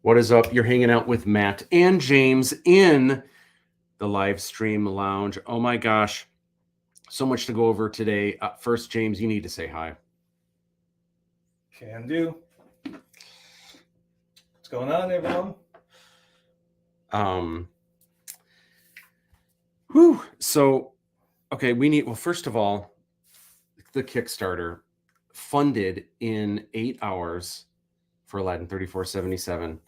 What is up? You're hanging out with Matt and James in the Livestream Lounge. Oh my gosh, so much to go over today. First, James, you need to say hi. Can do. What's going on, everyone? So, okay, well, first of all, the Kickstarter funded in 8 hours for Aladdin 3477.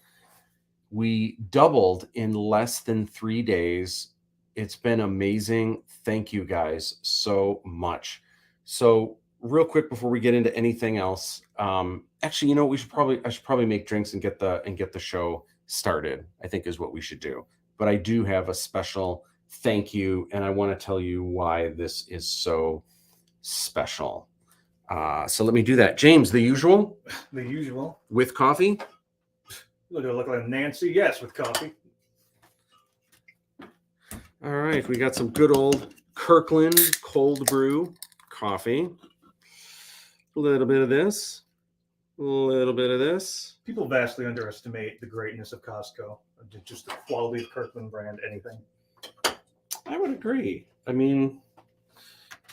We doubled in less than 3 days. It's been amazing. Thank you guys so much. So real quick before we get into anything else, actually, you know, I should probably make drinks and get the show started, I think is what we should do. But I do have a special thank you, and I want to tell you why this is so special. So let me do that. James, the usual? The usual. With coffee? Look like Nancy, yes, with coffee. All right, we got some good old Kirkland cold brew coffee. A little bit of this, a little bit of this. People vastly underestimate the greatness of Costco, just the quality of Kirkland brand, anything. I would agree. I mean,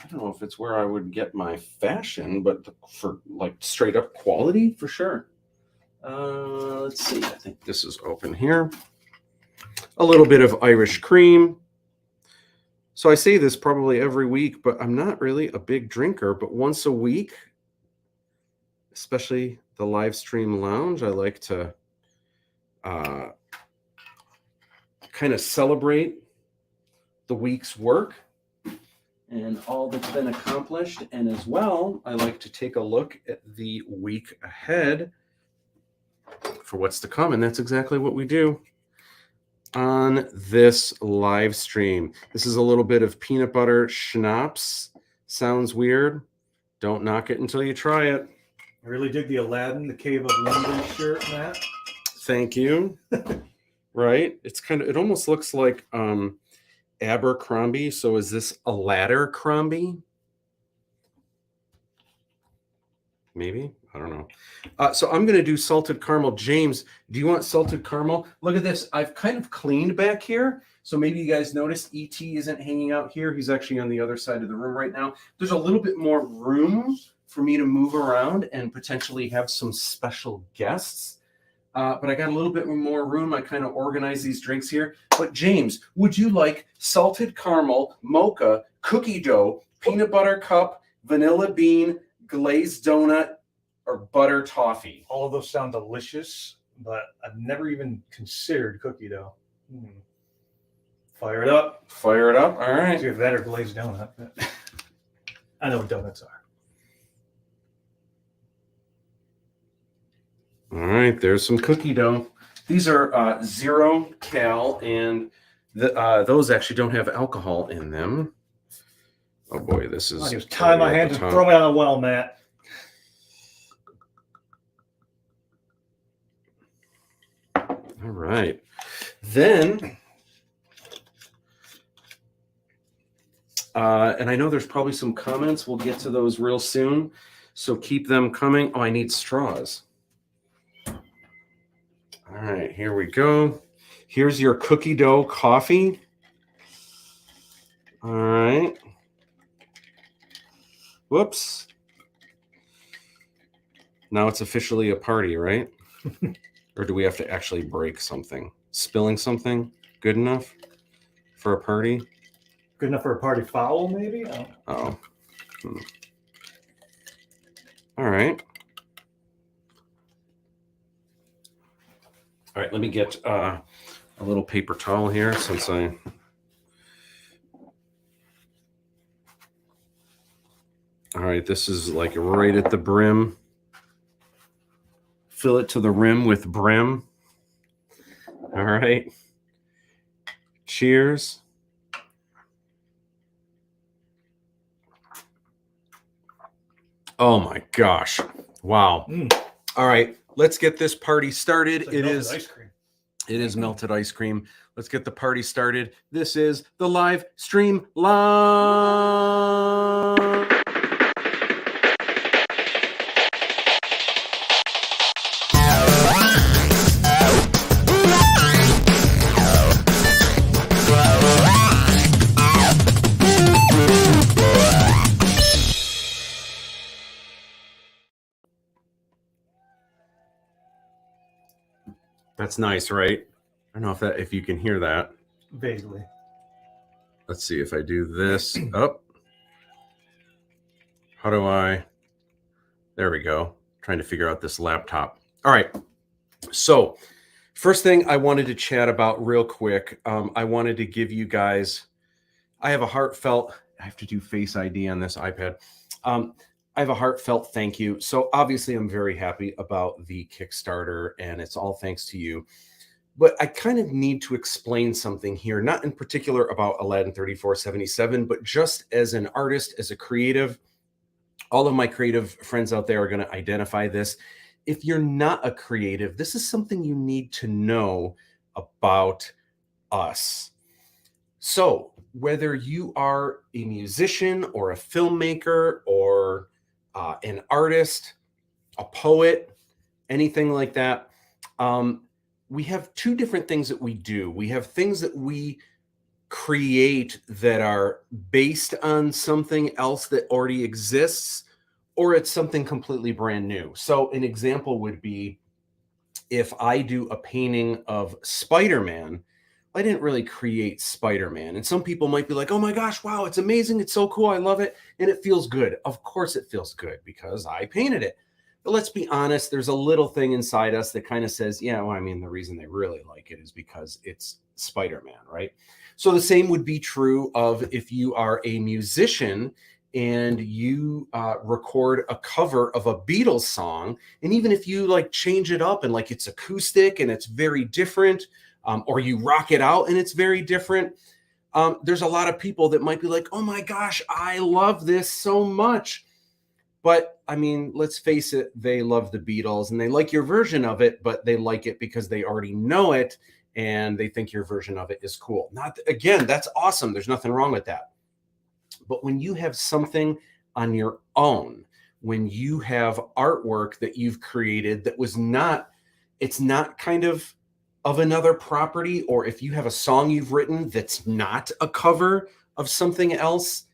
I don't know if it's where I would get my fashion, but for like straight up quality, for sure. Let's see. I think this is open here. A little bit of Irish cream. So I say this probably every week, but I'm not really a big drinker. But once a week, especially the Livestream Lounge, I like to kind of celebrate the week's work and all that's been accomplished. And as well, I like to take a look at the week ahead for what's to come. And that's exactly what we do on this live stream. This is a little bit of peanut butter schnapps. Sounds weird. Don't knock it until you try it. I really dig the Aladdin, the Cave of London shirt, Matt. Thank you. Right? It almost looks like Abercrombie. So is this a Laddercrombie? Maybe. I don't know. So I'm going to do salted caramel. James, do you want salted caramel? Look at this. I've kind of cleaned back here. So maybe you guys noticed E.T. isn't hanging out here. He's actually on the other side of the room right now. There's a little bit more room for me to move around and potentially have some special guests. But I got a little bit more room. I kind of organize these drinks here. But James, would you like salted caramel, mocha, cookie dough, peanut butter cup, vanilla bean, glazed donut, or butter toffee? All of those sound delicious, but I've never even considered cookie dough. Fire it up. Fire it up. All right. See if that or glazed donut. I know what donuts are. All right, there's some cookie dough. These are 0 cal, and those actually don't have alcohol in them. Oh boy, this is. I just tie my hands and throw me on a well, Matt. All right, then, and I know there's probably some comments. We'll get to those real soon, so keep them coming. Oh, I need straws. All right, here we go. Here's your cookie dough coffee. All right. Whoops. Now it's officially a party, right? Or do we have to actually break something? Spilling something? Good enough for a party? Good enough for a party foul, maybe? Oh. All right. All right, let me get a little paper towel here since I... All right, this is like right at the brim. Fill it to the rim with brim. All right. Cheers. Oh my gosh. Wow. All right, let's get this party started. It is ice cream. It is melted ice cream. Let's get the party started. This is the live stream live. That's nice, right? I don't know if you can hear that. Vaguely. Let's see if I do this. Oh, how do I? There we go. Trying to figure out this laptop. All right. So, first thing I wanted to chat about real quick. I wanted to give you guys. I have a heartfelt. I have to do Face ID on this iPad. I have a heartfelt thank you. So obviously, I'm very happy about the Kickstarter, and it's all thanks to you. But I kind of need to explain something here, not in particular about Aladdin 3477, but just as an artist, as a creative. All of my creative friends out there are going to identify this. If you're not a creative, this is something you need to know about us. So, whether you are a musician or a filmmaker or an artist, a poet, anything like that, we have two different things that we do. We have things that we create that are based on something else that already exists, or it's something completely brand new. So, an example would be if I do a painting of Spider-Man. I didn't really create Spider-Man. And some people might be like, oh my gosh, wow, it's amazing. It's so cool. I love it. And it feels good. Of course it feels good because I painted it. But let's be honest, there's a little thing inside us that kind of says, yeah, well, I mean, the reason they really like it is because it's Spider-Man, right? So the same would be true of if you are a musician and you record a cover of a Beatles song. And even if you like change it up and like it's acoustic and it's very different, or you rock it out and it's very different. There's a lot of people that might be like, oh my gosh, I love this so much. But I mean, let's face it, they love the Beatles and they like your version of it, but they like it because they already know it and they think your version of it is cool. Not again, that's awesome. There's nothing wrong with that. But when you have something on your own, when you have artwork that you've created that was not, it's not kind of another property, or if you have a song you've written that's not a cover of something else,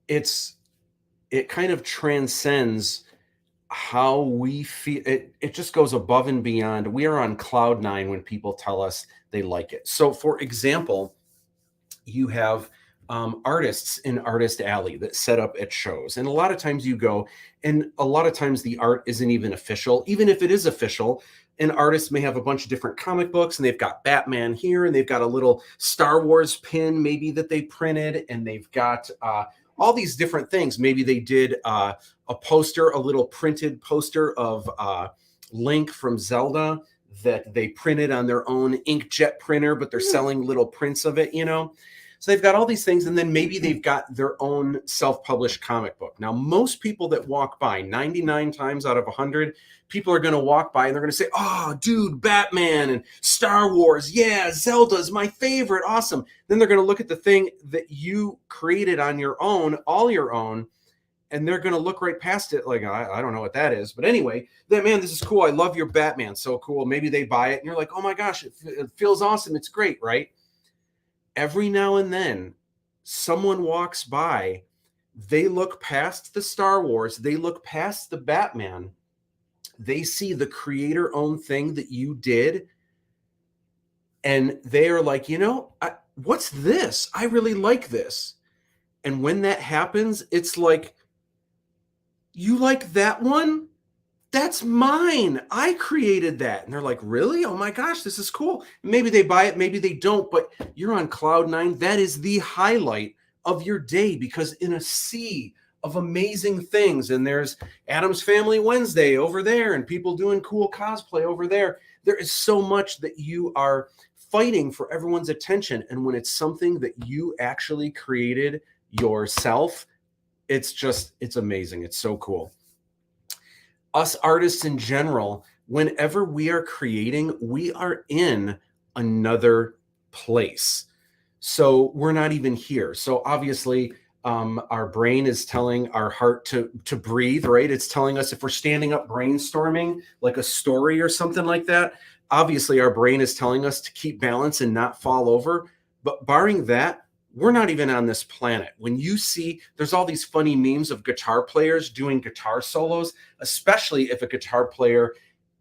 it kind of transcends how we feel. It just goes above and beyond. We are on cloud nine when people tell us they like it. So for example, you have artists in Artist Alley that set up at shows. And a lot of times you go, and a lot of times the art isn't even official. Even if it is official, an artist may have a bunch of different comic books and they've got Batman here and they've got a little Star Wars pin maybe that they printed, and they've got all these different things. Maybe they did a poster, a little printed poster of Link from Zelda that they printed on their own inkjet printer, but they're selling little prints of it, you know? So they've got all these things, and then maybe they've got their own self-published comic book. Now, most people that walk by, 99 times out of 100, people are going to walk by and they're going to say, oh, dude, Batman and Star Wars. Yeah, Zelda's my favorite. Awesome. Then they're going to look at the thing that you created on your own, all your own, and they're going to look right past it like, I don't know what that is. But anyway, that, man, this is cool. I love your Batman. So cool. Maybe they buy it and you're like, oh my gosh, it feels awesome. It's great, right? Every now and then, someone walks by, they look past the Star Wars, they look past the Batman, they see the creator-owned thing that you did, and they are like, you know, what's this? I really like this. And when that happens, it's like, you like that one? That's mine. I created that. And they're like, really? Oh my gosh, this is cool. Maybe they buy it, maybe they don't, but you're on cloud nine. That is the highlight of your day, because in a sea of amazing things, and there's Adam's Family Wednesday over there and people doing cool cosplay over there. There is so much that you are fighting for everyone's attention. And when it's something that you actually created yourself, it's amazing. It's so cool. Us artists in general, whenever we are creating, we are in another place. So we're not even here. So obviously, our brain is telling our heart to breathe, right? It's telling us if we're standing up brainstorming like a story or something like that, obviously our brain is telling us to keep balance and not fall over. But barring that, we're not even on this planet. When you see, there's all these funny memes of guitar players doing guitar solos, especially if a guitar player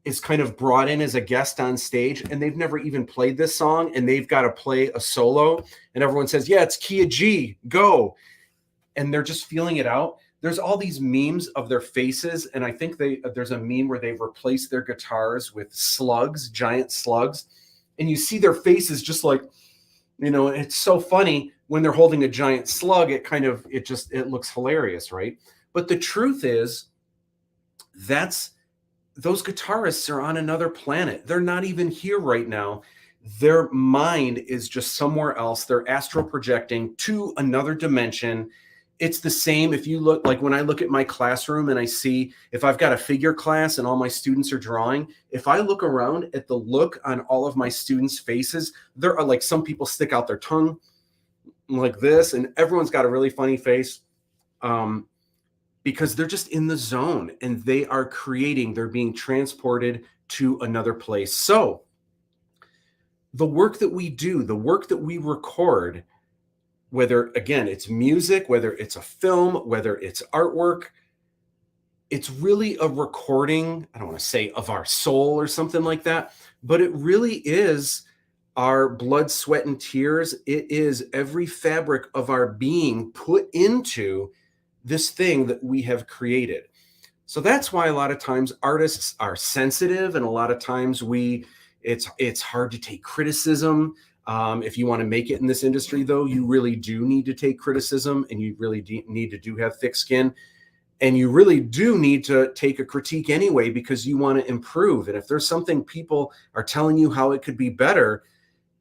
is kind of brought in as a guest on stage, and they've never even played this song, and they've got to play a solo, and everyone says, yeah, it's key of G, go. And they're just feeling it out. There's all these memes of their faces, and I think there's a meme where they've replaced their guitars with slugs, giant slugs, and you see their faces just like, it's so funny when they're holding a giant slug. It looks hilarious, right? But the truth is, those guitarists are on another planet. They're not even here right now. Their mind is just somewhere else. They're astral projecting to another dimension. It's the same if you look, like when I look at my classroom and I see, if I've got a figure class and all my students are drawing, if I look around at the look on all of my students' faces, there are like some people stick out their tongue like this, and everyone's got a really funny face. Because they're just in the zone and they are creating, they're being transported to another place. So the work that we do, the work that we record, whether, again, it's music, whether it's a film, whether it's artwork, it's really a recording, I don't want to say of our soul or something like that, but it really is our blood, sweat, and tears. It is every fabric of our being put into this thing that we have created. So that's why a lot of times artists are sensitive, and a lot of times it's hard to take criticism. If you want to make it in this industry, though, you really do need to take criticism, and you really need to have thick skin, and you really do need to take a critique anyway, because you want to improve. And if there's something people are telling you how it could be better,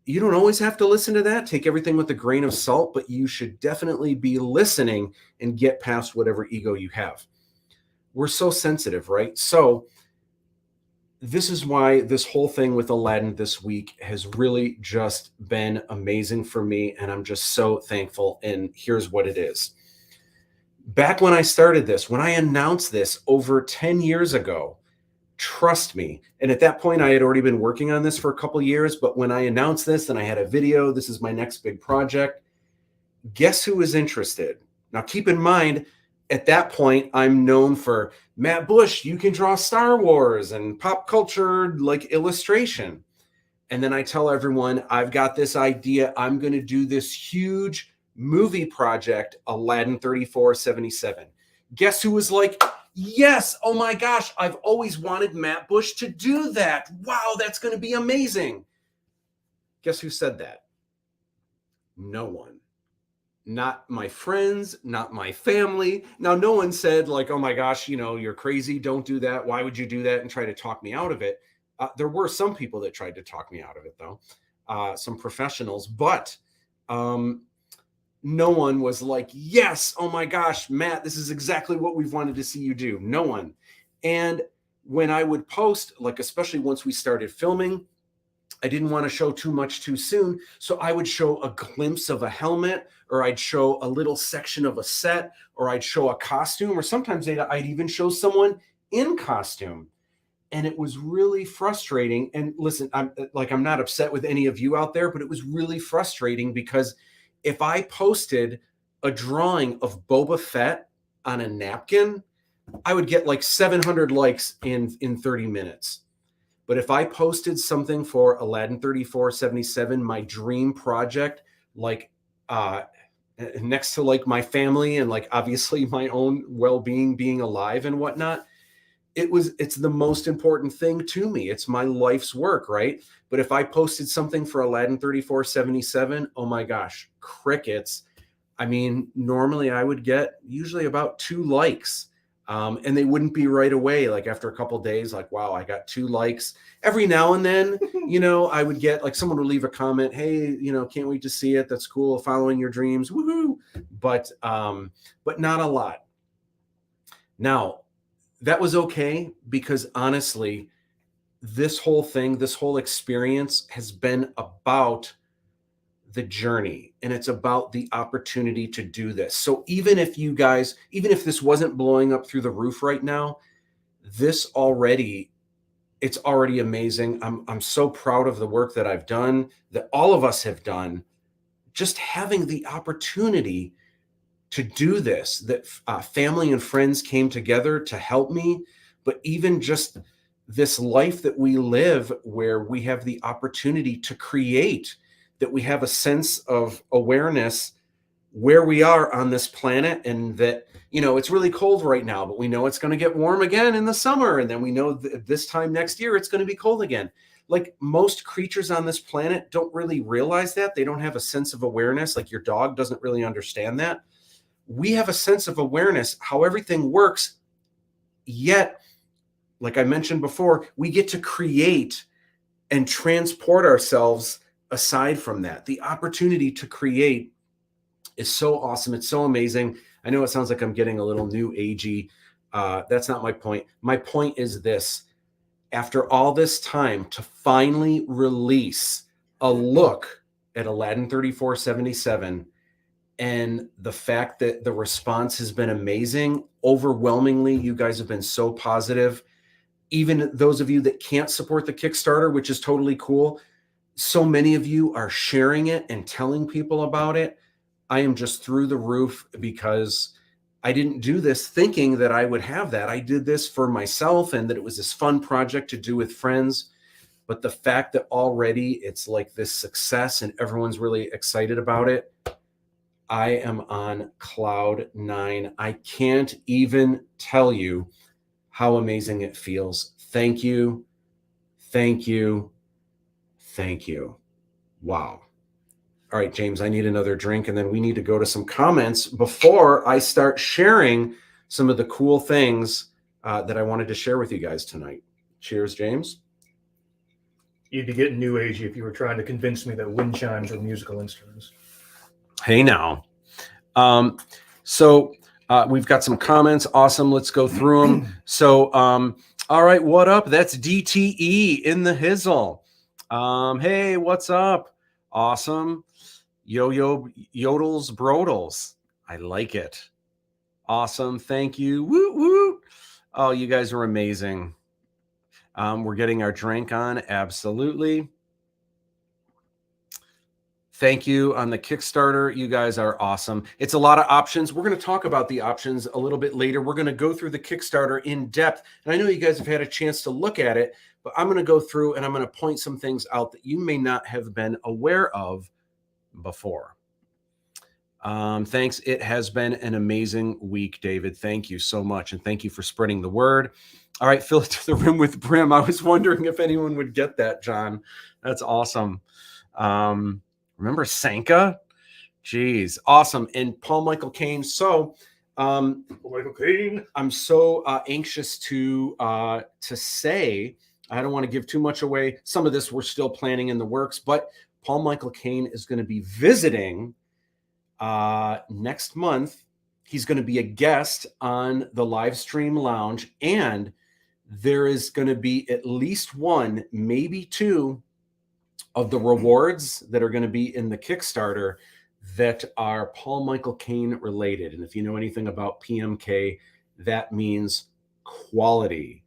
you don't always have to listen to that. Take everything with a grain of salt, but you should definitely be listening and get past whatever ego you have. We're so sensitive, right? So this is why this whole thing with Aladdin this week has really just been amazing for me, and I'm just so thankful. And here's what it is. Back when I started this, when I announced this over 10 years ago, trust me. And at that point, I had already been working on this for a couple of years. But when I announced this and I had a video, this is my next big project, guess who was interested? Now, keep in mind, at that point, I'm known for Matt Bush, you can draw Star Wars and pop culture like illustration. And then I tell everyone, I've got this idea. I'm going to do this huge movie project, Aladdin 3477. Guess who was like, yes, oh my gosh, I've always wanted Matt Bush to do that. Wow, that's going to be amazing. Guess who said that? No one. Not my friends, not my family. Now, no one said like, oh my gosh, you're crazy. Don't do that. Why would you do that? And try to talk me out of it. There were some people that tried to talk me out of it, though, some professionals, but no one was like, yes, oh my gosh, Matt, this is exactly what we've wanted to see you do. No one. And when I would post, like, especially once we started filming, I didn't want to show too much too soon. So I would show a glimpse of a helmet, or I'd show a little section of a set, or I'd show a costume, or sometimes I'd even show someone in costume. And it was really frustrating. And listen, I'm not upset with any of you out there, but it was really frustrating because if I posted a drawing of Boba Fett on a napkin, I would get like 700 likes in 30 minutes. But if I posted something for Aladdin 3477, my dream project, like next to like my family and like obviously my own well-being, being alive and whatnot, it's the most important thing to me. It's my life's work, right? But if I posted something for Aladdin 3477, oh my gosh, crickets. I mean, normally I would get usually about 2 likes. And they wouldn't be right away. Like after a couple of days, like, wow, I got 2 likes. Every now and then, I would get like someone would leave a comment. Hey, can't wait to see it. That's cool. Following your dreams. Woohoo. But not a lot. Now, that was okay because honestly, this whole thing, this whole experience has been about the journey, and it's about the opportunity to do this. So even if this wasn't blowing up through the roof right now, it's already amazing. I'm so proud of the work that I've done, that all of us have done, just having the opportunity to do this, that family and friends came together to help me, but even just this life that we live where we have the opportunity to create, that we have a sense of awareness where we are on this planet, and that, you know, it's really cold right now, but we know it's going to get warm again in the summer. And then we know that this time next year, it's going to be cold again. Like most creatures on this planet don't really realize that. They don't have a sense of awareness. Like your dog doesn't really understand that. We have a sense of awareness, how everything works. Yet, like I mentioned before, we get to create and transport ourselves aside from that. The opportunity to create is so awesome. It's so amazing. I know it sounds like I'm getting a little new agey. That's not my point. My point is this: after all this time, to finally release a look at Aladdin 3477, and the fact that the response has been amazing, overwhelmingly, you guys have been so positive. Even those of you that can't support the Kickstarter, which is totally cool, so many of you are sharing it and telling people about it. I am just through the roof, because I didn't do this thinking that I would have that. I did this for myself and that it was this fun project to do with friends. But the fact that already it's like this success and everyone's really excited about it, I am on cloud 9. I can't even tell you how amazing it feels. Thank you. Thank you. Thank you. Wow. All right, James, I need another drink, and then we need to go to some comments before I start sharing some of the cool things that I wanted to share with you guys tonight. Cheers, James. You'd be getting new agey if you were trying to convince me that wind chimes are musical instruments. Hey, now. So we've got some comments. Awesome. Let's go through them. So, all right, what up? That's DTE in the hizzle. Hey, what's up? Awesome. Yo-yo yodels brodels. I like it. Awesome. Thank you. Woo woo. Oh, you guys are amazing. We're getting our drink on. Absolutely. Thank you on the Kickstarter. You guys are awesome. It's a lot of options. We're going to talk about the options a little bit later. We're going to go through the Kickstarter in depth. And I know you guys have had a chance to look at it, but I'm going to go through and I'm going to point some things out that you may not have been aware of before. Thanks. It has been an amazing week, David. Thank you so much. And thank you for spreading the word. All right, fill it to the rim with brim. I was wondering if anyone would get that, John. That's awesome. Remember Sanka? Jeez, awesome. And Paul Michael Caine. So, Michael Caine. I'm so anxious to say, I don't want to give too much away. Some of this we're still planning in the works, but Paul Michael Caine is going to be visiting next month. He's going to be a guest on the Livestream Lounge, and there is going to be at least one, maybe two, of the rewards that are going to be in the Kickstarter that are Paul Michael Caine related. And if you know anything about PMK, that means quality.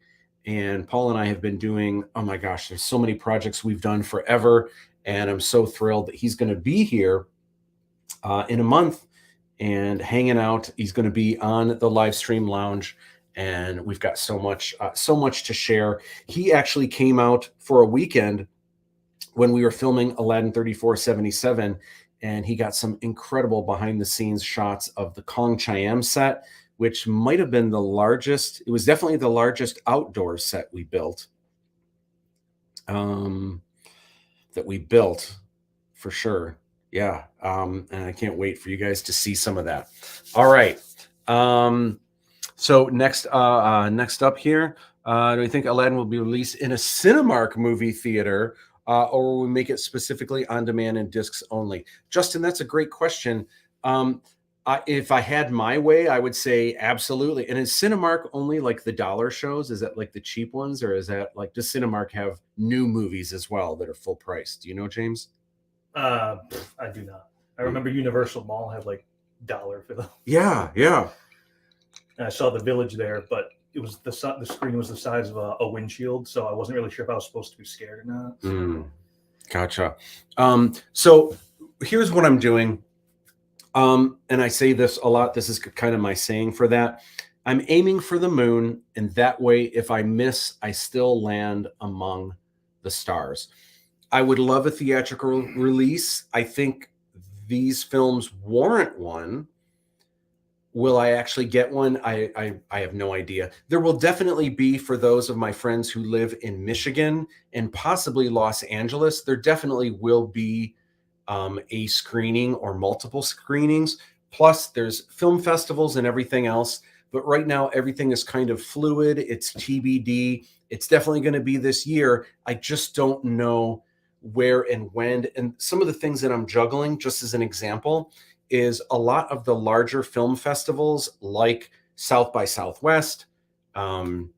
And Paul and I have been doing, oh my gosh, there's so many projects we've done forever. And I'm so thrilled that he's going to be here in a month and hanging out. He's going to be on the Livestream Lounge, and we've got so much to share. He actually came out for a weekend when we were filming Aladdin 3477, and he got some incredible behind the scenes shots of the Kong Chiam set, which might have been the largest. It was definitely the largest outdoor set we built. For sure. Yeah. And I can't wait for you guys to see some of that. All right. So next up here, do we think Aladdin will be released in a Cinemark movie theater, or will we make it specifically on demand and discs only? Justin, that's a great question. If I had my way, I would say absolutely. And is Cinemark only like the dollar shows? Is that like the cheap ones, or is that like, does Cinemark have new movies as well that are full price? Do you know, James? I do not. I remember Universal Mall had like dollar film. Yeah. And I saw the Village there, but it was the screen was the size of a windshield, so I wasn't really sure if I was supposed to be scared or not. Gotcha. So here's what I'm doing. And I say this a lot. This is kind of my saying for that. I'm aiming for the moon, and that way, if I miss, I still land among the stars. I would love a theatrical release. I think these films warrant one. Will I actually get one? I have no idea. There will definitely be, for those of my friends who live in Michigan and possibly Los Angeles, there definitely will be a screening or multiple screenings. Plus, there's film festivals and everything else. But right now, everything is kind of fluid. It's TBD. It's definitely going to be this year. I just don't know where and when. And some of the things that I'm juggling, just as an example, is a lot of the larger film festivals like South by Southwest, Cannes,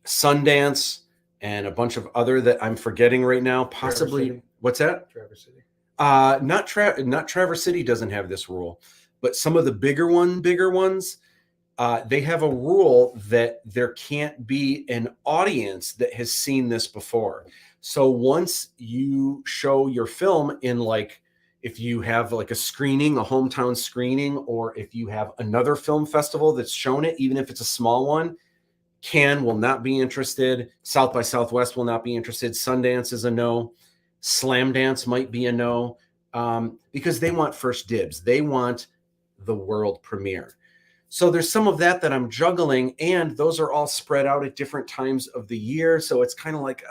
Sundance, and a bunch of other that I'm forgetting right now. Possibly, what's that? Traverse City. Not Traverse City doesn't have this rule, but some of the bigger ones, they have a rule that there can't be an audience that has seen this before. So once you show your film in, like, if you have like a screening, a hometown screening, or if you have another film festival that's shown it, even if it's a small one, Cannes will not be interested. South by Southwest will not be interested. Sundance is a no. Slam Dance might be a no, because they want first dibs. They want the world premiere. So there's some of that I'm juggling, and those are all spread out at different times of the year. So it's kind of like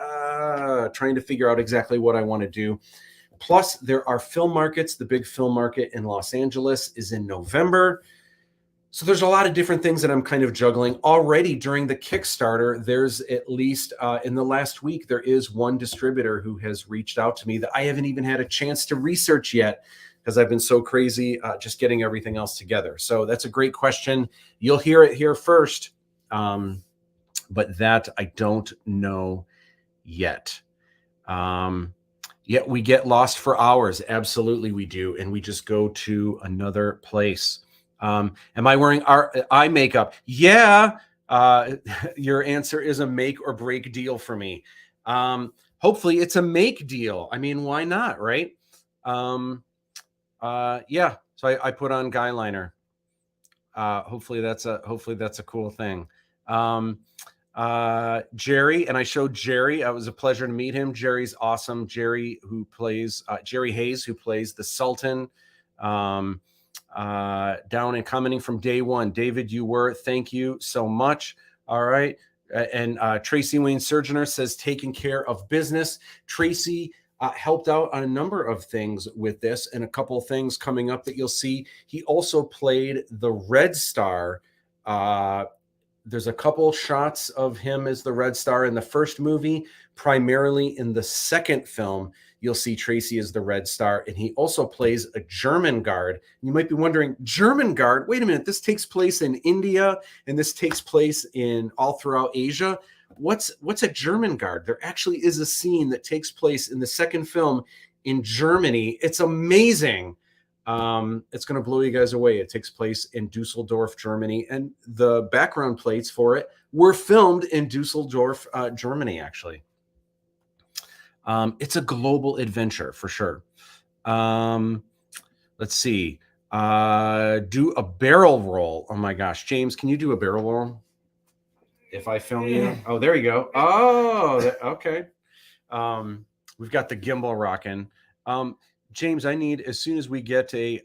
trying to figure out exactly what I want to do. Plus, there are film markets. The big film market in Los Angeles is in November. So there's a lot of different things that I'm kind of juggling. Already during the Kickstarter, there's at least in the last week, there is one distributor who has reached out to me that I haven't even had a chance to research yet, because I've been so crazy just getting everything else together. So that's a great question. You'll hear it here first, but that I don't know yet. Yet we get lost for hours. Absolutely we do. And we just go to another place. Am I wearing eye makeup? Yeah. Your answer is a make or break deal for me. Hopefully it's a make deal. I mean, why not, right? Yeah. So I put on guy liner. Hopefully that's a cool thing. Jerry, and I showed Jerry. It was a pleasure to meet him. Jerry's awesome. Jerry Hayes, who plays the Sultan, down and commenting from day one. David, thank you so much. All right. And Tracy Wayne Surgeoner says, taking care of business. Tracy helped out on a number of things with this, and a couple of things coming up that you'll see. He also played the Red Star. There's a couple shots of him as the Red Star in the first movie. Primarily in the second film, you'll see Tracy as the Red Star, and he also plays a German guard. You might be wondering, German guard? Wait a minute, this takes place in India, and this takes place in all throughout Asia. What's a German guard? There actually is a scene that takes place in the second film in Germany. It's amazing. It's going to blow you guys away. It takes place in Dusseldorf, Germany, and the background plates for it were filmed in Dusseldorf, Germany, actually. It's a global adventure for sure. Let's see. Do a barrel roll. Oh my gosh. James, can you do a barrel roll? If I film you? Oh, there you go. Oh, okay. We've got the gimbal rocking. James, I need, as soon as we get a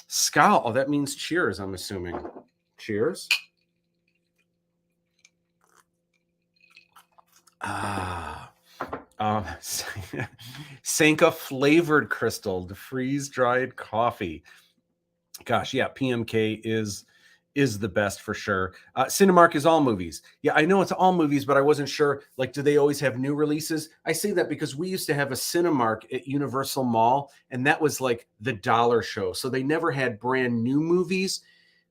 scowl. Oh, that means cheers, I'm assuming. Cheers. Sanka flavored crystal, the freeze-dried coffee. Gosh, yeah, PMK is the best for sure. Cinemark is all movies. Yeah, I know it's all movies, but I wasn't sure, like, do they always have new releases? I say that because we used to have a Cinemark at Universal Mall, and that was like the dollar show. So they never had brand new movies.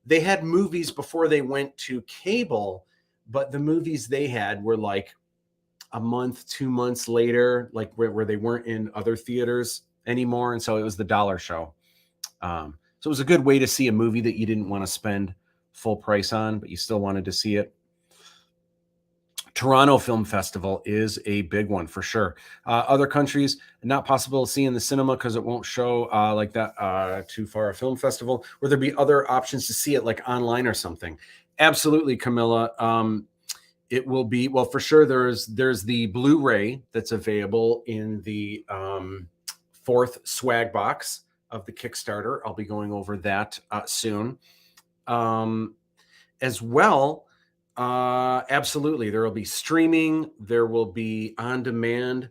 They had movies before they went to cable, but the movies they had were like a month, 2 months later, like where they weren't in other theaters anymore. And so it was the dollar show. So it was a good way to see a movie that you didn't want to spend full price on, but you still wanted to see it. Toronto Film Festival is a big one for sure. Other countries, not possible to see in the cinema because it won't show like that too far a film festival. Or there'd be other options to see it like online or something. Absolutely, Camilla. It will be, well, for sure. There's the Blu-ray that's available in the 4th swag box of the Kickstarter. I'll be going over that soon. As well, absolutely, there will be streaming. There will be on demand.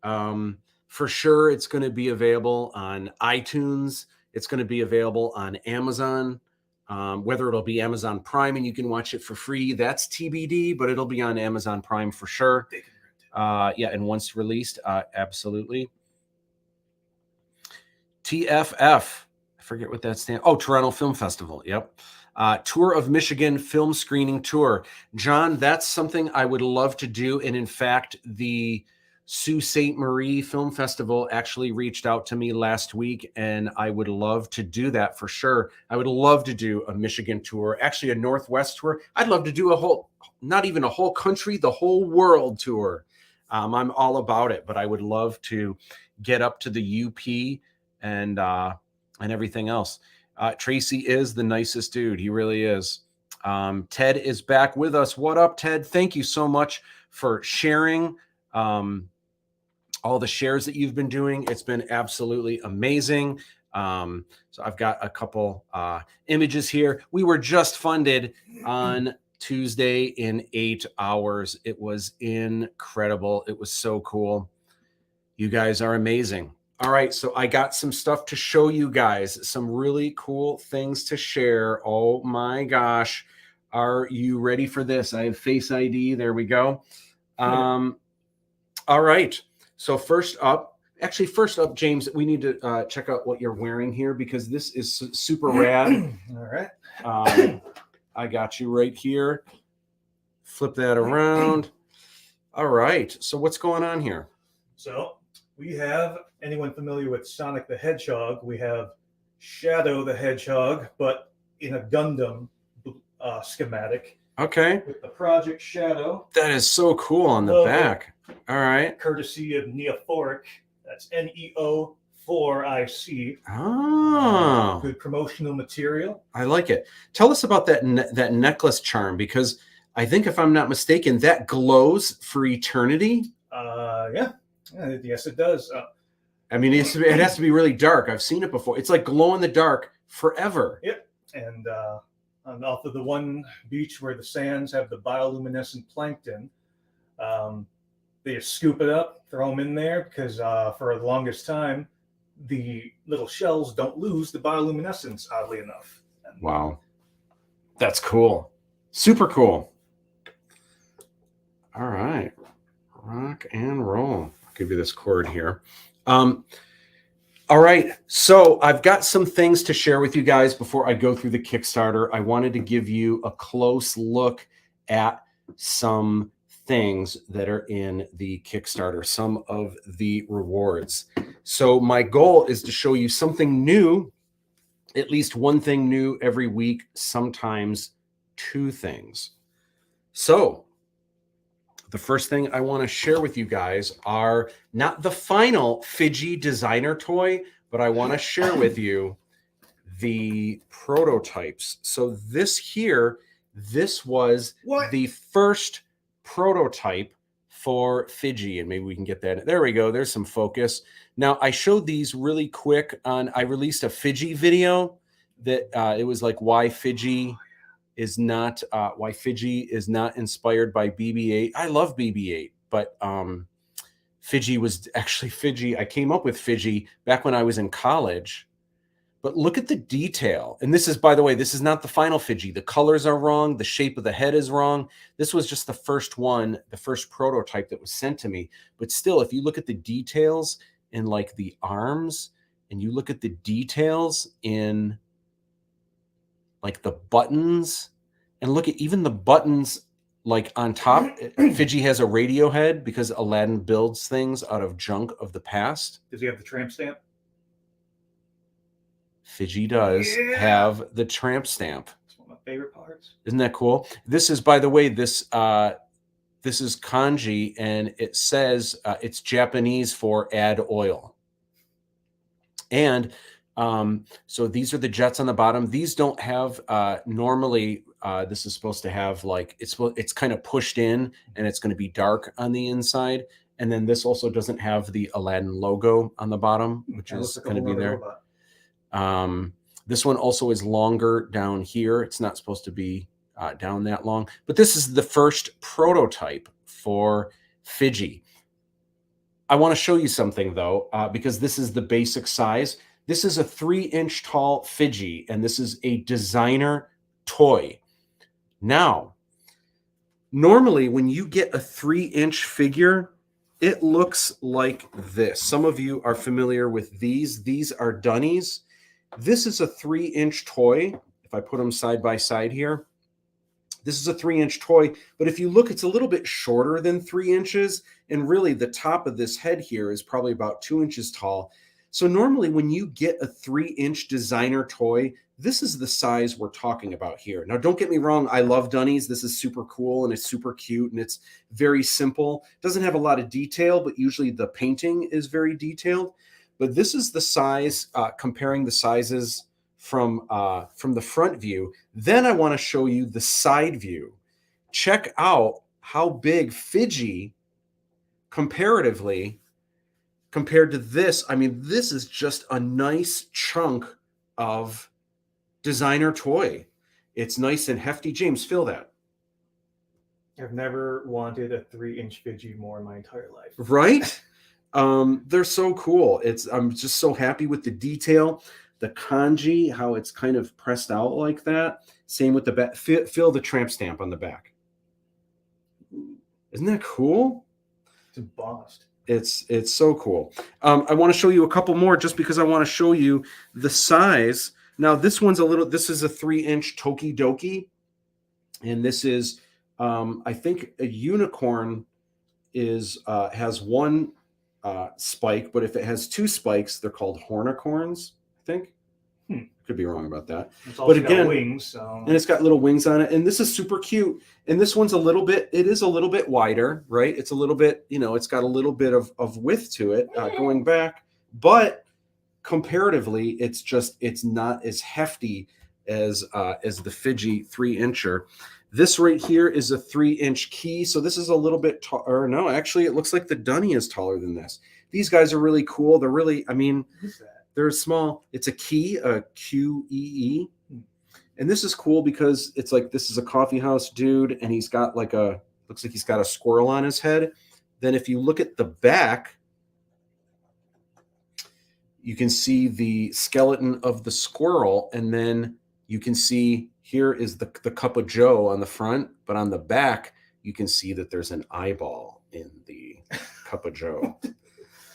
For sure, it's going to be available on iTunes. It's going to be available on Amazon. Whether it'll be Amazon Prime and you can watch it for free, that's TBD, but it'll be on Amazon Prime for sure. Yeah, and once released, absolutely. TFF, I forget what that stands. Oh, Toronto Film Festival. Yep. Tour of Michigan film screening tour. John, that's something I would love to do. And in fact, the Sault Ste. Marie Film Festival actually reached out to me last week, and I would love to do that for sure. I would love to do a Michigan tour, actually a Northwest tour. I'd love to do a whole, not even a whole country, the whole world tour. I'm all about it, but I would love to get up to the UP and everything else. Tracy is the nicest dude. He really is. Ted is back with us. What up, Ted? Thank you so much for sharing all the shares that you've been doing. It's been absolutely amazing. So I've got a couple images here. We were just funded on Tuesday in 8 hours. It was incredible. It was so cool. You guys are amazing. All right, so I got some stuff to show you guys, some really cool things to share. Oh my gosh. Are you ready for this? I have Face ID. There we go. All right. So first up, James, we need to check out what you're wearing here because this is super rad. All right. I got you right here. Flip that around. All right. So what's going on here? So we have, anyone familiar with Sonic the Hedgehog, we have Shadow the Hedgehog, but in a Gundam schematic. Okay. With the Project Shadow. That is so cool on the back. All right. Courtesy of Neophoric. That's NEO4IC. Oh. Good promotional material. I like it. Tell us about that that necklace charm, because I think, if I'm not mistaken, that glows for eternity. Yeah. Yes, it does. I mean, it has to be really dark. I've seen it before. It's like glow in the dark forever. Yep. And off of the one beach where the sands have the bioluminescent plankton, they just scoop it up, throw them in there, because for the longest time, the little shells don't lose the bioluminescence, oddly enough. Wow. That's cool. Super cool. All right. Rock and roll. I'll give you this cord here. All right. So I've got some things to share with you guys before I go through the Kickstarter. I wanted to give you a close look at some things that are in the Kickstarter, some of the rewards. So my goal is to show you something new, at least one thing new every week, sometimes two things. So the first thing I want to share with you guys are not the final Fiji designer toy, but I want to share with you the prototypes. So this here, this was the first prototype for Fiji, and maybe we can get that. There we go. There's some focus. Now, I showed these really quick I released a Fiji video that it was like why Fiji is not inspired by BB-8. I love BB-8, but Fiji was actually Fiji. I came up with Fiji back when I was in college. But look at the detail. And this is, by the way, this is not the final Fiji. The colors are wrong. The shape of the head is wrong. This was just the first one, the first prototype that was sent to me. But still, if you look at the details in like the arms, and you look at the details in like the buttons, and look at even the buttons like on top. Fiji has a radio head because Aladdin builds things out of junk of the past. Does he have the tramp stamp? Fiji does have the tramp stamp. It's one of my favorite parts. Isn't that cool? This is, by the way, this this is kanji, and it says it's Japanese for add oil. And so these are the jets on the bottom. These don't have normally. This is supposed to have like it's kind of pushed in, and it's going to be dark on the inside. And then this also doesn't have the Aladdin logo on the bottom, which is going to be there. This one also is longer down here. It's not supposed to be down that long, but this is the first prototype for FIDGI. I want to show you something though, because this is the basic size. This is a 3-inch tall FIDGI, and this is a designer toy. Now, normally when you get a 3-inch figure, it looks like this. Some of you are familiar with these. These are dunnies. This is a 3-inch toy. If I put them side by side here, this is a 3-inch toy, but if you look, it's a little bit shorter than 3 inches. And really the top of this head here is probably about 2 inches tall. So normally when you get a 3-inch designer toy, this is the size we're talking about here. Now, don't get me wrong. I love dunnies. This is super cool and it's super cute and it's very simple. Doesn't have a lot of detail, but usually the painting is very detailed. But this is the size, comparing the sizes from the front view. Then I want to show you the side view. Check out how big FIDGI comparatively compared to this. I mean, this is just a nice chunk of designer toy. It's nice and hefty. James, feel that. I've never wanted a 3-inch FIDGI more in my entire life. Right? They're so cool. I'm just so happy with the detail. The kanji, how it's kind of pressed out like that. Same with the back. Feel the tramp stamp on the back. Isn't that cool? It's embossed. It's so cool. I want to show you a couple more just because I want to show you the size. Now this one's this is a 3-inch Tokidoki, and this is I think a unicorn has one spike, but if it has 2 spikes, they're called hornicorns, I think. Could be wrong about that. It's also got wings, and it's got little wings on it, and this is super cute. And this one's it is a little bit wider, right? It's a little bit, it's got a little bit of width to it going back, but comparatively, it's not as hefty as the FIDGI 3-incher. This right here is a 3-inch key, so this is a little bit taller. No, actually, it looks like the dunny is taller than this. These guys are really cool. They're really, they're small. It's a key, a QEE. And this is cool because it's like, this is a coffee house dude, and he's got looks like he's got a squirrel on his head. Then if you look at the back, you can see the skeleton of the squirrel, and then you can see here is the cup of Joe on the front, but on the back, you can see that there's an eyeball in the cup of Joe.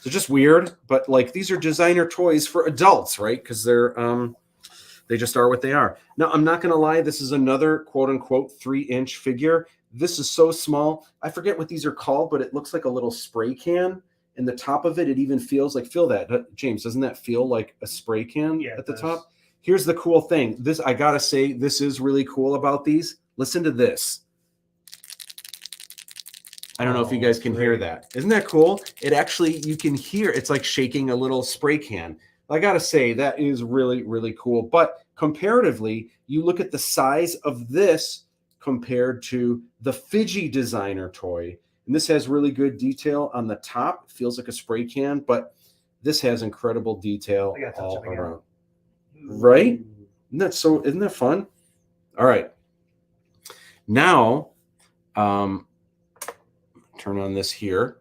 So just weird, but like these are designer toys for adults, right? Because they just are what they are. Now, I'm not going to lie. This is another quote unquote 3-inch figure. This is so small. I forget what these are called, but it looks like a little spray can. And the top of it, it even feels like, feel that, James, doesn't that feel like a spray can at the top? Here's the cool thing. This, I got to say, this is really cool about these. Listen to this. I don't know if you guys can hear that. Isn't that cool? It actually, you can hear, it's like shaking a little spray can. I got to say, that is really, really cool. But comparatively, you look at the size of this compared to the FIDGI designer toy. And this has really good detail on the top. It feels like a spray can, but this has incredible detail all around. Right? Isn't that fun? All right. Now, turn on this here.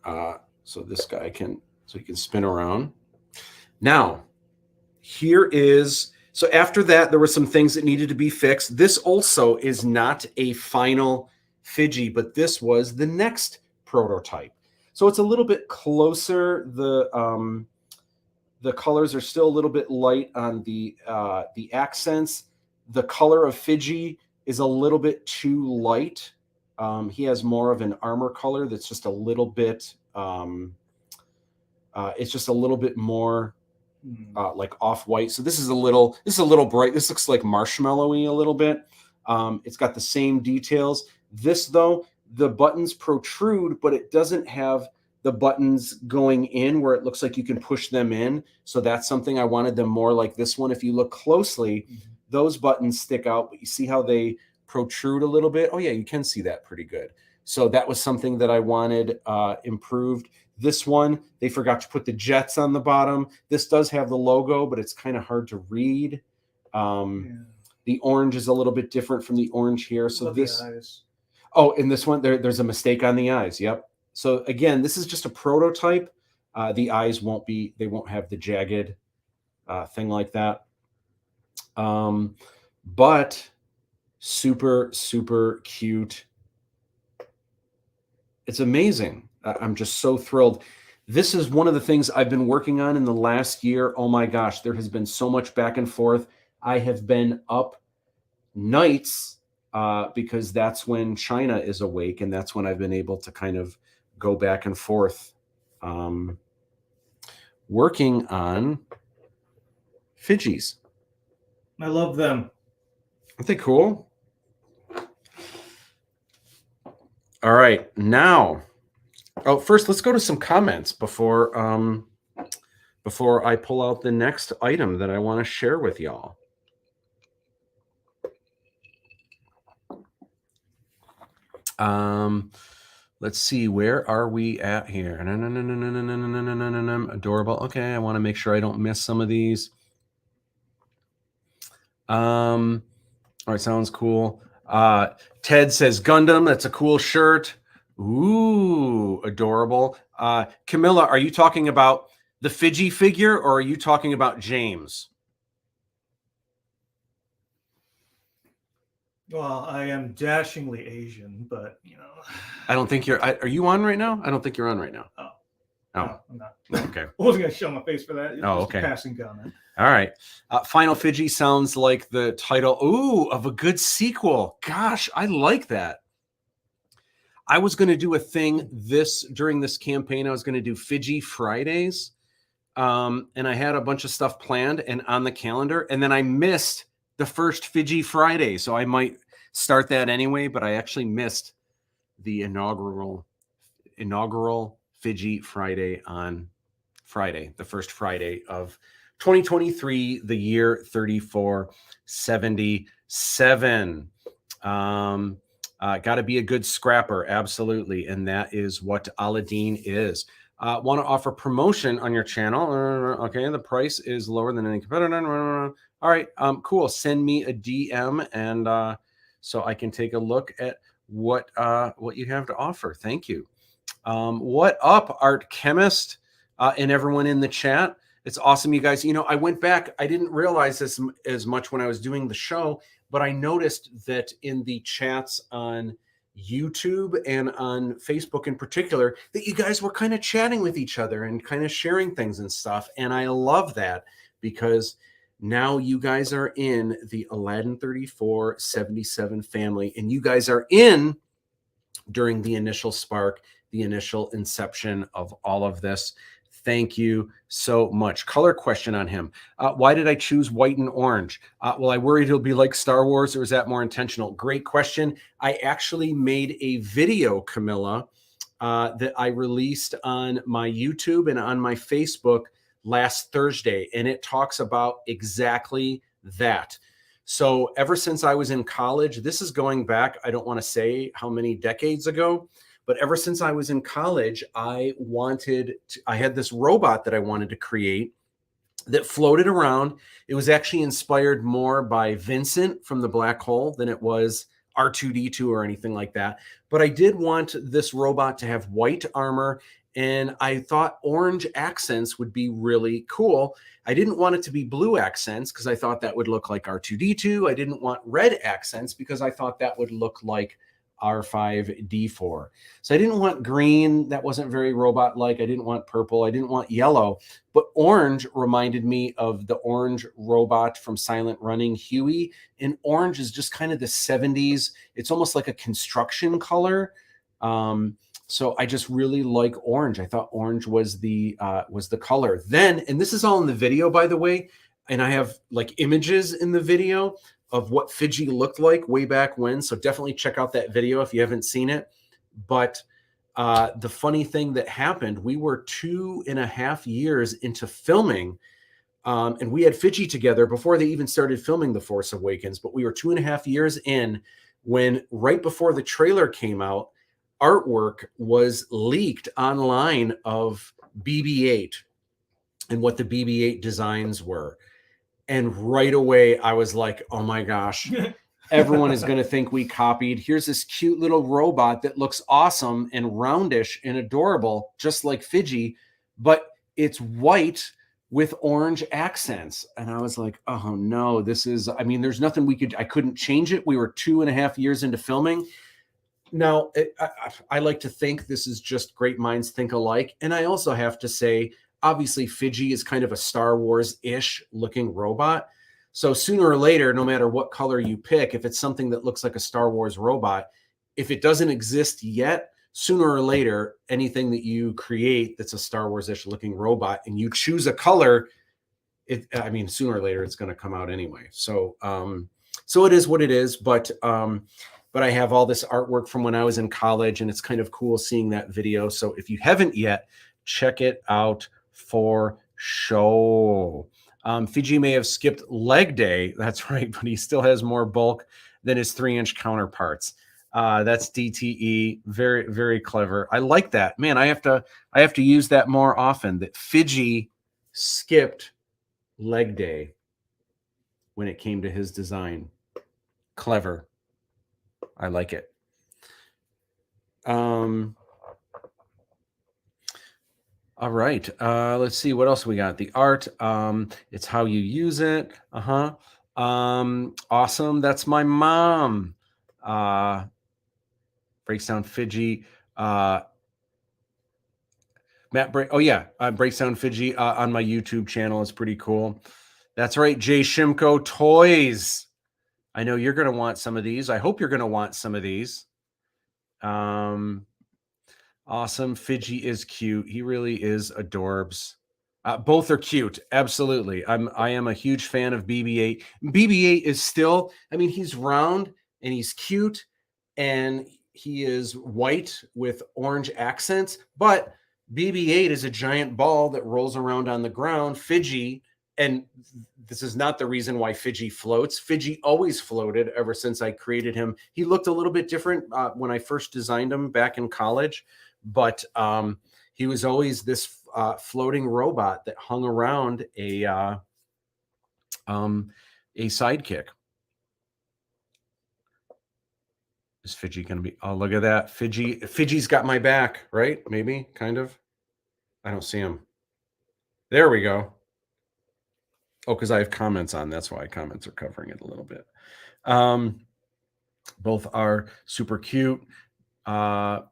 So this guy so he can spin around. Now, here is, so after that, there were some things that needed to be fixed. This also is not a final FIDGI, but this was the next prototype. So it's a little bit closer. The colors are still a little bit light on the accents. The color of FIDGI is a little bit too light. He has more of an armor color that's just a little bit, it's just a little bit more like off-white. So this is a little bright. This looks like marshmallowy a little bit. It's got the same details. This though, the buttons protrude, but it doesn't have the buttons going in where it looks like you can push them in. So that's something I wanted them more like this one. If you look closely, those buttons stick out, but you see how they protrude a little bit? Oh yeah, you can see that pretty good. So that was something that I wanted improved. This one, they forgot to put the Jets on the bottom. This does have the logo, but it's kind of hard to read. The orange is a little bit different from the orange here. So this, oh, in this one, there's a mistake on the eyes. Yep. So again, this is just a prototype. The eyes won't be, they won't have the jagged thing like that. But super, super cute. It's amazing. I'm just so thrilled. This is one of the things I've been working on in the last year. Oh my gosh, there has been so much back and forth. I have been up nights because that's when China is awake, and that's when I've been able to kind of go back and forth working on Fidgis. I love them. Aren't they cool? All right, now, first let's go to some comments before I pull out the next item that I want to share with y'all. Let's see, where are we at here? Adorable. Okay, I want to make sure I don't miss some of these. All right, sounds cool. Ted says Gundam. That's a cool shirt. Ooh, adorable. Camilla, are you talking about the Fiji figure, or are you talking about James? Well, I am dashingly Asian, but you know. I don't think you're. Are you on right now? I don't think you're on right now. Oh. Oh, no, I'm not. Okay. I wasn't going to show my face for that. Oh, okay. Passing comment. All right. Final Fidgi sounds like the title, of a good sequel. Gosh, I like that. I was going to do a thing during this campaign. I was going to do Fidgi Fridays. And I had a bunch of stuff planned and on the calendar. And then I missed the first Fidgi Friday. So I might start that anyway, but I actually missed the inaugural Fidgi Friday on Friday, the first Friday of 2023, the year 3477. Got to be a good scrapper, absolutely, and that is what ALADDIN is. Want to offer promotion on your channel? Okay, the price is lower than any competitor. All right, cool. Send me a DM, and so I can take a look at what you have to offer. Thank you. What up, Art Chemist, and everyone in the chat? It's awesome, you guys. You know, I went back. I didn't realize this as much when I was doing the show, but I noticed that in the chats on YouTube and on Facebook in particular, that you guys were kind of chatting with each other and kind of sharing things and stuff. And I love that because now you guys are in the ALADDIN 3477 family, and you guys are in during the initial spark, the initial inception of all of this. Thank you so much. Color question on him. Why did I choose white and orange? Well, I worried it'll be like Star Wars, or is that more intentional? Great question. I actually made a video, Camilla, that I released on my YouTube and on my Facebook last Thursday, and it talks about exactly that. So ever since I was in college, this is going back, I don't want to say how many decades ago, but ever since I was in college, I had this robot that I wanted to create that floated around. It was actually inspired more by Vincent from the Black Hole than it was R2-D2 or anything like that. But I did want this robot to have white armor, and I thought orange accents would be really cool. I didn't want it to be blue accents because I thought that would look like R2-D2. I didn't want red accents because I thought that would look like R5-D4. So I didn't want green. That wasn't very robot-like. I didn't want purple. I didn't want yellow. But orange reminded me of the orange robot from Silent Running, Huey. And orange is just kind of the 70s. It's almost like a construction color. So I just really like orange. I thought orange was the color. Then, and this is all in the video, by the way, and I have like images in the video of what Fidgi looked like way back when. So definitely check out that video if you haven't seen it. But the funny thing that happened, we were 2.5 years into filming, and we had Fiji together before they even started filming The Force Awakens, but we were 2.5 years in when, right before the trailer came out, artwork was leaked online of BB-8 and what the BB-8 designs were. And right away, I was like, oh my gosh, everyone is going to think we copied. Here's this cute little robot that looks awesome and roundish and adorable, just like Fiji, but it's white with orange accents. And I was like, oh no, this is, I mean, there's nothing I couldn't change it. We were 2.5 years into filming. Now, I like to think this is just great minds think alike. And I also have to say, obviously, Fiji is kind of a Star Wars-ish looking robot. So sooner or later, no matter what color you pick, if it's something that looks like a Star Wars robot, if it doesn't exist yet, sooner or later, anything that you create that's a Star Wars-ish looking robot and you choose a color, I mean, sooner or later, it's going to come out anyway. So, so it is what it is. But I have all this artwork from when I was in college, and it's kind of cool seeing that video. So if you haven't yet, check it out for sure. Fiji may have skipped leg day. That's right, but he still has more bulk than his 3-inch counterparts. That's DTE. Very, very clever. I like that. Man, I have to use that more often, that Fiji skipped leg day when it came to his design. Clever. I like it. All right. Let's see what else we got. The art. It's how you use it. Awesome. That's my mom. Breaks down Fiji. Matt breaks down Fiji on my YouTube channel. It's pretty cool. That's right. Jay Shimko Toys. I know you're going to want some of these. I hope you're going to want some of these. Awesome. Fiji is cute. He really is adorbs. Both are cute. Absolutely. I am a huge fan of BB-8. BB-8 is still, I mean, he's round and he's cute and he is white with orange accents, but BB-8 is a giant ball that rolls around on the ground. Fiji, and this is not the reason why Fiji floats. Fiji always floated ever since I created him. He looked a little bit different when I first designed him back in college, but he was always this floating robot that hung around a sidekick. Is Fiji going to be? Oh, look at that. Fiji's got my back, right? Maybe, kind of. I don't see him. There we go. Oh, because I have comments on. That's why comments are covering it a little bit. Both are super cute. Trey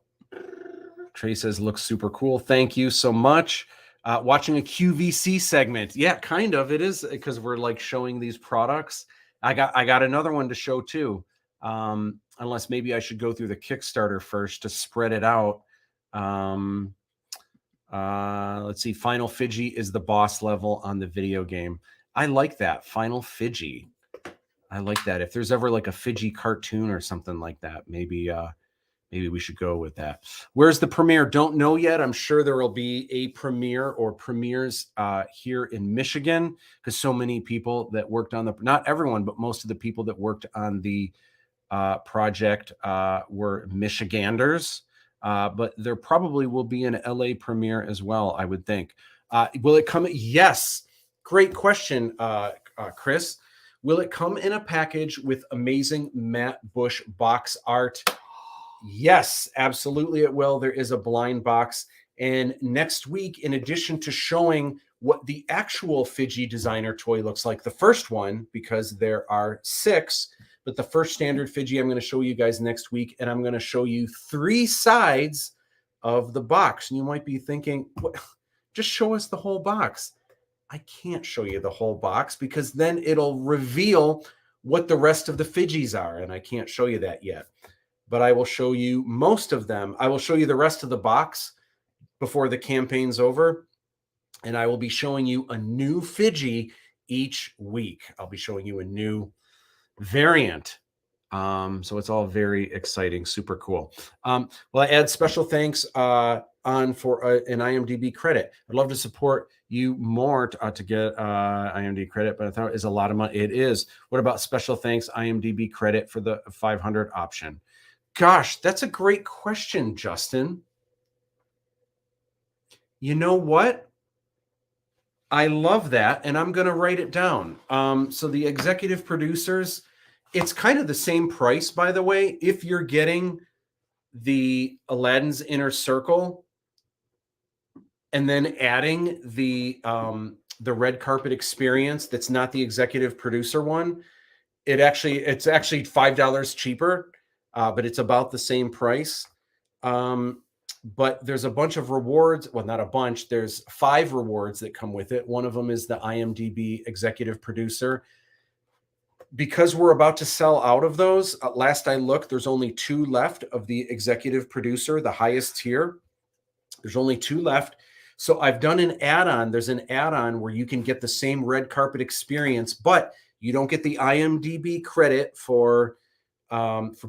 says, looks super cool. Thank you so much. Watching a QVC segment. Yeah, kind of. It is because we're like showing these products. I got another one to show too. Unless maybe I should go through the Kickstarter first to spread it out. Let's see. Final Fiji is the boss level on the video game. I like that. Final Fiji. I like that. If there's ever like a Fiji cartoon or something like that, maybe we should go with that. Where's the premiere? Don't know yet. I'm sure there will be a premiere or premieres here in Michigan, because so many people that worked on not everyone, but most of the people that worked on the project were Michiganders. But there probably will be an LA premiere as well, I would think. Will it come? Yes. Great question, Chris. Will it come in a package with amazing Matt Bush box art? Yes, absolutely it will. There is a blind box. And next week, in addition to showing what the actual Fiji designer toy looks like, the first one, because there are 6, but the first standard Fiji I'm going to show you guys next week, and I'm going to show you 3 sides of the box. And you might be thinking, what? Just show us the whole box. I can't show you the whole box because then it'll reveal what the rest of the Fijis are, and I can't show you that yet. But I will show you most of them. I will show you the rest of the box before the campaign's over, and I will be showing you a new Fiji each week. I'll be showing you a new variant So it's all very exciting, super cool. Well, I add special thanks on for an IMDb credit. I'd love to support you more to get IMDb credit, but I thought it is a lot of money. It is. What about special thanks IMDb credit for the 500 option? Gosh, that's a great question, Justin. You know what? I love that, and I'm going to write it down. So the executive producers, it's kind of the same price, by the way, if you're getting the Aladdin's Inner Circle and then adding the red carpet experience that's not the executive producer one. It's actually $5 cheaper, but it's about the same price. But there's a bunch of rewards. Well, not a bunch. There's 5 rewards that come with it. One of them is the IMDb executive producer. Because we're about to sell out of those, last I looked, there's only 2 left of the executive producer, the highest tier. There's only 2 left. So I've done an add-on. There's an add-on where you can get the same red carpet experience, but you don't get the IMDb credit for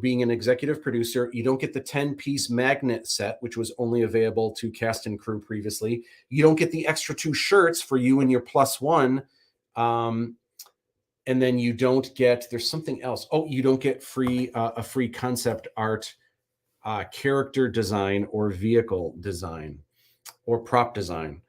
being an executive producer. You don't get the 10-piece magnet set, which was only available to cast and crew previously. You don't get the extra 2 shirts for you and your +1. And then you don't get, there's something else. Oh, you don't get a free concept art, character design, or vehicle design, or prop design.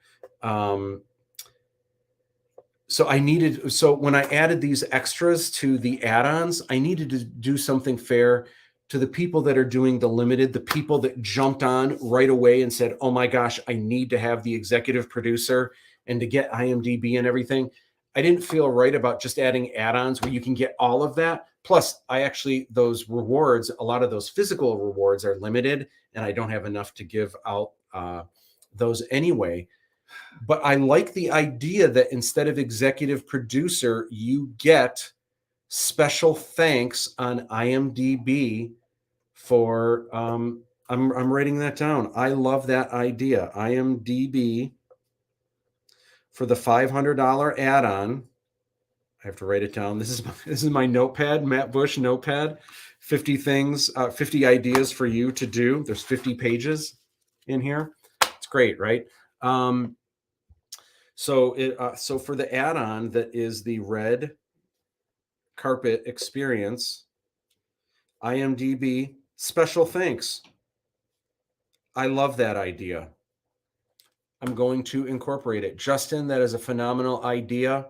So when I added these extras to the add-ons, I needed to do something fair to the people that are doing the limited, the people that jumped on right away and said, oh my gosh, I need to have the executive producer and to get IMDb and everything. I didn't feel right about just adding add-ons where you can get all of that. Plus, those rewards, a lot of those physical rewards are limited, and I don't have enough to give out those anyway. But I like the idea that instead of executive producer, you get special thanks on IMDb for, I'm writing that down. I love that idea. IMDb for the $500 add-on. I have to write it down. This is my notepad, Matt Bush notepad. 50 things, 50 ideas for you to do. There's 50 pages in here. It's great, right? So for the add-on that is the red carpet experience, IMDb special thanks. I love that idea. I'm going to incorporate it. Justin, that is a phenomenal idea.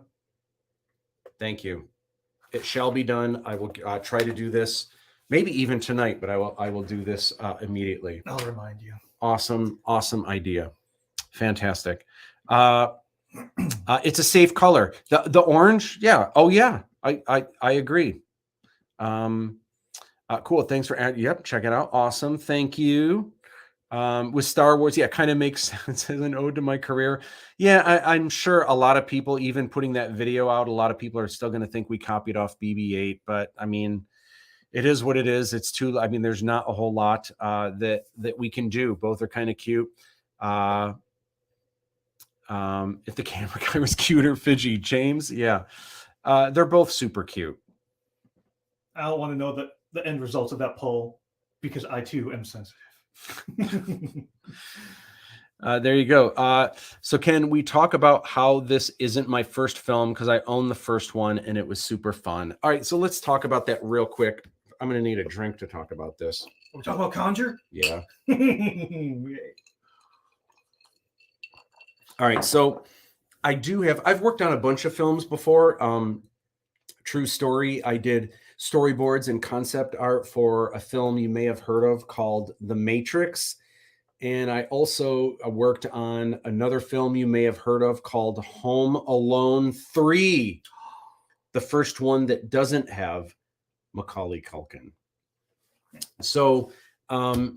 Thank you. It shall be done. I will try to do this, maybe even tonight, but I will do this immediately. I'll remind you. Awesome idea. Fantastic. It's a safe color. The orange, yeah. Oh yeah, I agree. Cool. Thanks for yep. Check it out. Awesome. Thank you. With Star Wars, yeah, kind of makes sense as an ode to my career. Yeah, I'm sure a lot of people, even putting that video out, a lot of people are still going to think we copied off BB-8. But I mean, it is what it is. It's too. I mean, there's not a whole lot that we can do. Both are kind of cute. If the camera guy was cuter, Fiji, James, yeah, they're both super cute. I don't want to know the end results of that poll because I too am sensitive. There you go. So can we talk about how this isn't my first film, because I own the first one and it was super fun. All right, so let's talk about that real quick. I'm going to need a drink to talk about this. We're talking about Conjure? Yeah. All right, so I've worked on a bunch of films before. True story, I did storyboards and concept art for a film you may have heard of called The Matrix. And I also worked on another film you may have heard of called Home Alone 3, the first one that doesn't have Macaulay Culkin. So I've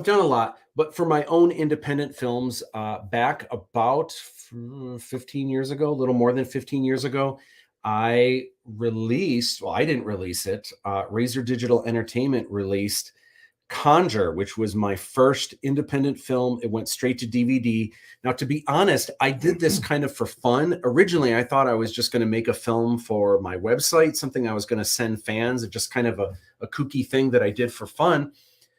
done a lot, but for my own independent films, back about 15 years ago, a little more than 15 years ago, I didn't release it. Razor Digital Entertainment released Conjure, which was my first independent film. It went straight to DVD. Now, to be honest, I did this kind of for fun. Originally, I thought I was just going to make a film for my website, something I was going to send fans, just kind of a kooky thing that I did for fun.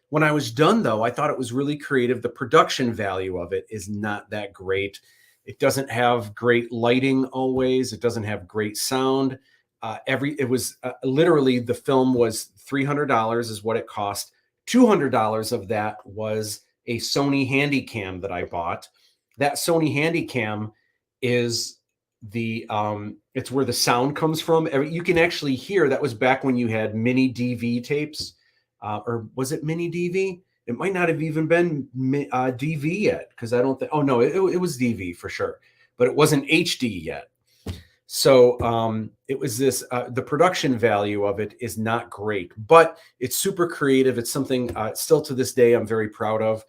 When I was done, though, I thought it was really creative. The production value of it is not that great. It doesn't have great lighting always. It doesn't have great sound. Literally, the film was $300 is what it cost. $200 of that was a Sony Handycam that I bought. That Sony Handycam is it's where the sound comes from. You can actually hear, that was back when you had mini DV tapes, or was it mini DV? It might not have even been DV yet, because I don't think, oh no, it was DV for sure, but it wasn't HD yet. So it was this, the production value of it is not great, but it's super creative. It's something still to this day I'm very proud of.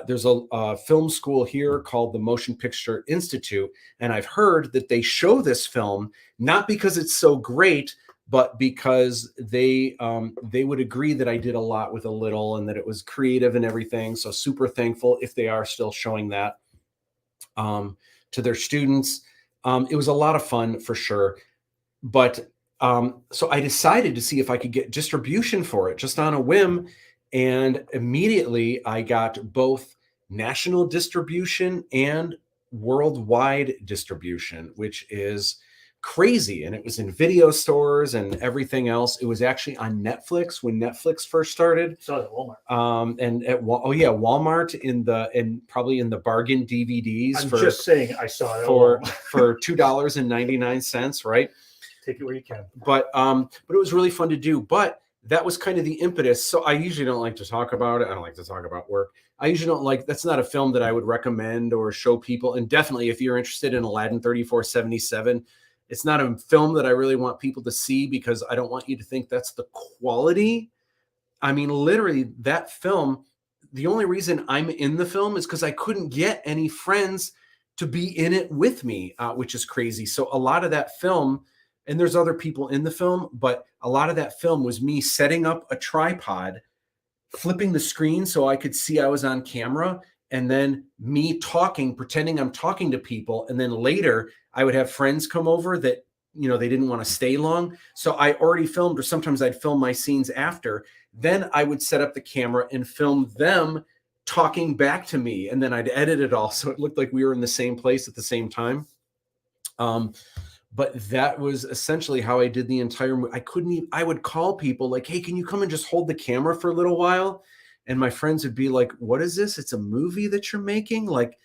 There's a film school here called the Motion Picture Institute, and I've heard that they show this film not because it's so great, but because they would agree that I did a lot with a little and that it was creative and everything. So super thankful if they are still showing that to their students. It was a lot of fun for sure. But so I decided to see if I could get distribution for it just on a whim. And immediately I got both national distribution and worldwide distribution, which is crazy. And it was in video stores and everything else. It was actually on Netflix when Netflix first started. Saw it at Walmart. And at Walmart probably in the bargain DVDs. I'm just saying I saw it for $2.99, right? Take it where you can. But it was really fun to do. But that was kind of the impetus. So I usually don't like to talk about it. I don't like to talk about work. I usually don't like, that's not a film that I would recommend or show people. And definitely if you're interested in Aladdin 3477, it's not a film that I really want people to see, because I don't want you to think that's the quality. I mean, literally that film, the only reason I'm in the film is because I couldn't get any friends to be in it with me, which is crazy. So a lot of that film, and there's other people in the film, but a lot of that film was me setting up a tripod, flipping the screen so I could see I was on camera, and then me talking, pretending I'm talking to people. And then later I would have friends come over that, they didn't want to stay long. So I already filmed, or sometimes I'd film my scenes after. Then I would set up the camera and film them talking back to me. And then I'd edit it all so it looked like we were in the same place at the same time. But that was essentially how I did the entire movie. I would call people like, hey, can you come and just hold the camera for a little while? And my friends would be like, what is this? It's a movie that you're making? Like,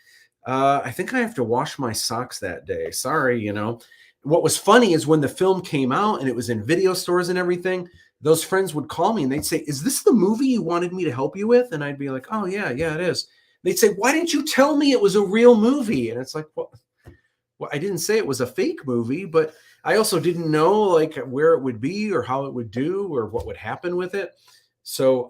I think I have to wash my socks that day. Sorry, What was funny is when the film came out and it was in video stores and everything, those friends would call me and they'd say, is this the movie you wanted me to help you with? And I'd be like, oh, yeah, it is. They'd say, why didn't you tell me it was a real movie? And it's like, well, I didn't say it was a fake movie, but I also didn't know like where it would be or how it would do or what would happen with it. So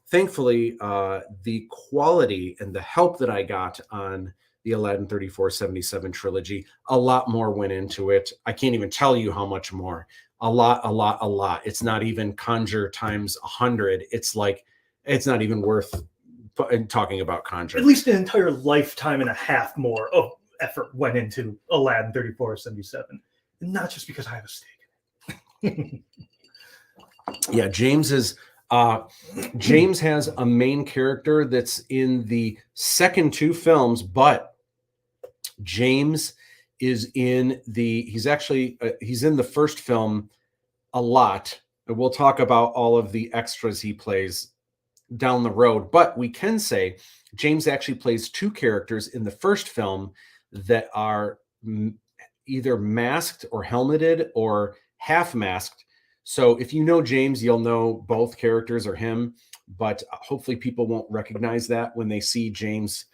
thankfully, the quality and the help that I got on the Aladdin 3477 trilogy, a lot more went into it. I can't even tell you how much more. A lot. It's not even Conjure times 100. It's like, it's not even worth talking about Conjure. At least an entire lifetime and a half more of effort went into Aladdin 3477. And not just because I have a stake in it. Yeah, James has a main character that's in the second two films, but James is in he's in the first film a lot. We'll talk about all of the extras he plays down the road, but we can say James actually plays two characters in the first film that are either masked or helmeted or half masked. So if you know James, you'll know both characters are him, but hopefully people won't recognize that when they see James'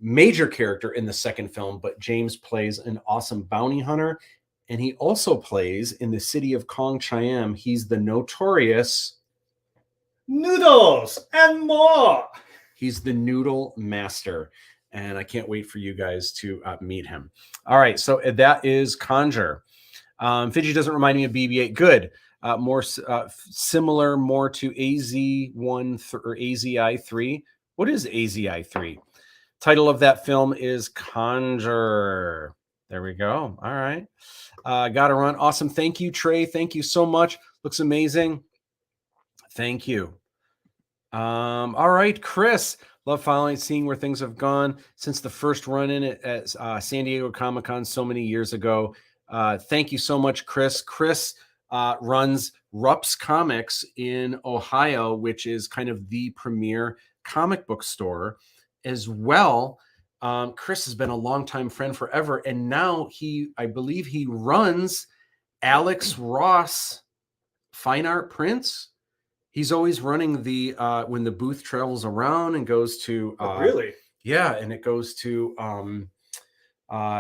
major character in the second film. But James plays an awesome bounty hunter, and he also plays in the city of Kong Chiam. He's the notorious Noodles and more. He's the noodle master, and I can't wait for you guys to meet him. All right, so that is Conjure. Fiji doesn't remind me of BB-8. Good. similar more to AZ1 or AZI3. What is AZI3? Title of that film is Conjure. There we go. All right. Gotta run. Awesome. Thank you, Trey. Thank you so much. Looks amazing. Thank you. All right, Chris. Love following, seeing where things have gone since the first run in at San Diego Comic-Con so many years ago. Thank you so much, Chris. Chris runs Rupp's Comics in Ohio, which is kind of the premier comic book store as well. Chris has been a longtime friend forever, and now I believe he runs Alex Ross Fine Art Prints. He's always running the when the booth travels around and goes to really? Yeah, and it goes to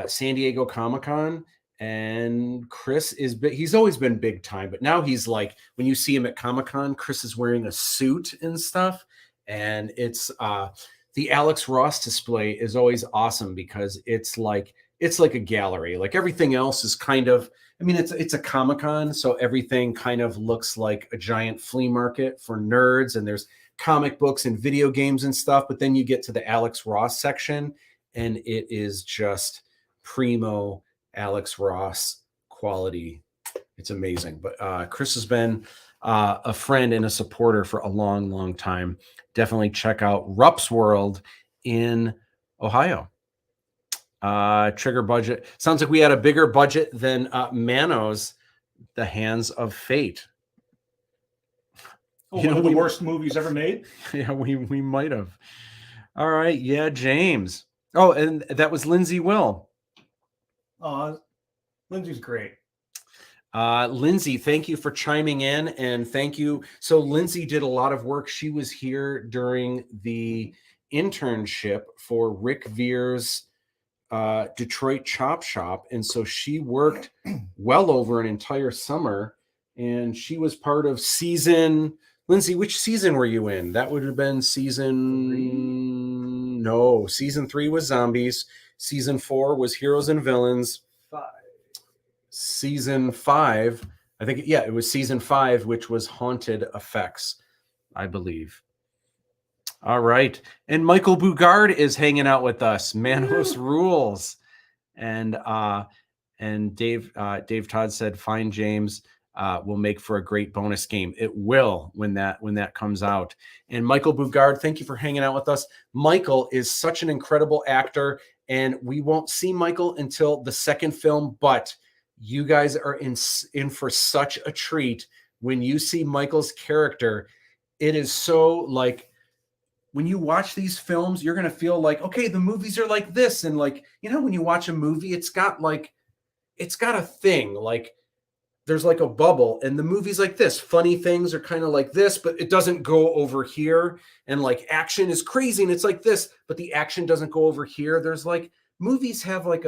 San Diego Comic-Con. And Chris he's always been big time, but now he's like, when you see him at Comic-Con, Chris is wearing a suit and stuff. And it's the Alex Ross display is always awesome because it's like a gallery. Like everything else is kind of, I mean, it's a Comic-Con, so everything kind of looks like a giant flea market for nerds, and there's comic books and video games and stuff. But then you get to the Alex Ross section, and it is just primo Alex Ross quality. It's amazing. But Chris has been a friend and a supporter for a long, long time. Definitely check out Rupp's World in Ohio. Trigger budget. Sounds like we had a bigger budget than Mano's The Hands of Fate. Oh, one of the worst movies ever made? Yeah, we might have. All right. Yeah, James. Oh, and that was Lindsay Will. Lindsay's great. Lindsay, thank you for chiming in, and thank you. So Lindsay did a lot of work. She was here during the internship for Rick Veer's Detroit Chop Shop, and so she worked well over an entire summer, and she was part of season. Lindsay, which season were you in? That would have been season 3. No, season 3 was Zombies. Season 4 was Heroes and Villains. 5. Season 5, I think, yeah, it was season 5, which was Haunted Effects, I believe. All right. And Michael Bugard is hanging out with us. Manos rules. And Dave Todd said, fine, James, will make for a great bonus game. It will when that comes out. And Michael Bugard, thank you for hanging out with us. Michael is such an incredible actor, and we won't see Michael until the second film, but you guys are in for such a treat when you see Michael's character. It is so like, when you watch these films, you're going to feel like, okay, the movies are like this. And like, you know, when you watch a movie, it's got a thing, like there's like a bubble, and the movie's like this. Funny things are kind of like this, but it doesn't go over here. And like action is crazy and it's like this, but the action doesn't go over here. There's like, movies have like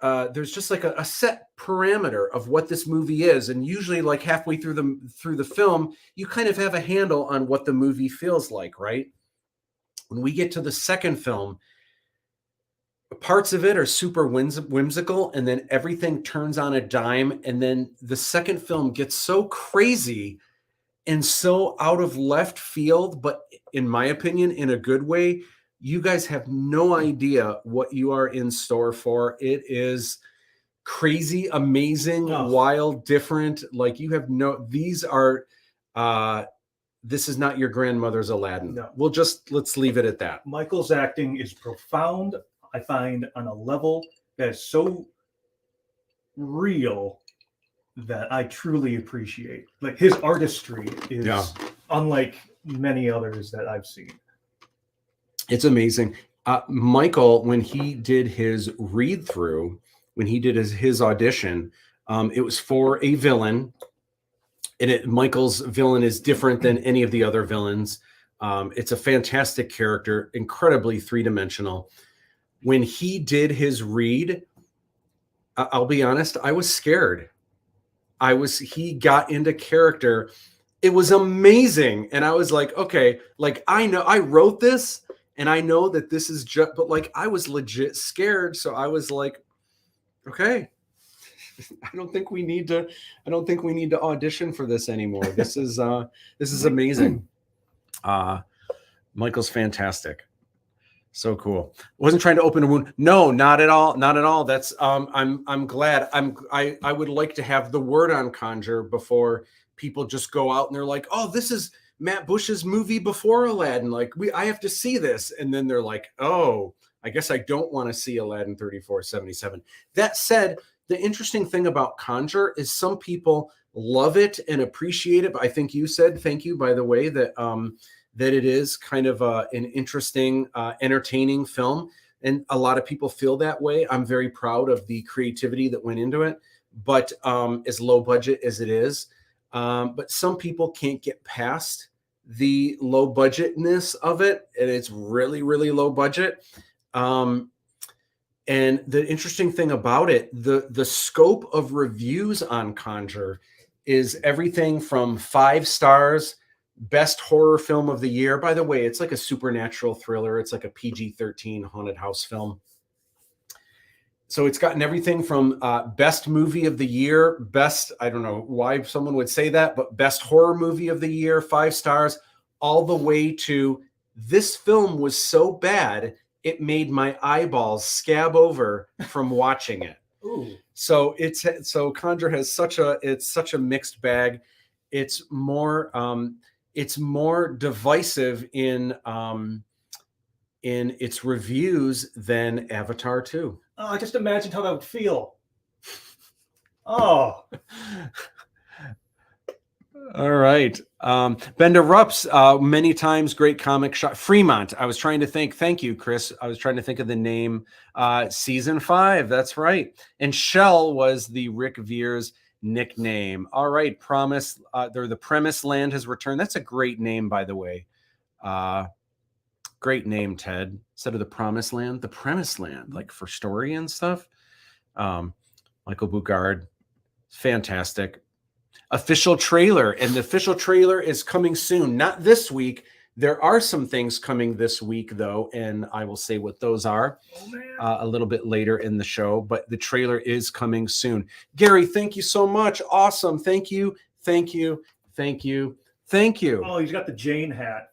there's just like a set parameter of what this movie is, and usually like halfway through the film, you kind of have a handle on what the movie feels like, right? When we get to the second film, parts of it are super whimsical, and then everything turns on a dime, and then the second film gets so crazy and so out of left field, but in my opinion, in a good way. You guys have no idea what you are in store for. It is crazy, amazing, wild, different. Like you have this is not your grandmother's Aladdin. No. Let's leave it at that. Michael's acting is profound, I find, on a level that is so real that I truly appreciate. Like his artistry is unlike many others that I've seen. It's amazing. Michael, when he did his read through, when he did his audition, it was for a villain, and Michael's villain is different than any of the other villains. It's a fantastic character, incredibly three-dimensional. When he did his read, I'll be honest, I was scared. He got into character. It was amazing. And I was like, okay, like I know I wrote this, and I know that this is just, but like I was legit scared. So I was like, okay, I don't think we need to. I don't think we need to audition for this anymore. This is amazing. Michael's fantastic. So cool. Wasn't trying to open a wound. No, not at all. Not at all. That's I'm glad. I would like to have the word on Conjure before people just go out and they're like, oh, this is Matt Bush's movie before Aladdin. Like I have to see this. And then they're like, oh, I guess I don't want to see Aladdin 3477. That said, the interesting thing about Conjure is some people love it and appreciate it. But I think you said, thank you, by the way, that that it is kind of an interesting, entertaining film. And a lot of people feel that way. I'm very proud of the creativity that went into it, but as low budget as it is. But some people can't get past the low budgetness of it. And it's really, really low budget. And the interesting thing about it, the scope of reviews on Conjure is everything from 5 stars, best horror film of the year. By the way, it's like a supernatural thriller. It's like a PG-13 haunted house film. So it's gotten everything from best movie of the year, best, I don't know why someone would say that, but best horror movie of the year, 5 stars, all the way to this film was so bad, it made my eyeballs scab over from watching it. Ooh. So Conjure has such a mixed bag. It's more divisive in its reviews than Avatar 2. Oh, I just imagined how that would feel. Oh. All right. Bender Rups, many times great comic shop. Fremont. I was trying to think. Thank you, Chris. I was trying to think of the name. Season 5. That's right. And Shell was the Rick Veers nickname. All right. Promise. The Premise Land has returned. That's a great name, by the way. Great name, Ted. Instead of the Promised Land, the Premise Land, like for story and stuff. Michael Bugard. Fantastic. Official trailer, and the official trailer is coming soon. Not this week. There are some things coming this week, though, and I will say what those are a little bit later in the show, but the trailer is coming soon. Gary, thank you so much. Awesome. Thank you. Thank you. Thank you. Thank you. Oh, he's got the Jane hat.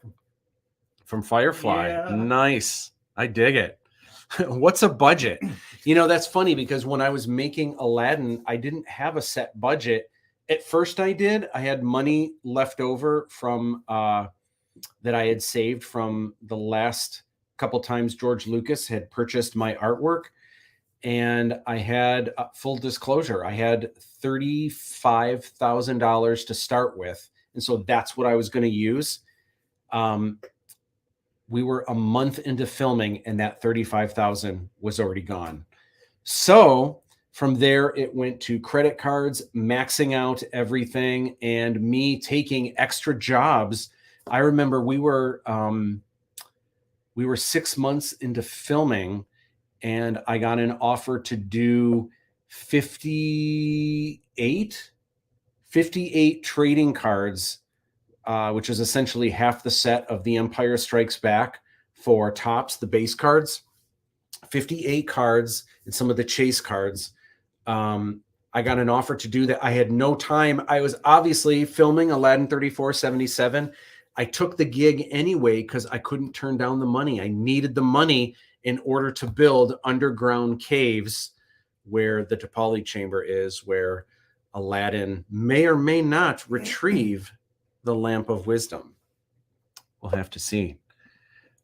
From Firefly. Yeah. Nice. I dig it. What's a budget? You know, that's funny because when I was making Aladdin, I didn't have a set budget. At first I did. I had money left over from that I had saved from the last couple times George Lucas had purchased my artwork. And I had, full disclosure, I had $35,000 to start with. And so that's what I was going to use. We were a month into filming and that $35,000 was already gone. So from there, it went to credit cards, maxing out everything, and me taking extra jobs. I remember we were 6 months into filming, and I got an offer to do 58 trading cards, which is essentially half the set of The Empire Strikes Back for Topps, the base cards. 58 cards and some of the chase cards. I got an offer to do that. I had no time. I was obviously filming Aladdin 3477. I took the gig anyway because I couldn't turn down the money. I needed the money in order to build underground caves where the Tapali chamber is, where Aladdin may or may not retrieve the Lamp of Wisdom. We'll have to see.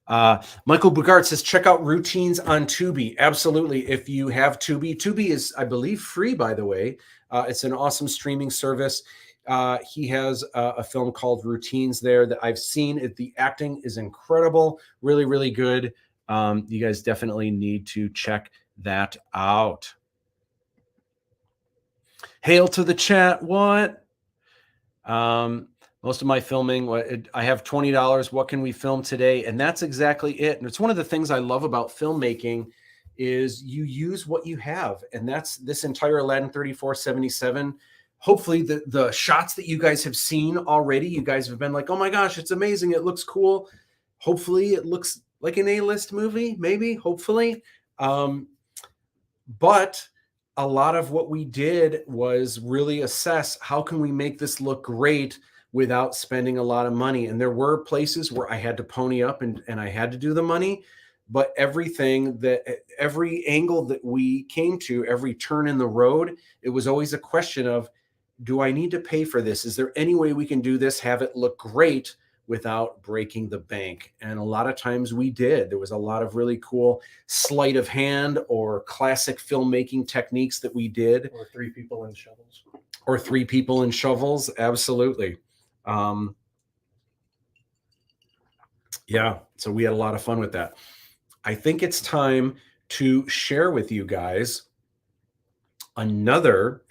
Michael Bugart says, check out Routines on Tubi. Absolutely. If you have Tubi, Tubi is, I believe, free, by the way. It's an awesome streaming service. He has a film called Routines there that I've seen. The acting is incredible. Really, really good. You guys definitely need to check that out. Hail to the chat. What? Most of my filming, I have $20. What can we film today? And that's exactly it. And it's one of the things I love about filmmaking is you use what you have. And that's this entire Aladdin 3477. Hopefully the shots that you guys have seen already, you guys have been like, oh my gosh, it's amazing. It looks cool. Hopefully it looks like an A-list movie, maybe, hopefully. But a lot of what we did was really assess how can we make this look great without spending a lot of money. And there were places where I had to pony up and I had to do the money, but every angle that we came to, every turn in the road, it was always a question of, do I need to pay for this? Is there any way we can do this, have it look great without breaking the bank? And a lot of times we did. There was a lot of really cool sleight of hand or classic filmmaking techniques that we did. Or 3 people in shovels. Or 3 people in shovels. Absolutely. Yeah, so we had a lot of fun with that. I think it's time to share with you guys another.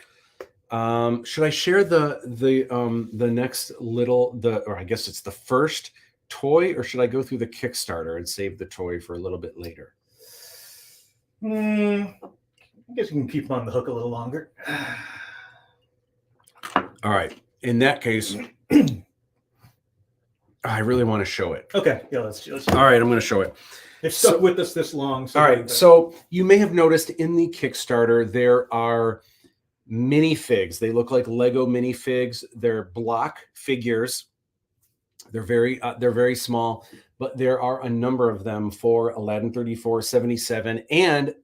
Should I share the next or I guess it's the first toy, or should I go through the Kickstarter and save the toy for a little bit later? I guess you can keep them on the hook a little longer. All right. In that case, I really want to show it. Okay. Yeah, let's all right, I'm going to show it. They've stuck with us this long. So all right. So you may have noticed in the Kickstarter, there are minifigs. They look like Lego minifigs. They're block figures. They're very small, but there are a number of them for Aladdin 3477. And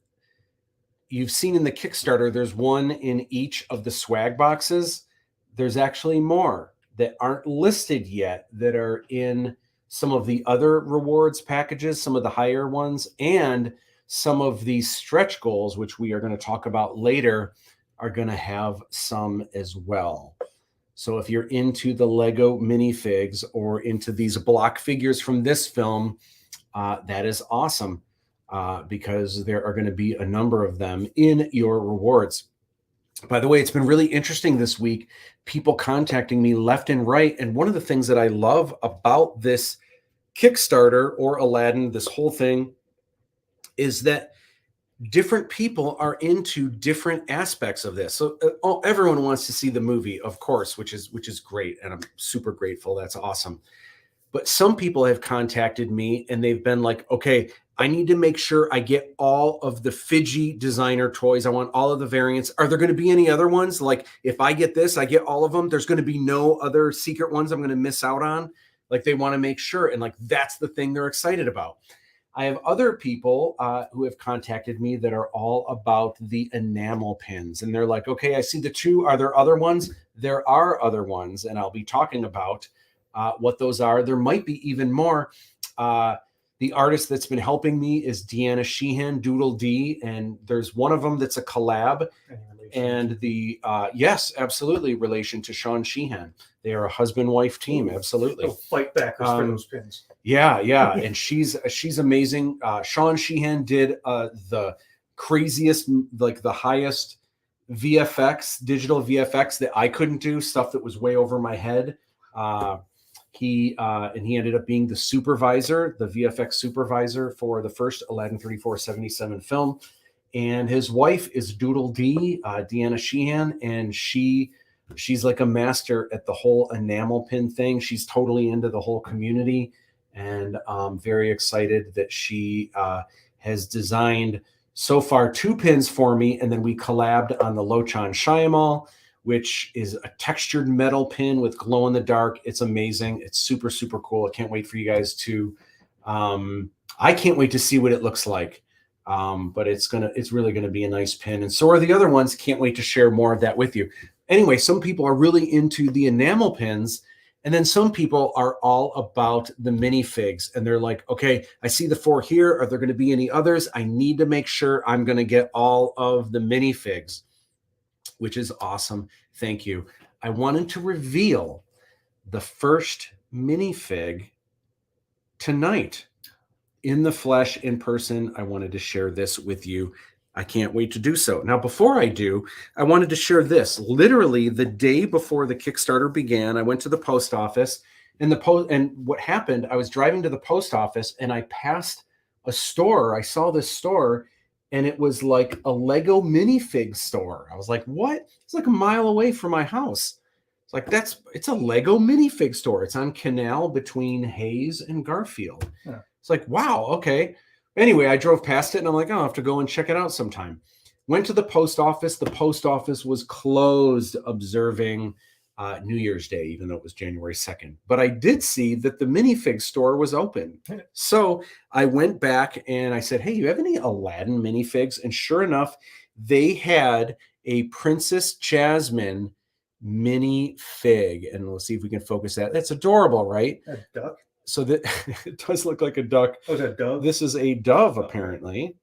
you've seen in the Kickstarter, there's one in each of the swag boxes. There's actually more that aren't listed yet that are in some of the other rewards packages, some of the higher ones, and some of these stretch goals, which we are going to talk about later, are going to have some as well. So if you're into the Lego minifigs or into these block figures from this film, that is awesome because there are going to be a number of them in your rewards. By the way, it's been really interesting this week, people contacting me left and right. And one of the things that I love about this Kickstarter or Aladdin, this whole thing, is that different people are into different aspects of this. So everyone wants to see the movie, of course, which is great. And I'm super grateful. That's awesome. But some people have contacted me and they've been like, okay, I need to make sure I get all of the Fiji designer toys. I want all of the variants. Are there going to be any other ones? Like if I get this, I get all of them. There's going to be no other secret ones I'm going to miss out on. Like they want to make sure. And like, that's the thing they're excited about. I have other people who have contacted me that are all about the enamel pins. And they're like, okay, I see the 2. Are there other ones? There are other ones. And I'll be talking about what those are. There might be even more. The artist that's been helping me is Deanna Sheehan, Doodle D, and there's one of them that's a collab. And yes, absolutely, relation to Sean Sheehan. They are a husband-wife team, absolutely. Fight backers for those pins. Yeah, and she's amazing. Sean Sheehan did the craziest, like the highest VFX, digital VFX that I couldn't do, stuff that was way over my head. He ended up being the supervisor, the VFX supervisor for the first Aladdin 3477 film. And his wife is Doodle D, Deanna Sheehan, and she's like a master at the whole enamel pin thing. She's totally into the whole community, and I'm very excited that she has designed so far 2 pins for me. And then we collabed on the Lochan Shyamalan, which is a textured metal pin with glow in the dark. It's amazing. It's super, super cool. I can't wait for you guys to, I can't wait to see what it looks like. But it's really going to be a nice pin. And so are the other ones. Can't wait to share more of that with you. Anyway, some people are really into the enamel pins. And then some people are all about the minifigs. And they're like, okay, I see the 4 here. Are there going to be any others? I need to make sure I'm going to get all of the minifigs, which is awesome. Thank you. I wanted to reveal the first minifig tonight in the flesh, in person. I wanted to share this with you. I can't wait to do so. Now, before I do, I wanted to share this. Literally the day before the Kickstarter began, I went to the post office, and what happened, I was driving to the post office and I passed a store. I saw this store, and it was like a Lego minifig store. I was like, what? It's like a mile away from my house. It's like, it's a Lego minifig store. It's on Canal between Hayes and Garfield. Yeah. It's like, wow, okay. Anyway, I drove past it and I'm like, oh, I'll have to go and check it out sometime. Went to the post office. The post office was closed observing New Year's Day, even though it was January 2nd. But I did see that the minifig store was open. So I went back and I said, hey, you have any Aladdin minifigs? And sure enough, they had a Princess Jasmine minifig. And we'll see if we can focus that. That's adorable, right? A duck? So that it does look like a duck. Oh, is that a dove? This is a dove, apparently.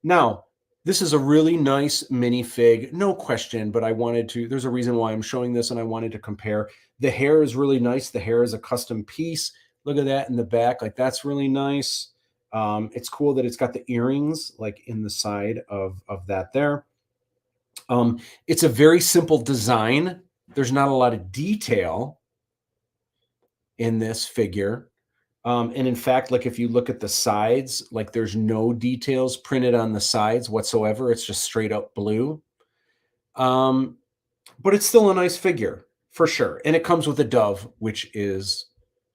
Now, this is a really nice minifig, no question, but I wanted to, there's a reason why I'm showing this and I wanted to compare. The hair is really nice. The hair is a custom piece. Look at that in the back. Like, that's really nice. It's cool that it's got the earrings like in the side of that there. It's a very simple design. There's not a lot of detail in this figure. And in fact, like if you look at the sides, like there's no details printed on the sides whatsoever. It's just straight up blue. But it's still a nice figure for sure. And it comes with a dove, which is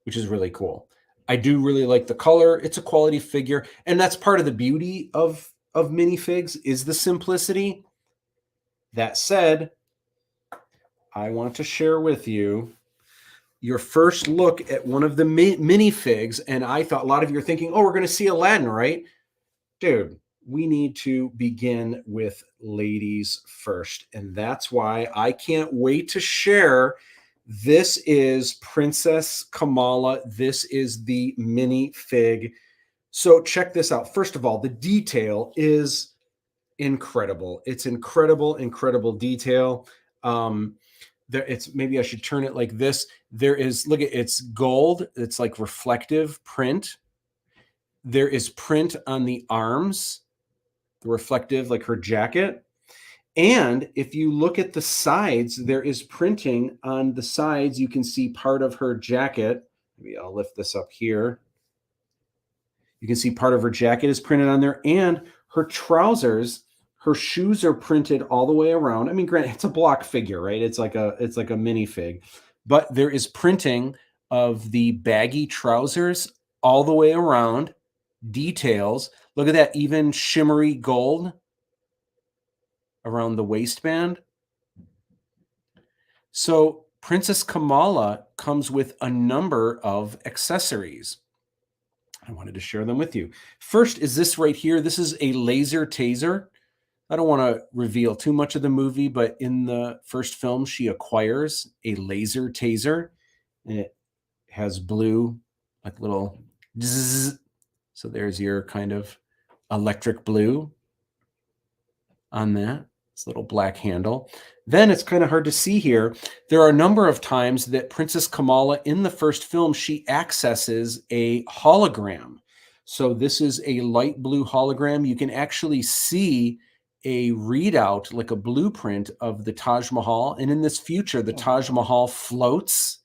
really cool. I do really like the color. It's a quality figure. And that's part of the beauty of minifigs is the simplicity. That said, I want to share with you your first look at one of the minifigs, and I thought a lot of you are thinking, oh, we're going to see Aladdin, right? Dude, we need to begin with ladies first, and that's why I can't wait to share. This is Princess Kamala. This is the minifig. So check this out. First of all, the detail is incredible. It's incredible detail. There, it's maybe I should turn it like this. There is, look at, it's gold. It's like reflective print. There is print on the arms, the reflective, like her jacket. And if you look at the sides, there is printing on the sides. You can see part of her jacket. Maybe I'll lift this up here. You can see part of her jacket is printed on there, and her trousers. Her shoes are printed all the way around. I mean, granted, it's a block figure, right? It's like a minifig, but there is printing of the baggy trousers all the way around. Details. Look at that, even shimmery gold around the waistband. So Princess Kamala comes with a number of accessories. I wanted to share them with you. First is this right here. This is a laser taser. I don't want to reveal too much of the movie, but in the first film, she acquires a laser taser, and it has blue, like little zzz. So there's your kind of electric blue on that. This little black handle. Then it's kind of hard to see here. There are a number of times that Princess Kamala in the first film, she accesses a hologram. So this is a light blue hologram. You can actually see a readout, like a blueprint of the Taj Mahal. And in this future, the Taj Mahal floats.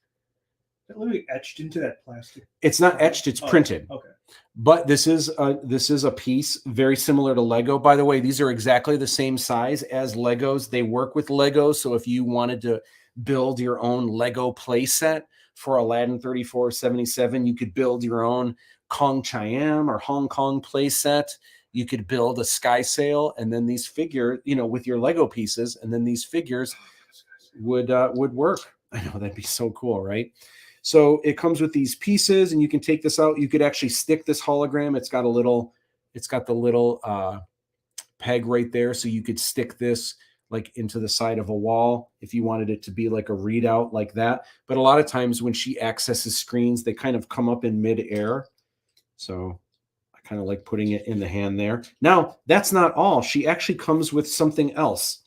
Is it literally etched into that plastic? It's not etched, it's printed. Okay. But this is a piece very similar to Lego. By the way, these are exactly the same size as Legos. They work with Legos. So if you wanted to build your own Lego play set for Aladdin 3477, you could build your own Kong Chiam or Hong Kong play set. You could build a sky sail, and then these figures, you know, with your Lego pieces, and then these figures would work. I know, that'd be so cool, right? So it comes with these pieces, and you can take this out. You could actually stick this hologram. It's got the little peg right there, so you could stick this like into the side of a wall if you wanted it to be like a readout like that. But a lot of times when she accesses screens, they kind of come up in midair. So I kind of like putting it in the hand there. Now, that's not all. She actually comes with something else.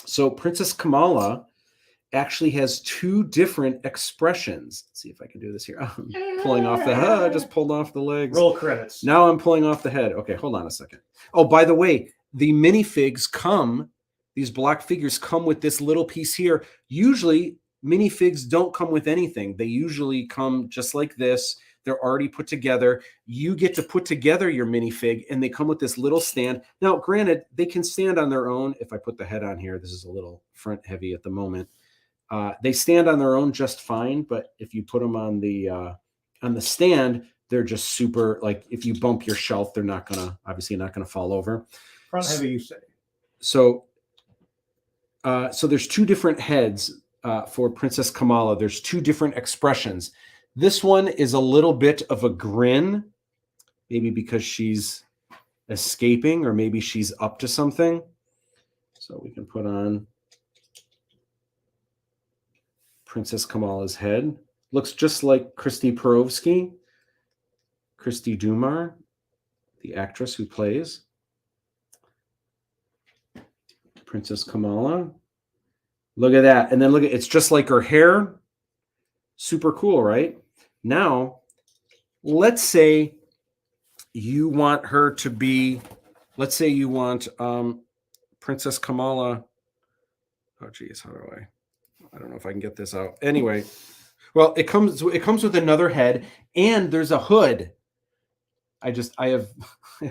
So Princess Kamala actually has two different expressions. Let's see if I can do this here. I'm pulling off the head. I just pulled off the legs. Roll credits. Now I'm pulling off the head. Okay, hold on a second. Oh, by the way, the minifigs come, these block figures come with this little piece here. Usually minifigs don't come with anything. They usually come just like this. They're already put together. You get to put together your minifig, and they come with this little stand. Now, granted, they can stand on their own. If I put the head on here, this is a little front heavy at the moment. They stand on their own just fine, but if you put them on the stand, they're just super, like if you bump your shelf, they're not gonna, obviously not gonna fall over. Front heavy, you say? So there's two different heads for Princess Kamala. There's two different expressions. This one is a little bit of a grin, maybe because she's escaping or maybe she's up to something. So we can put on Princess Kamala's head. Looks just like Christy Perovsky, Christy Dumar, the actress who plays Princess Kamala. Look at that. And then look at it's just like her hair. Super cool, right? Now, let's say you want her to be, let's say you want Princess Kamala. Oh, geez, how do I don't know if I can get this out. Anyway, well, it comes with another head, and there's a hood. I have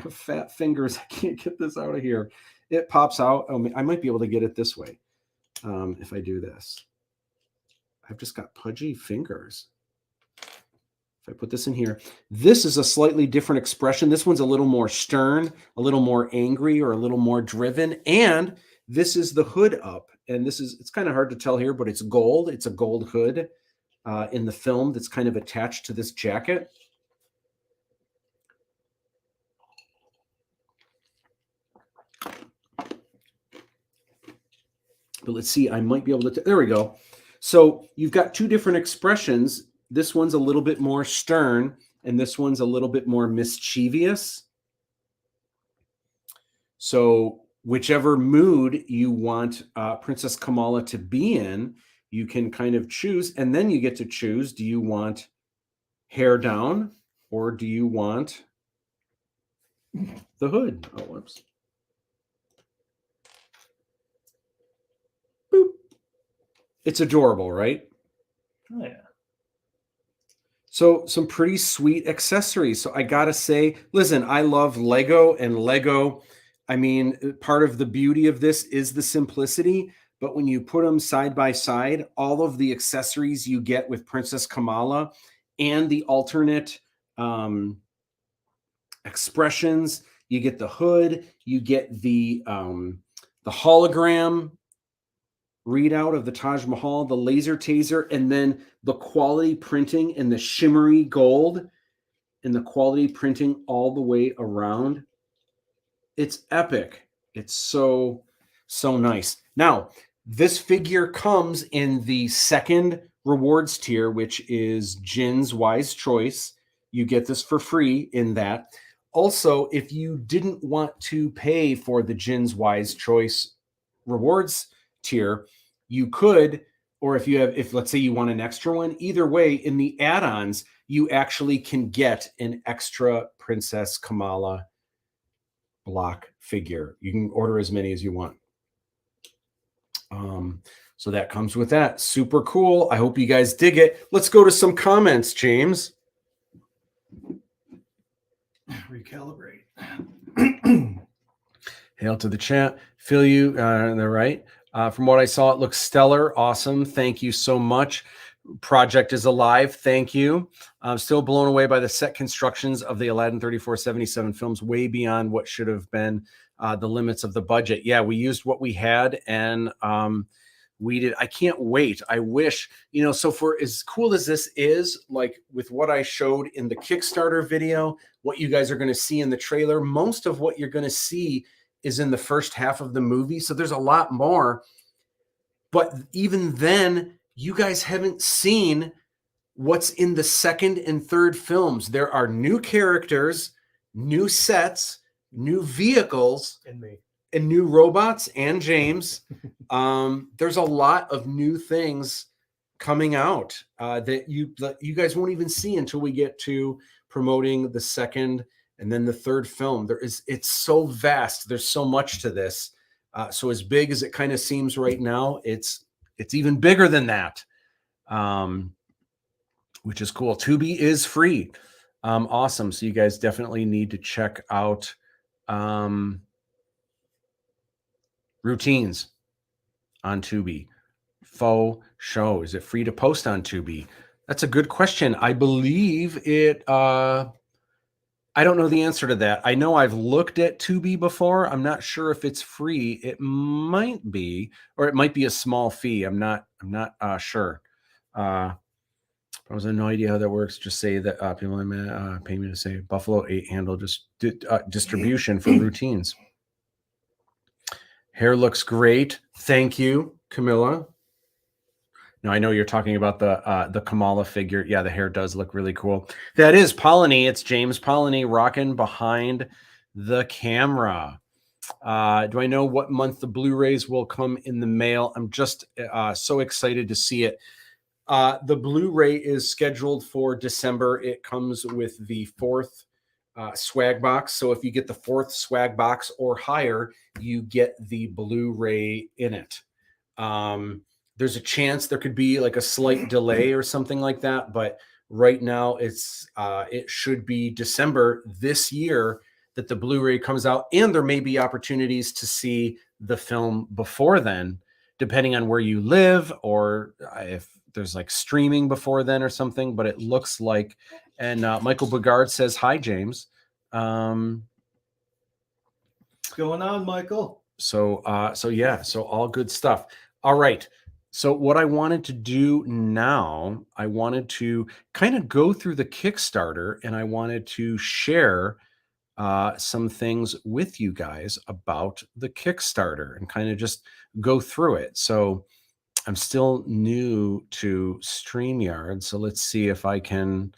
fat fingers. I can't get this out of here. It pops out. Oh, I might be able to get it this way if I do this. I've just got pudgy fingers. If I put this in here, this is a slightly different expression. This one's a little more stern, a little more angry, or a little more driven. And this is the hood up. And it's kind of hard to tell here, but it's gold. It's a gold hood in the film that's kind of attached to this jacket. But let's see, I might be able to, there we go. So you've got two different expressions. This one's a little bit more stern, and this one's a little bit more mischievous. So whichever mood you want Princess Kamala to be in, you can kind of choose, and then you get to choose, do you want hair down, or do you want the hood? Oh, whoops. Boop. It's adorable, right? Oh, yeah. So some pretty sweet accessories. So I gotta say, listen, I love Lego, and Lego, I mean, part of the beauty of this is the simplicity, but when you put them side by side, all of the accessories you get with Princess Kamala and the alternate expressions, you get the hood, you get the hologram readout of the Taj Mahal, the laser taser, and then the quality printing and the shimmery gold and the quality printing all the way around. It's epic. It's so nice. Now, this figure comes in the second rewards tier, which is Jin's Wise Choice. You get this for free in that. Also, if you didn't want to pay for the Jin's Wise Choice rewards tier, you could, or if let's say you want an extra one, either way, in the add-ons, you actually can get an extra Princess Kamala block figure. You can order as many as you want. So that comes with that. Super cool. I hope you guys dig it. Let's go to some comments, James. Recalibrate. Hail to the chat. Feel you. They're right. From what I saw, it looks stellar. Awesome. Thank you so much. Project is alive. Thank you. I'm still blown away by the set constructions of the Aladdin 3477 films, way beyond what should have been the limits of the budget. Yeah, we used what we had, and we did. I can't wait. I wish, so for as cool as this is, like with what I showed in the Kickstarter video, what you guys are going to see in the trailer, most of what you're going to see is in the first half of the movie. So there's a lot more. But even then, you guys haven't seen what's in the second and third films. There are new characters, new sets, new vehicles, and new robots, and James. There's a lot of new things coming out that you guys won't even see until we get to promoting the second and then the third film. It's so vast. There's so much to this. So as big as it kind of seems right now, it's even bigger than that, which is cool. Tubi is free. Awesome. So you guys definitely need to check out Routines on Tubi. Faux show. Is it free to post on Tubi? That's a good question. I believe it. I don't know the answer to that. I know I've looked at Tubi before. I'm not sure if it's free. It might be, or it might be a small fee. I'm not sure. I was no idea how that works. Just say that people pay me to say Buffalo 8 handle just distribution for routines. Hair looks great. Thank you, Camilla. Now, I know you're talking about the Kamala figure. Yeah, the hair does look really cool. That is Polony. It's James Polony rocking behind the camera. Do I know what month the Blu-rays will come in the mail? I'm just so excited to see it. The Blu-ray is scheduled for December. It comes with the 4th swag box. So if you get the 4th swag box or higher, you get the Blu-ray in it. There's a chance there could be like a slight delay or something like that, but right now it should be December this year that the Blu-ray comes out, and there may be opportunities to see the film before then, depending on where you live or if there's like streaming before then or something. But it looks like, and Michael Bogard says hi, James. What's going on, Michael? So yeah, so all good stuff. All right. So what I wanted to do now, I wanted to kind of go through the Kickstarter, and I wanted to share some things with you guys about the Kickstarter and kind of just go through it. So I'm still new to StreamYard. So let's see if I can,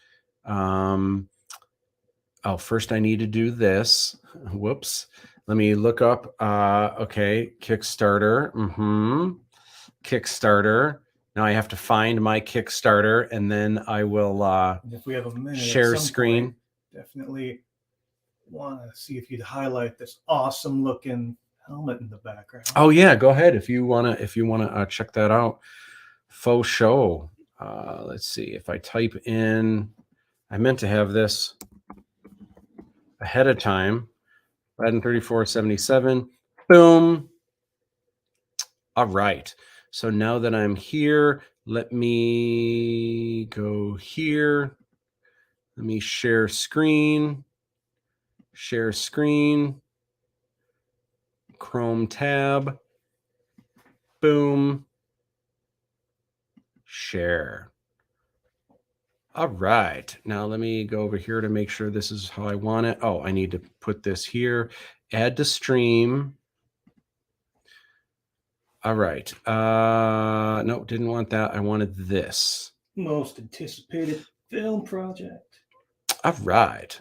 first I need to do this. Whoops. Let me look up, okay, Kickstarter. Kickstarter. Now I have to find my Kickstarter, and then I will if we have a minute, share screen. Point, definitely want to see if you'd highlight this awesome looking helmet in the background. Oh yeah, go ahead if you wanna check that out. Faux show. Let's see if I type in. I meant to have this ahead of time. ALADDIN 3477. Boom. All right. So now that I'm here, let me go here. Let me share screen. Share screen. Chrome tab. Boom. Share. All right. Now let me go over here to make sure this is how I want it. Oh, I need to put this here. Add to stream. All right. No, didn't want that. I wanted this. Most anticipated film project. All right.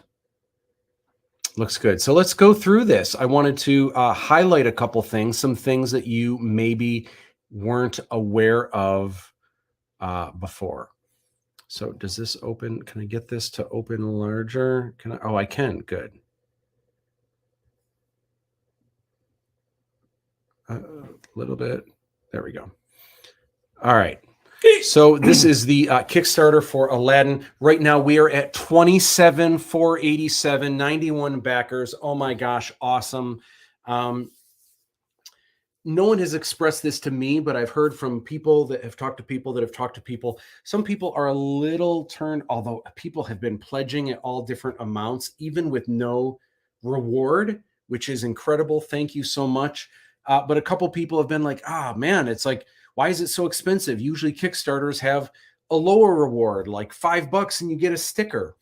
Looks good. So let's go through this. I wanted to highlight a couple things, some things that you maybe weren't aware of before. So does this open? Can I get this to open larger? Can I? Oh, I can. Good. A little bit. There we go. All right. So this is the Kickstarter for Aladdin. Right now we are at 27,487, 91 backers. Oh my gosh, awesome. No one has expressed this to me, but I've heard from people that have talked to people that have talked to people. Some people are a little turned, although people have been pledging at all different amounts, even with no reward, which is incredible. Thank you so much. But a couple people have been like, man, it's like, why is it so expensive? Usually Kickstarters have a lower reward, like $5 and you get a sticker.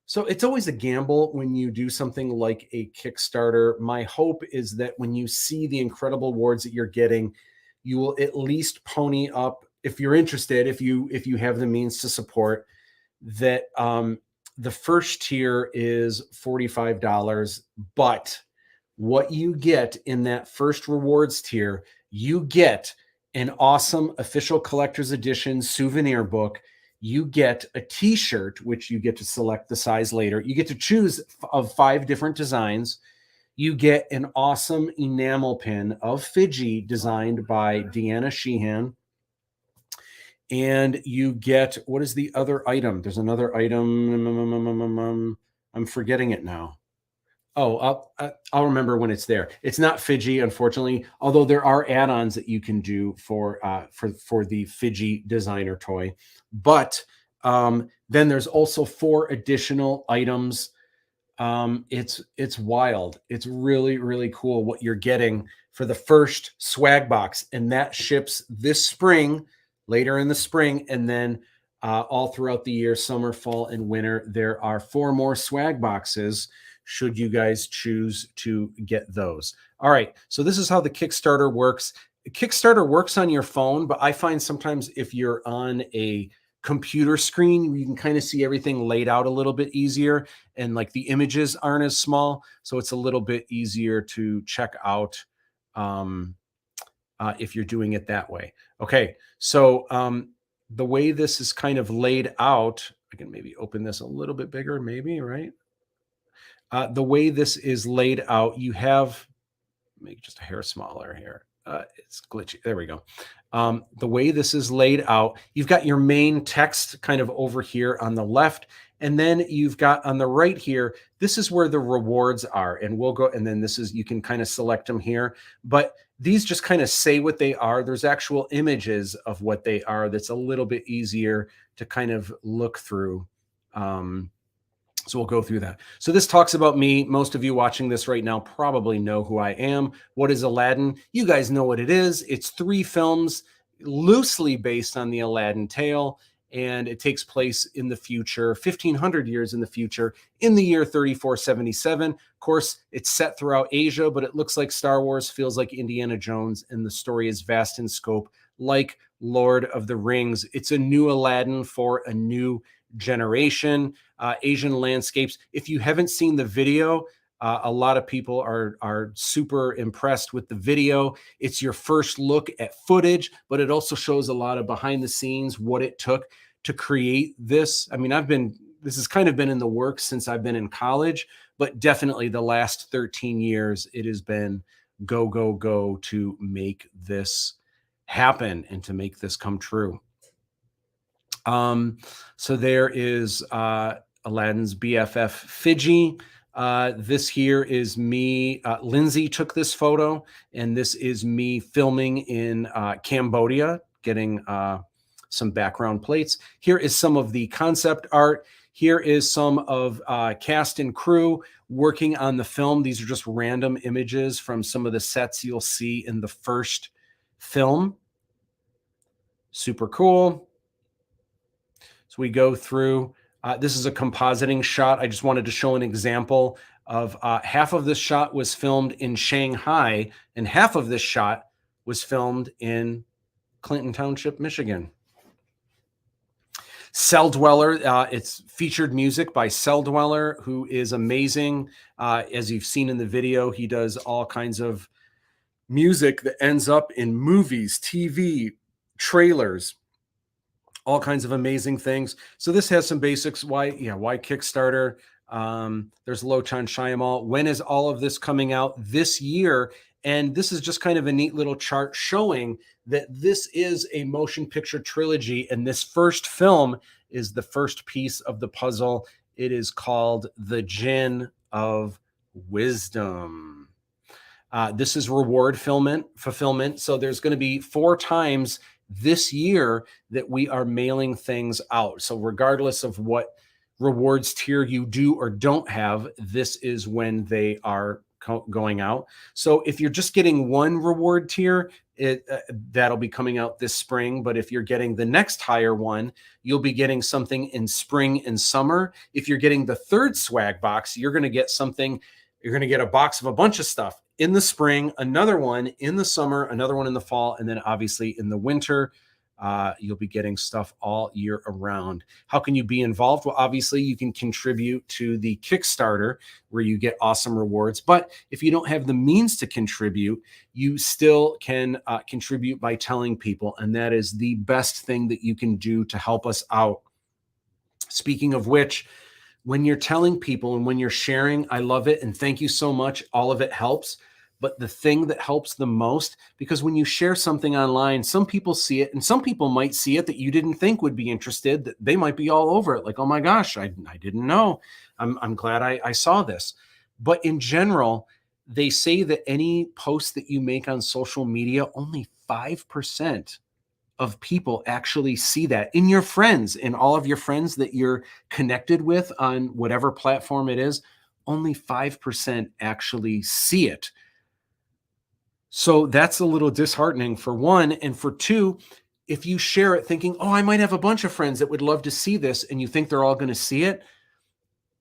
So it's always a gamble when you do something like a Kickstarter. My hope is that when you see the incredible awards that you're getting, you will at least pony up, if you're interested, if you have the means to support, that the first tier is $45, but what you get in that first rewards tier, you get an awesome official collector's edition souvenir book. You get a t-shirt, which you get to select the size later. You get to choose of 5 different designs. You get an awesome enamel pin of Fiji designed by Deanna Sheehan. And you get, what is the other item? There's another item. I'm forgetting it now. Oh, I'll remember when it's there. It's not Fiji, unfortunately, although there are add-ons that you can do for the Fiji designer toy. But then there's also 4 additional items It's wild. It's really, really cool what you're getting for the first swag box. And that ships this spring, later in the spring, and then all throughout the year, summer, fall, and winter. There are 4 more swag boxes should you guys choose to get those. All right, so this is how the Kickstarter works. Kickstarter works on your phone, but I find sometimes if you're on a computer screen, you can kind of see everything laid out a little bit easier, and like the images aren't as small, so it's a little bit easier to check out if you're doing it that way. Okay, so the way this is kind of laid out, I can maybe open this a little bit bigger, maybe, right? The way this is laid out, you have, make just a hair smaller here. It's glitchy. There we go. The way this is laid out, you've got your main text kind of over here on the left. And then you've got on the right here, this is where the rewards are. And we'll go, and then this is, you can kind of select them here. But these just kind of say what they are. There's actual images of what they are. That's a little bit easier to kind of look through. So we'll go through that. So this talks about me. Most of you watching this right now probably know who I am. What is Aladdin? You guys know what it is. It's 3 films loosely based on the Aladdin tale, and it takes place in the future, 1500 years in the future, in the year 3477. Of course, it's set throughout Asia, but it looks like Star Wars, feels like Indiana Jones, and the story is vast in scope, like Lord of the Rings. It's a new Aladdin for a new generation. Asian landscapes. If you haven't seen the video, a lot of people are super impressed with the video. It's your first look at footage, but it also shows a lot of behind the scenes, what it took to create this. I mean, this has kind of been in the works since I've been in college, but definitely the last 13 years, it has been go, go, go to make this happen and to make this come true. So there is Aladdin's BFF Fiji. This here is me. Lindsay took this photo, and this is me filming in Cambodia, getting some background plates. Here is some of the concept art. Here is some of cast and crew working on the film. These are just random images from some of the sets you'll see in the first film. Super cool. So we go through, this is a compositing shot. I just wanted to show an example of half of this shot was filmed in Shanghai, and half of this shot was filmed in Clinton Township, Michigan. Cell Dweller, it's featured music by Cell Dweller, who is amazing. As you've seen in the video, he does all kinds of music that ends up in movies, TV, trailers, all kinds of amazing things. So this has some basics. Why Kickstarter? There's Lochan Shyamalan. When is all of this coming out? This year. And this is just kind of a neat little chart showing that this is a motion picture trilogy. And this first film is the first piece of the puzzle. It is called The Djinn of Wisdom. This is reward fulfillment. So there's going to be 4 times this year that we are mailing things out. So regardless of what rewards tier you do or don't have, this is when they are going out. So if you're just getting 1 reward tier, that'll be coming out this spring. But if you're getting the next higher one, you'll be getting something in spring and summer. If you're getting the 3rd swag box, you're going to get something. You're going to get a box of a bunch of stuff in the spring, another one in the summer, another one in the fall, and then obviously in the winter. You'll be getting stuff all year around. How can you be involved? Well, obviously you can contribute to the Kickstarter where you get awesome rewards. But if you don't have the means to contribute, you still can contribute by telling people. And that is the best thing that you can do to help us out. Speaking of which, when you're telling people and when you're sharing, I love it. And thank you so much. All of it helps. But the thing that helps the most, because when you share something online, some people see it and some people might see it that you didn't think would be interested, that they might be all over it. Like, oh my gosh, I didn't know. I'm glad I saw this. But in general, they say that any post that you make on social media, only 5% of people actually see that in your friends, in all of your friends that you're connected with on whatever platform it is. only 5% actually see it. So that's a little disheartening for one. And for two, if you share it thinking, oh, I might have a bunch of friends that would love to see this, and you think they're all going to see it,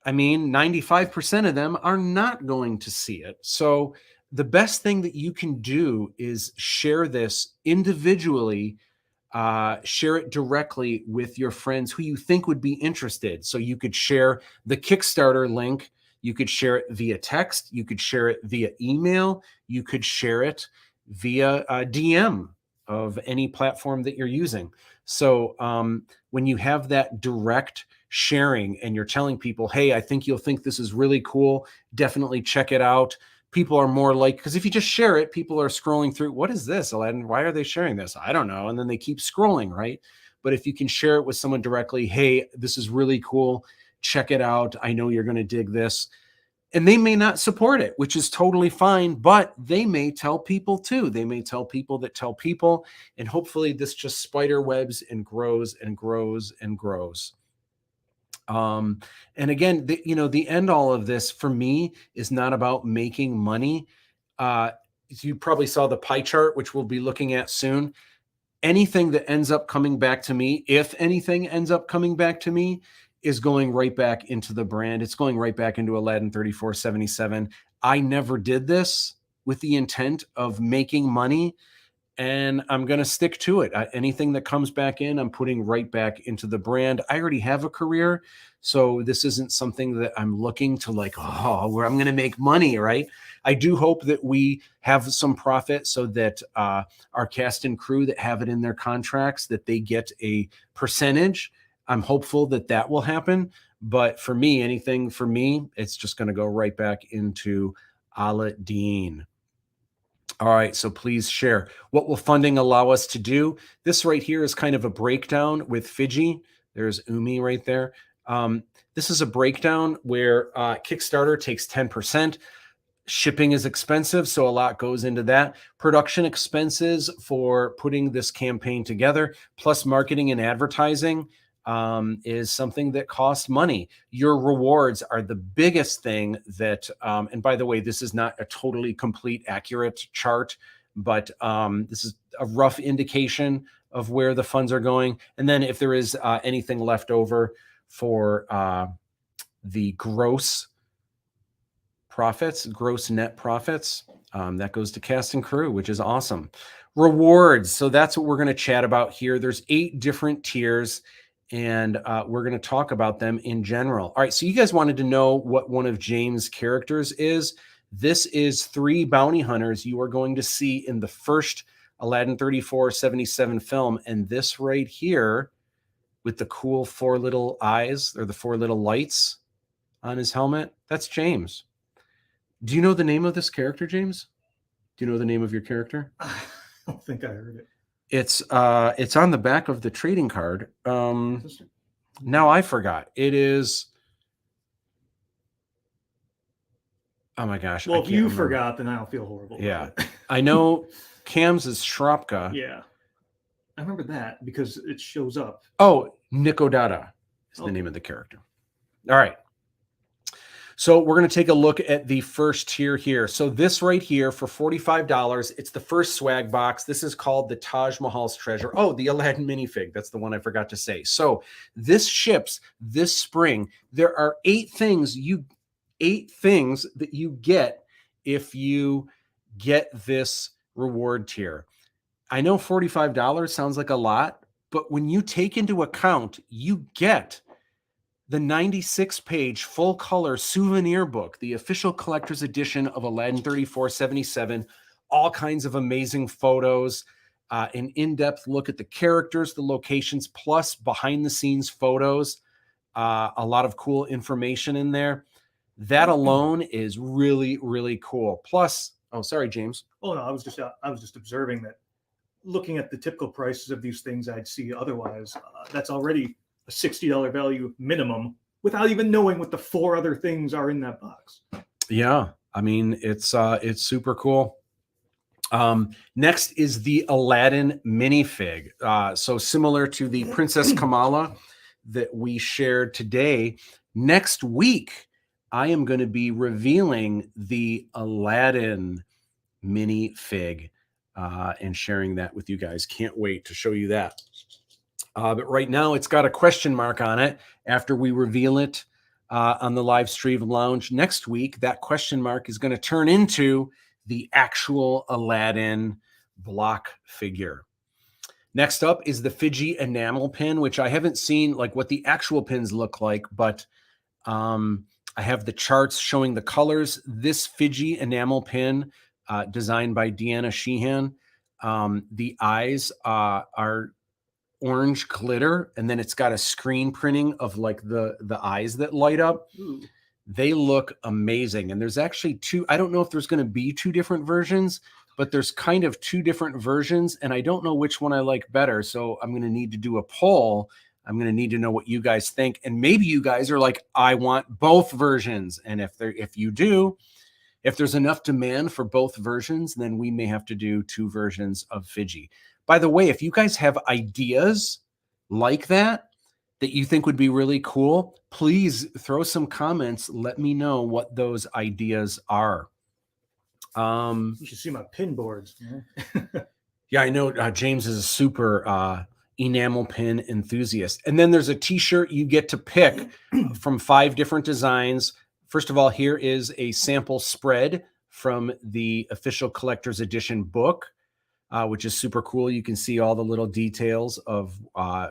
I mean, 95% of them are not going to see it. So the best thing that you can do is share this individually, share it directly with your friends who you think would be interested. So you could share the Kickstarter link. You could share it via text. You could share it via email. You could share it via DM of any platform that you're using. So when you have that direct sharing and you're telling people, hey, I think you'll think this is really cool, definitely check it out. People are more like, because if you just share it, people are scrolling through, what is this, Aladdin? Why are they sharing this? I don't know. And then they keep scrolling, right? But if you can share it with someone directly, hey, this is really cool, check it out, I know you're going to dig this. And they may not support it, which is totally fine, but they may tell people too. They may tell people that tell people, and hopefully this just spider webs and grows and grows and grows. And again, the end all of this for me is not about making money. You probably saw the pie chart, which we'll be looking at soon. Anything that ends up coming back to me, if anything ends up coming back to me, is going right back into the brand. It's going right back into Aladdin 3477. I never did this with the intent of making money, and I'm going to stick to it. Anything that comes back in, I'm putting right back into the brand. I already have a career, so this isn't something that I'm looking to like, oh, where I'm going to make money, right? I do hope that we have some profit so that our cast and crew that have it in their contracts, that they get a percentage. I'm hopeful that that will happen. But for me, anything for me, it's just going to go right back into ALADDIN. All right, so please share. What will funding allow us to do? This right here is kind of a breakdown with Fiji. There's Umi right there. This is a breakdown where Kickstarter takes 10%. Shipping is expensive, so a lot goes into that. Production expenses for putting this campaign together, plus marketing and advertising, is something that costs money. Your rewards are the biggest thing that, and by the way, this is not a totally complete accurate chart, but this is a rough indication of where the funds are going. And then if there is anything left over for the gross profits, gross net profits, that goes to cast and crew, which is awesome. Rewards. So that's what we're going to chat about here. There's 8 different tiers, and we're going to talk about them in general. All right, so you guys wanted to know what one of James' characters is. This is 3 bounty hunters you are going to see in the first Aladdin 3477 film, and this right here with the cool 4 little eyes, or the 4 little lights on his helmet, that's James. Do you know the name of this character, James? Do you know the name of your character? I don't think I heard it. It's on the back of the trading card. Now I forgot. It is. Oh my gosh! Well, if you forgot, then I don't feel horrible. Yeah, I know. Cam's is Shropka. Yeah, I remember that because it shows up. Oh, Nikodada is the name of the character. All right. So we're going to take a look at the first tier here. So this right here for $45, it's the first swag box. This is called the Taj Mahal's Treasure. Oh, the Aladdin minifig. That's the one I forgot to say. So this ships this spring. There are 8 things that you get if you get this reward tier. I know $45 sounds like a lot, but when you take into account, you get the 96-page full-color souvenir book, the official collector's edition of Aladdin 3477, all kinds of amazing photos, an in-depth look at the characters, the locations, plus behind-the-scenes photos, a lot of cool information in there. That alone is really, really cool. Plus, oh, sorry, James. Oh no, I was just observing that. Looking at the typical prices of these things I'd see otherwise, that's already a $60 value minimum without even knowing what the 4 other things are in that box. Yeah, I mean, it's super cool. Next is the Aladdin minifig. So similar to the Princess Kamala that we shared today, next week I am going to be revealing the Aladdin minifig and sharing that with you guys. Can't wait to show you that. But right now it's got a question mark on it. After we reveal it on the Livestream Lounge next week, that question mark is going to turn into the actual Aladdin block figure. Next up is the Fiji enamel pin, which I haven't seen like what the actual pins look like, but I have the charts showing the colors. This Fiji enamel pin designed by Deanna Sheehan. The eyes are orange glitter, and then it's got a screen printing of like the eyes that light up. Ooh. They look amazing. And there's actually two, I don't know if there's going to be two different versions, but there's kind of two different versions, and I don't know which one I like better. So I'm going to need to do a poll. I'm going to need to know what you guys think. And maybe you guys are like, I want both versions. And if you do, if there's enough demand for both versions, then we may have to do two versions of Fiji. By the way, if you guys have ideas like that you think would be really cool, please throw some comments. Let me know what those ideas are. You should see my pin boards. Yeah, I know James is a super enamel pin enthusiast. And then there's a t-shirt you get to pick from 5 different designs. First of all, here is a sample spread from the official collector's edition book, which is super cool. You can see all the little details of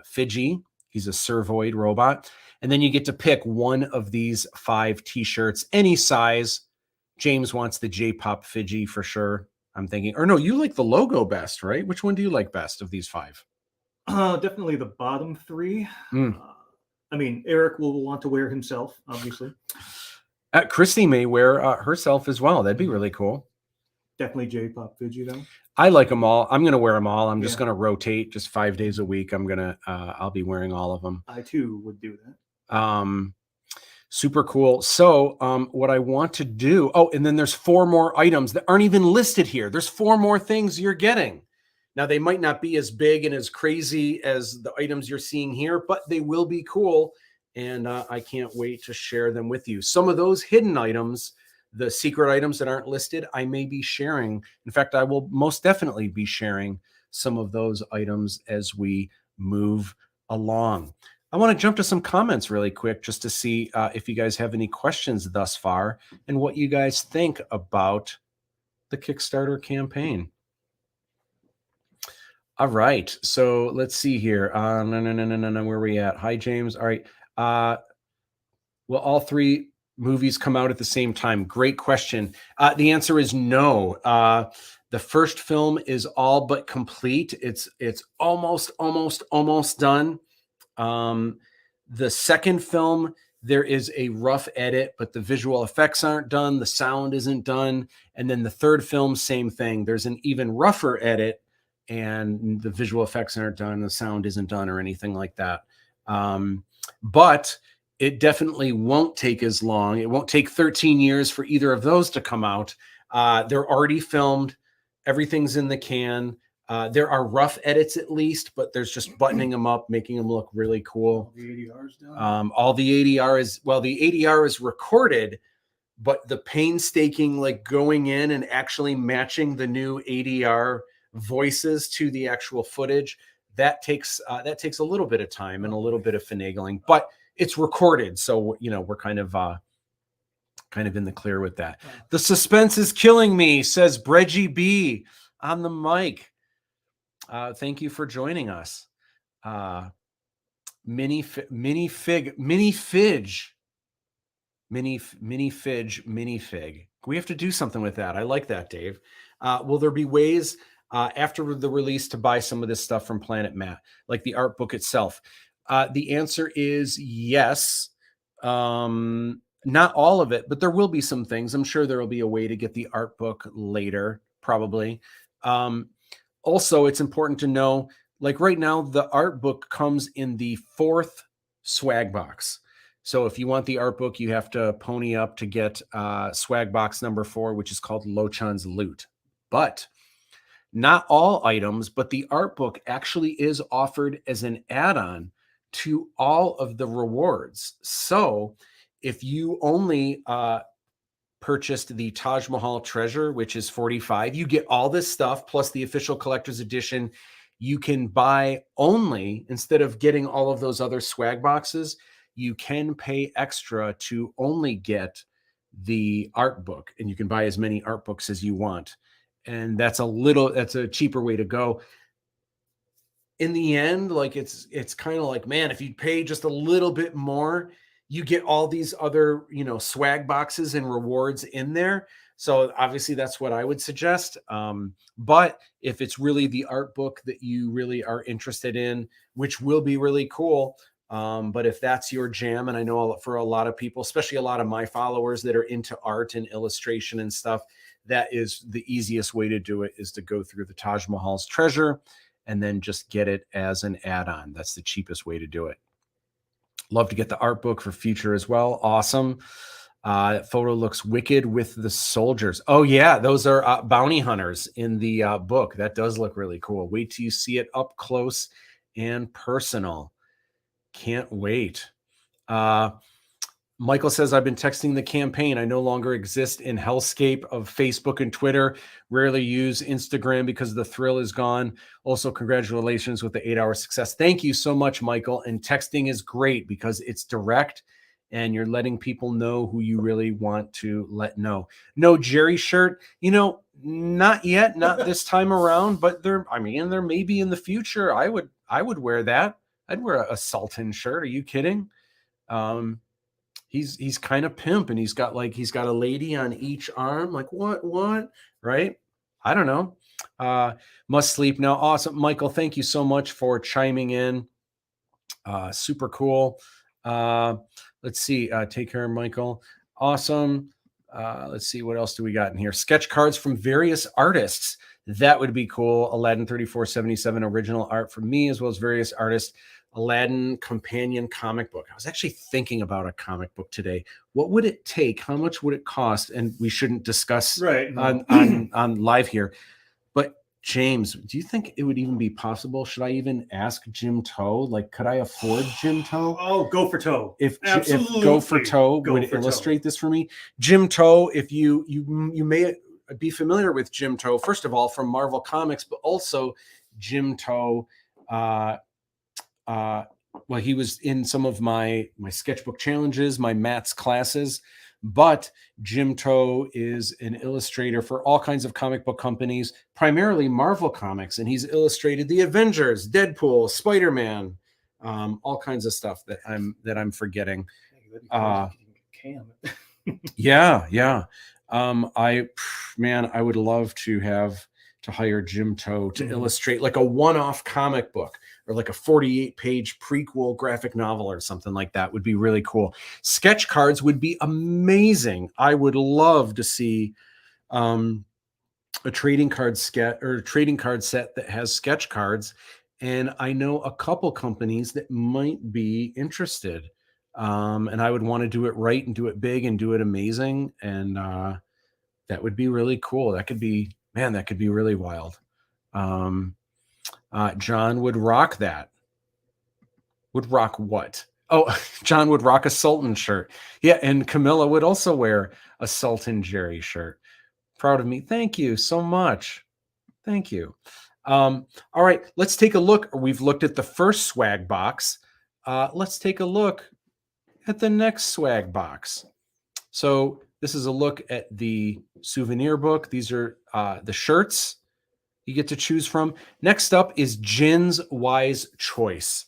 Fiji. He's a servoid robot. And then you get to pick one of these 5 t-shirts, any size. James wants the J-Pop Fiji for sure, I'm thinking. Or no, you like the logo best, right? Which one do you like best of these 5? Definitely the bottom 3. I mean, Eric will want to wear himself, obviously. Christy may wear herself as well. That'd be really cool. Definitely J-Pop Fiji, though. I like them all. I'm going to wear them all. I'm just going to rotate just 5 days a week. I'll be wearing all of them. I too would do that. Super cool. So what I want to do, and then there's 4 more items that aren't even listed here. There's 4 more things you're getting. Now, they might not be as big and as crazy as the items you're seeing here, but they will be cool. And I can't wait to share them with you. Some of those hidden items, the secret items that aren't listed, I may be sharing. In fact, I will most definitely be sharing some of those items as we move along. I want to jump to some comments really quick just to see if you guys have any questions thus far and what you guys think about the Kickstarter campaign. All right, so let's see here. No, where are we at? Hi, James. All right. Will all 3 movies come out at the same time? Great question. The answer is no. The first film is all but complete. It's almost done. The second film, there is a rough edit, but the visual effects aren't done. The sound isn't done. And then the third film, same thing. There's an even rougher edit and the visual effects aren't done. The sound isn't done or anything like that. But it definitely won't take as long. It won't take 13 years for either of those to come out. They're already filmed. Everything's in the can. There are rough edits at least, but there's just buttoning them up, making them look really cool. All the ADR's done. All the ADR is, well, the ADR is recorded, but the painstaking, like going in and actually matching the new ADR voices to the actual footage, that takes a little bit of time and a little bit of finagling, but it's recorded. So, you know, we're kind of in the clear with that. The suspense is killing me, says Breggy B on the mic. Thank you for joining us. Minifig. We have to do something with that. I like that, Dave. Will there be ways after the release to buy some of this stuff from Planet Matt, like the art book itself? The answer is yes. Not all of it, but there will be some things. I'm sure there will be a way to get the art book later, probably. Also, it's important to know, like right now, the art book comes in the 4th swag box. So if you want the art book, you have to pony up to get swag box number 4, which is called Lochan's Loot. But not all items, but the art book actually is offered as an add-on to all of the rewards. So if you only purchased the Taj Mahal Treasure, which is $45, you get all this stuff plus the official collector's edition. You can buy only, instead of getting all of those other swag boxes, you can pay extra to only get the art book, and you can buy as many art books as you want. And that's a cheaper way to go. In the end, like it's kind of like, man, if you pay just a little bit more, you get all these other, swag boxes and rewards in there. So obviously that's what I would suggest. But if it's really the art book that you really are interested in, which will be really cool. But if that's your jam, and I know for a lot of people, especially a lot of my followers that are into art and illustration and stuff, that is the easiest way to do it, is to go through the Taj Mahal's Treasure and then just get it as an add-on. That's the cheapest way to do it. Love to get the art book for future as well. Awesome. That photo looks wicked with the soldiers. Oh yeah, those are bounty hunters in the book. That does look really cool. Wait till you see it up close and personal. Can't wait. Michael says, I've been texting the campaign. I no longer exist in hellscape of Facebook and Twitter. Rarely use Instagram because the thrill is gone. Also, congratulations with the 8-hour success. Thank you so much, Michael. And texting is great because it's direct and you're letting people know who you really want to let know. No Jerry shirt, not yet, not this time around, but there may be in the future. I would wear that. I'd wear a Sultan shirt. Are you kidding? He's kind of pimp, and he's got a lady on each arm. Like what, right? I don't know. Must sleep now. Awesome. Michael, thank you so much for chiming in. Super cool. Let's see. Take care, Michael. Awesome. Let's see. What else do we got in here? Sketch cards from various artists. That would be cool. Aladdin 3477 original art from me, as well as various artists. Aladdin companion comic book. I was actually thinking about a comic book today. What would it take? How much would it cost? And we shouldn't discuss on live here. But James, do you think it would even be possible? Should I even ask Jim Toe? Like, could I afford Jim Toe? Oh, Go for Toe. If Go for Toe would illustrate this for me, Jim Toe. If you may be familiar with Jim Toe, first of all, from Marvel Comics, but also Jim Toe. Well, he was in some of my sketchbook challenges, my Matt's classes, but Jim Toe is an illustrator for all kinds of comic book companies, primarily Marvel Comics, and he's illustrated the Avengers, Deadpool, Spider-Man, all kinds of stuff that I'm forgetting. Yeah. I would love to hire Jim Toe to illustrate like a one-off comic book, or like a 48-page prequel graphic novel or something like that. Would be really cool. Sketch cards would be amazing. I would love to see a trading card set that has sketch cards. And I know a couple companies that might be interested. And I would want to do it right and do it big and do it amazing. And that would be really cool. That could be really wild. John would rock that. Would rock what? Oh, John would rock a Sultan shirt. Yeah, and Camilla would also wear a Sultan Jerry shirt. Proud of me. Thank you so much. Thank you. All right, let's take a look. We've looked at the first swag box. Let's take a look at the next swag box. So this is a look at the souvenir book. These are the shirts you get to choose from. Next up is Jin's Wise Choice.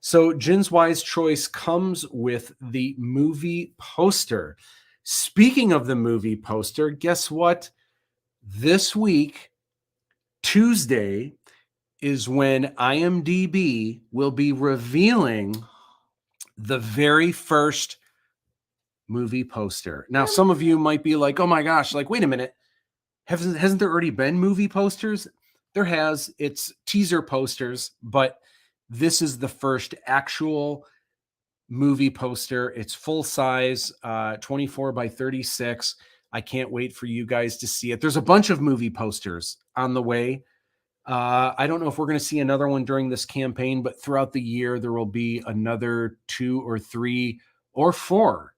So Jin's Wise Choice comes with the movie poster. Speaking of the movie poster, guess what? This week, Tuesday, is when IMDb will be revealing the very first movie poster. Now, some of you might be like, oh my gosh, like, wait a minute. Hasn't there already been movie posters? There has. It's teaser posters, but this is the first actual movie poster. It's full size, 24 by 36. I can't wait for you guys to see it. There's a bunch of movie posters on the way. I don't know if we're going to see another one during this campaign, but throughout the year, there will be another 2 or 3 or 4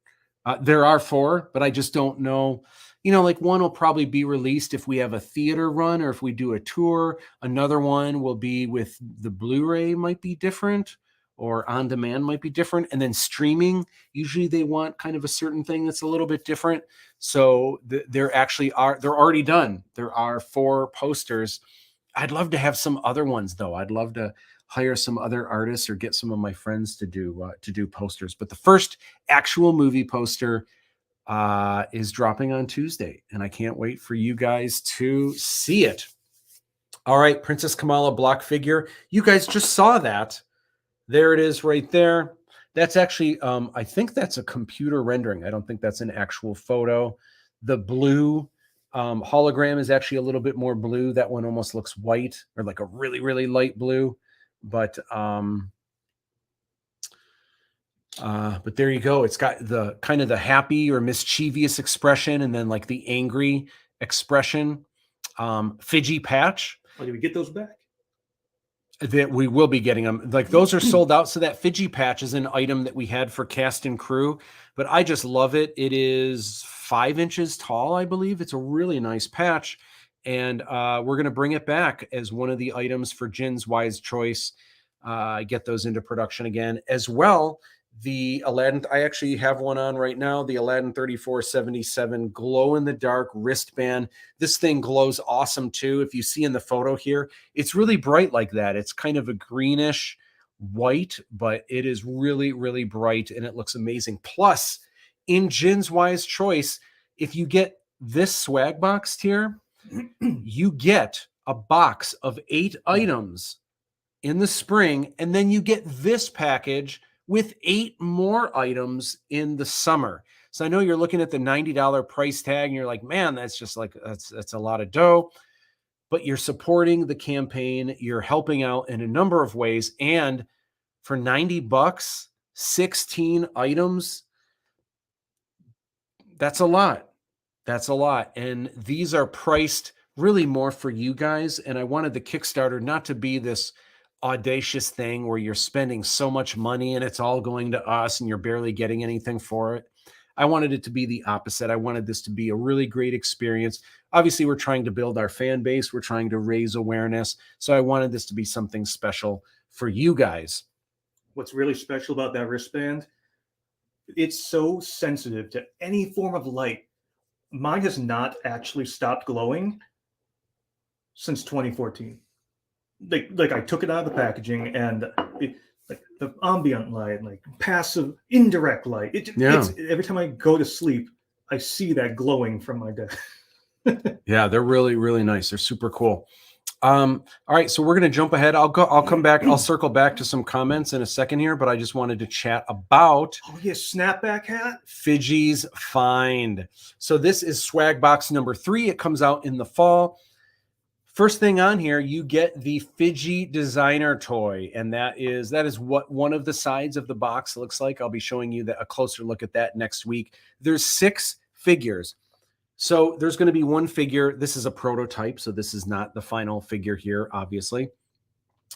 There are 4, but I just don't know. You know, like one will probably be released if we have a theater run or if we do a tour. Another one will be with the Blu-ray might be different or on demand might be different. And then streaming, usually they want kind of a certain thing that's a little bit different. So they're already done. There are 4 posters. I'd love to have some other ones though. I'd love to hire some other artists or get some of my friends to do posters. But the first actual movie poster is dropping on Tuesday, and I can't wait for you guys to see it. All right, Princess Kamala block figure. You guys just saw that. There it is right there. That's actually, I think that's a computer rendering. I don't think that's an actual photo. The blue hologram is actually a little bit more blue. That one almost looks white or like a really, really light blue. But there you go. It's got the kind of the happy or mischievous expression and then like the angry expression. Fiji patch. Oh, did we get those back? That we will be getting them. Like those are sold out. So that Fiji patch is an item that we had for cast and crew, but I just love it. It is 5 inches tall, I believe. It's a really nice patch. And we're going to bring it back as one of the items for Jin's Wise Choice. Get those into production again as well. The Aladdin, I actually have one on right now, the Aladdin 3477 glow in the dark wristband. This thing glows awesome too. If you see in the photo here, it's really bright like that. It's kind of a greenish white, but it is really, really bright and it looks amazing. Plus, in Jin's Wise Choice, if you get this swag box here, you get a box of 8 items in the spring, and then you get this package with 8 more items in the summer. So I know you're looking at the $90 price tag and you're like, man, that's just like, that's a lot of dough, but you're supporting the campaign. You're helping out in a number of ways. And for $90, 16 items, that's a lot. That's a lot. And these are priced really more for you guys. And I wanted the Kickstarter not to be this audacious thing where you're spending so much money and it's all going to us and you're barely getting anything for it. I wanted it to be the opposite. I wanted this to be a really great experience. Obviously, we're trying to build our fan base. We're trying to raise awareness. So I wanted this to be something special for you guys. What's really special about that wristband, it's so sensitive to any form of light. Mine has not actually stopped glowing since 2014. Like I took it out of the packaging and like the ambient light, like passive, indirect light. It's every time I go to sleep, I see that glowing from my desk. Yeah, they're really, really nice. They're super cool. All right, so we're going to jump ahead. I'll come back. I'll circle back to some comments in a second here, but I just wanted to chat about snapback hat. Fiji's find. So this is swag box number 3. It comes out in the fall. First thing on here, you get the Fiji designer toy, and that is what one of the sides of the box looks like. I'll be showing you a closer look at that next week. There's 6 figures. So there's going to be 1 figure. This is a prototype, so this is not the final figure here, obviously.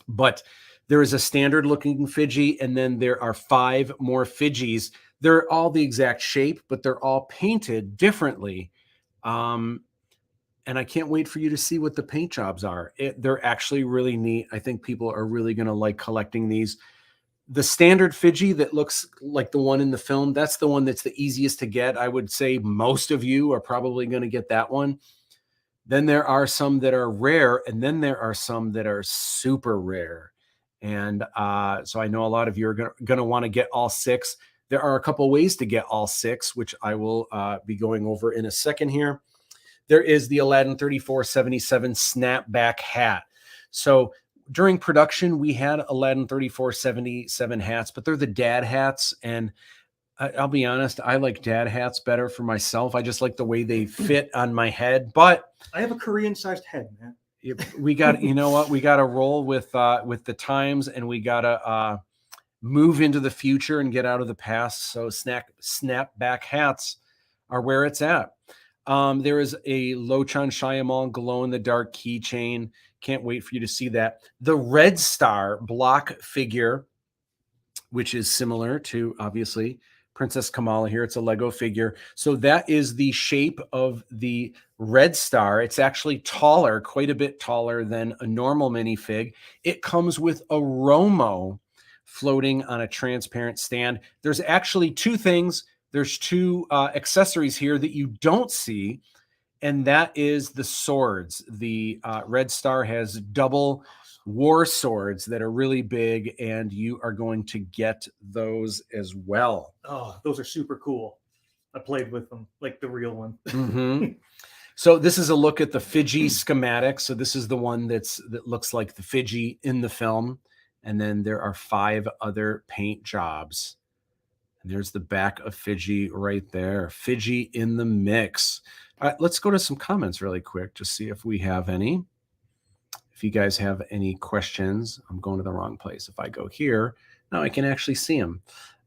But there is a standard looking Fiji, and then there are 5 more Fijis. They're all the exact shape, but they're all painted differently. And I can't wait for you to see what the paint jobs are. They're actually really neat. I think people are really going to like collecting these. The standard Fiji that looks like the one in the film, that's the one that's the easiest to get. I would say most of you are probably going to get that one. Then there are some that are rare, and then there are some that are super rare. And so I know a lot of you are going to want to get all 6. There are a couple ways to get all 6, which I will be going over in a second here. There is the Aladdin 3477 snapback hat. So during production, we had Aladdin 3477 hats, but they're the dad hats. And I'll be honest, I like dad hats better for myself. I just like the way they fit on my head. But I have a Korean-sized head, man. We got, you know what? We got to roll with the times, and we got to move into the future and get out of the past. So snapback hats are where it's at. There is a Lochan Shyamalan glow-in-the-dark keychain. Can't wait for you to see that. The Red Star block figure, which is similar to, obviously, Princess Kamala here. It's a Lego figure. So that is the shape of the Red Star. It's actually taller, quite a bit taller than a normal minifig. It comes with a Romo floating on a transparent stand. There's actually two things. There's two accessories here that you don't see, and that is the swords. The Red Star has double war swords that are really big, and you are going to get those as well. Oh, those are super cool. I played with them, like the real one. Mm-hmm. So this is a look at the Fiji schematic. So this is the one that looks like the Fiji in the film. And then there are 5 other paint jobs. And there's the back of Fiji right there. Fiji in the mix. All right, let's go to some comments really quick to see if we have any. If you guys have any questions, I'm going to the wrong place. If I go here, now I can actually see them.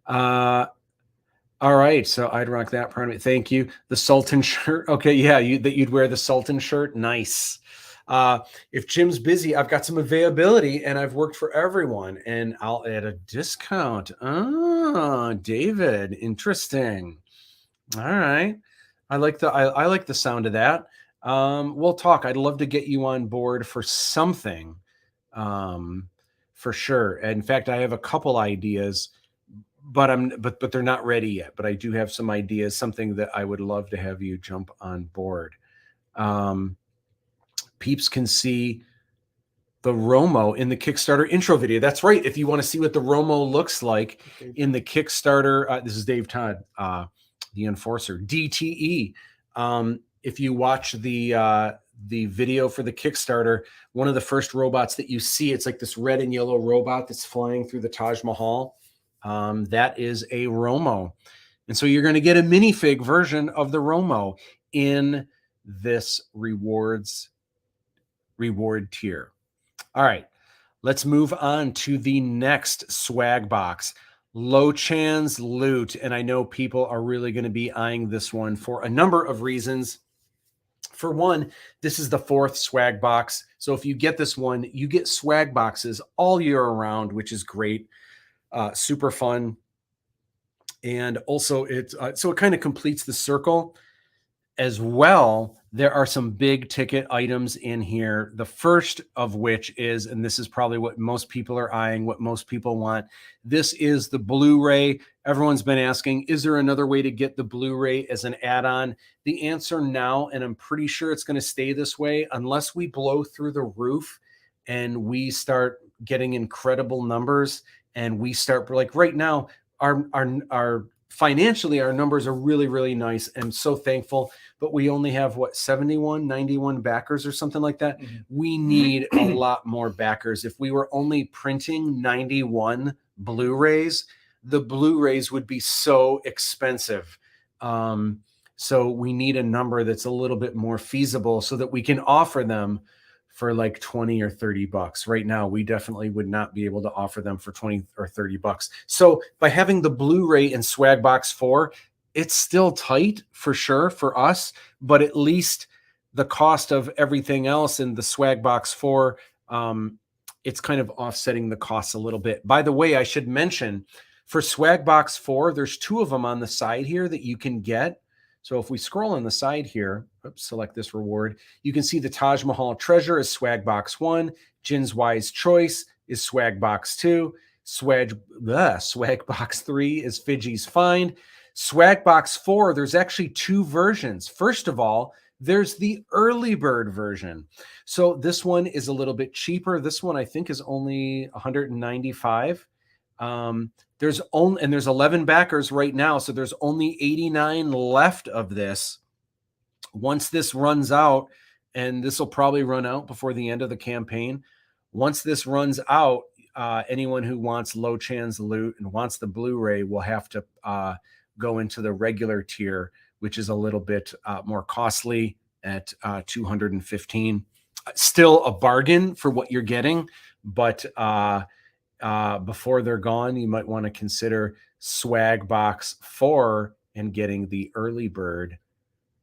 All right, so I'd rock that part of it. Thank you. The Sultan shirt. Okay, yeah, you'd wear the Sultan shirt. Nice. If Jim's busy, I've got some availability and I've worked for everyone and I'll add a discount. Oh, David, interesting. All right. I like the sound of that. We'll talk. I'd love to get you on board for something. For sure. In fact, I have a couple ideas, but they're not ready yet. But I do have some ideas, something that I would love to have you jump on board. Peeps can see the Romo in the Kickstarter intro video. That's right. If you want to see what the Romo looks like in the Kickstarter, this is Dave Todd, the Enforcer, DTE. If you watch the video for the Kickstarter, one of the first robots that you see, it's like this red and yellow robot that's flying through the Taj Mahal. That is a Romo. And so you're going to get a minifig version of the Romo in this reward tier. All right, let's move on to the next swag box, Lo-Chan's Loot. And I know people are really going to be eyeing this one for a number of reasons. For one, this is the 4th swag box. So if you get this one, you get swag boxes all year around, which is great. Super fun. And also so it kind of completes the circle as well. There are some big ticket items in here. The first of which is, and this is probably what most people are eyeing, what most people want. This is the Blu-ray. Everyone's been asking, is there another way to get the Blu-ray as an add-on? The answer now, and I'm pretty sure it's going to stay this way, unless we blow through the roof and we start getting incredible numbers, and we start, like right now, our financially, our numbers are really, really nice. I'm so thankful, but we only have 71, 91 backers or something like that. Mm-hmm. We need a lot more backers. If we were only printing 91 Blu-rays, the Blu-rays would be so expensive. So we need a number that's a little bit more feasible so that we can offer them for like 20 or 30 bucks. Right now, we definitely would not be able to offer them for 20 or 30 bucks. So by having the Blu-ray in Swag Box 4, it's still tight for sure for us, but at least the cost of everything else in the Swag Box 4, it's kind of offsetting the costs a little bit. By the way, I should mention for Swag Box 4, there's 2 of them on the side here that you can get. So if we scroll on the side here, select this reward, you can see the Taj Mahal Treasure is Swag Box 1, Jin's Wise Choice is Swag Box 2, Swag Box 3 is Fiji's Find. Swag Box 4, there's actually 2 versions. First of all, there's the early bird version. So this one is a little bit cheaper. This one I think is only $195. There's 11 backers right now, so there's only 89 left of this. Once this runs out, and this will probably run out before the end of the campaign. Once this runs out, anyone who wants Lo-Chan's Loot and wants the Blu-ray will have to go into the regular tier, which is a little bit more costly at $215. Still a bargain for what you're getting, but before they're gone, you might want to consider Swag Box 4 and getting the early bird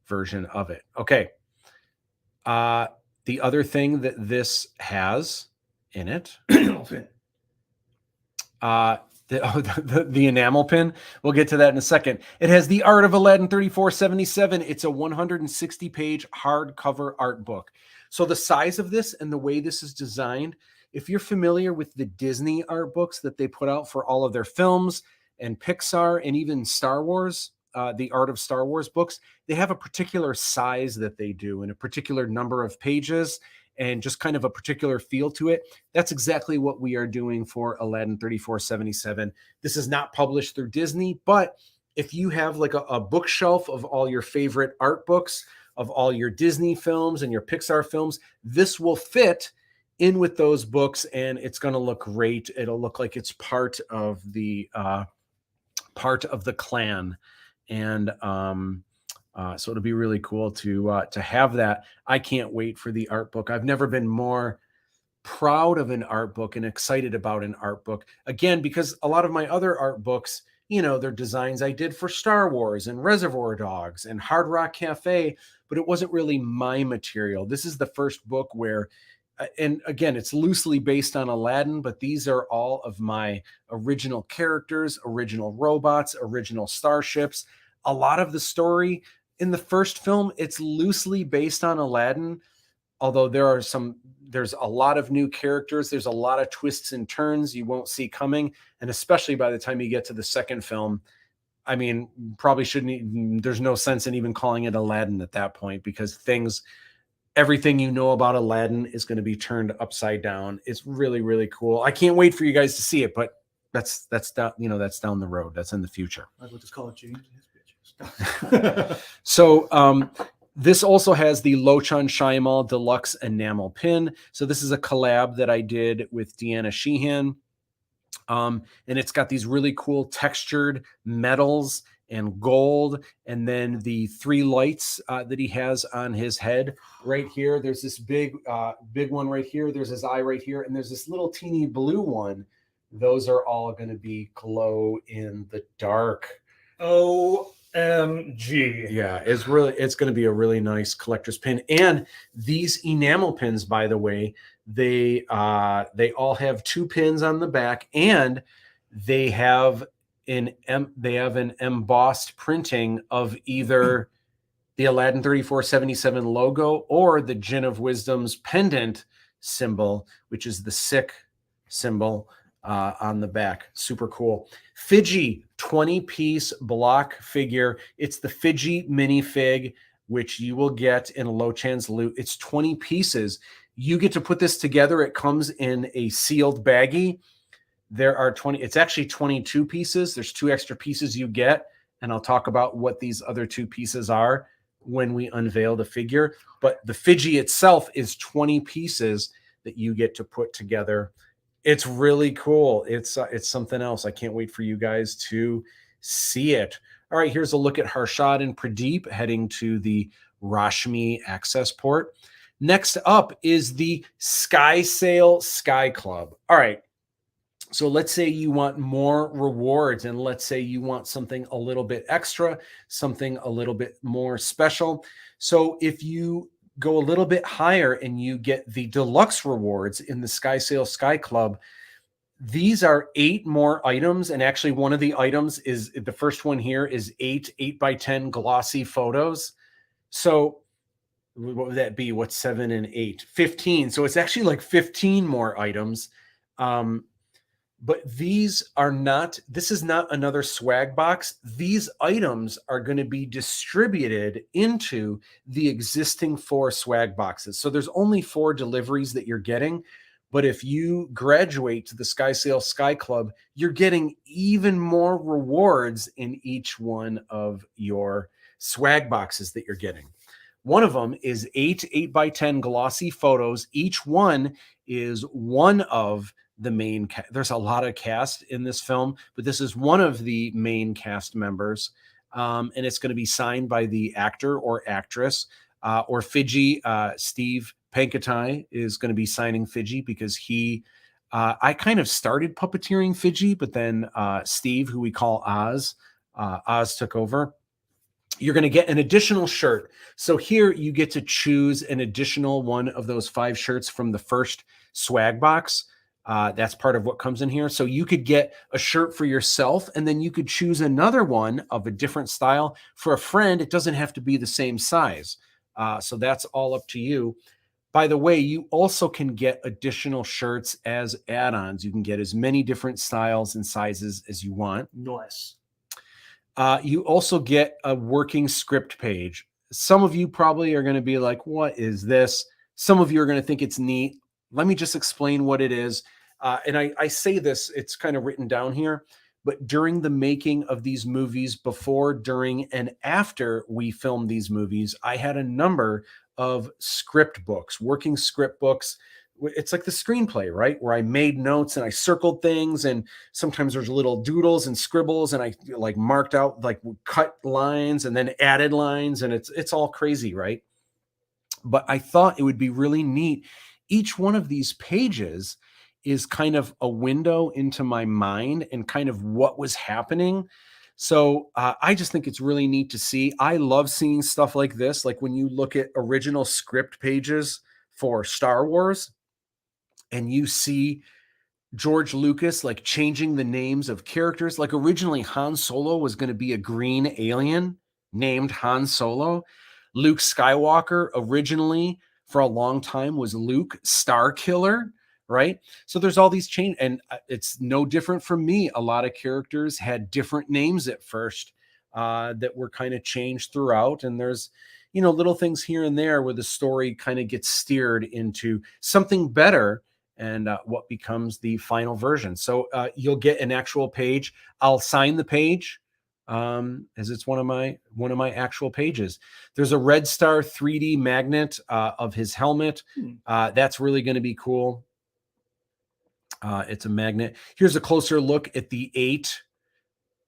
version of it. Okay. The other thing that this has in it The enamel pin. We'll get to that in a second. It has the art of Aladdin 3477. It's a 160-page hardcover art book. So the size of this and the way this is designed, if you're familiar with the Disney art books that they put out for all of their films and Pixar and even Star Wars, the Art of Star Wars books, they have a particular size that they do and a particular number of pages and just kind of a particular feel to it. That's exactly what we are doing for Aladdin 3477. This is not published through Disney, but if you have like a bookshelf of all your favorite art books, of all your Disney films and your Pixar films, this will fit in with those books and it's going to look great. It'll look like it's part of the clan. And so it'll be really cool to have that. I can't wait for the art book. I've never been more proud of an art book and excited about an art book. Again, because a lot of my other art books, you know, they're designs I did for Star Wars and Reservoir Dogs and Hard Rock Cafe, but it wasn't really my material. This is the first book where, and again, it's loosely based on Aladdin, but these are all of my original characters, original robots, original starships. A lot of the story in the first film, it's loosely based on Aladdin, although there's a lot of new characters. There's a lot of twists and turns you won't see coming. And especially by the time you get to the second film, I mean, probably shouldn't, there's no sense in even calling it Aladdin at that point because everything you know about Aladdin is going to be turned upside down. It's really, really cool. I can't wait for you guys to see it, but that's down, that's down the road. That's in the future. I will just call it James and his bitches. So this also has the Lochan Shaimal Deluxe Enamel Pin. So this is a collab that I did with Deanna Sheehan. And it's got these really cool textured metals and gold, and then the 3 lights that he has on his head right here. There's this big one right here. There's his eye right here, and there's this little teeny blue one. Those are all going to be glow in the dark. OMG. Yeah, it's going to be a really nice collector's pin. And these enamel pins, by the way, they all have 2 pins on the back, and they have an embossed printing of either the Aladdin 3477 logo or the Gin of Wisdom's pendant symbol, which is the sick symbol on the back. Super cool. FIDGI 20-piece block figure. It's the FIDGI Minifig, which you will get in Lochan's loot. It's 20 pieces. You get to put this together. It comes in a sealed baggie. There are 20, it's actually 22 pieces. There's 2 extra pieces you get, and I'll talk about what these other 2 pieces are when we unveil the figure. But the FIDGI itself is 20 pieces that you get to put together. It's really cool. It's something else. I can't wait for you guys to see it. All right, here's a look at Harshad and Pradeep heading to the Rashmi access port. Next up is the Sky Sail Sky Club. All right. So let's say you want more rewards, and let's say you want something a little bit extra, something a little bit more special. So if you go a little bit higher and you get the deluxe rewards in the Sky Sail Sky Club, these are 8 more items. And actually one of the items is, the first one here is 8 8x10 glossy photos. So what would that be? What's 7 and 8? 15. So it's actually like 15 more items. But this is not another swag box. These items are going to be distributed into the existing 4 swag boxes. So there's only 4 deliveries that you're getting. But if you graduate to the Sky Sail Sky Club, you're getting even more rewards in each one of your swag boxes that you're getting. One of them is 8 8x10 glossy photos. Each one is one of the main there's a lot of cast in this film, but this is one of the main cast members, and it's going to be signed by the actor or actress, or FIDGI. Steve Pankatai is going to be signing FIDGI because I kind of started puppeteering FIDGI, but then Steve, who we call Oz took over. You're going to get an additional shirt. So here you get to choose an additional one of those 5 shirts from the first swag box. That's part of what comes in here. So you could get a shirt for yourself, and then you could choose another one of a different style for a friend. It doesn't have to be the same size. So that's all up to you. By the way, you also can get additional shirts as add-ons. You can get as many different styles and sizes as you want. Nice. You also get a working script page. Some of you probably are going to be like, what is this? Some of you are going to think it's neat. Let me just explain what it is. And I say this, it's kind of written down here, but during the making of these movies, before, during, and after we filmed these movies, I had a number of script books, working script books. It's like the screenplay, right? Where I made notes and I circled things, and sometimes there's little doodles and scribbles, and I like marked out, like cut lines and then added lines, and it's all crazy, right? But I thought it would be really neat. Each one of these pages is kind of a window into my mind and kind of what was happening. So I just think it's really neat to see. I love seeing stuff like this. Like when you look at original script pages for Star Wars and you see George Lucas like changing the names of characters. Like originally Han Solo was going to be a green alien named Han Solo. Luke Skywalker originally for a long time was Luke Starkiller, right? So there's all these change, and it's no different from me. A lot of characters had different names at first that were kind of changed throughout, and there's little things here and there where the story kind of gets steered into something better and what becomes the final version. So you'll get an actual page. I'll sign the page as it's one of my actual pages. There's a Red Star 3D magnet of his helmet. That's really going to be cool. It's a magnet. Here's a closer look at the 8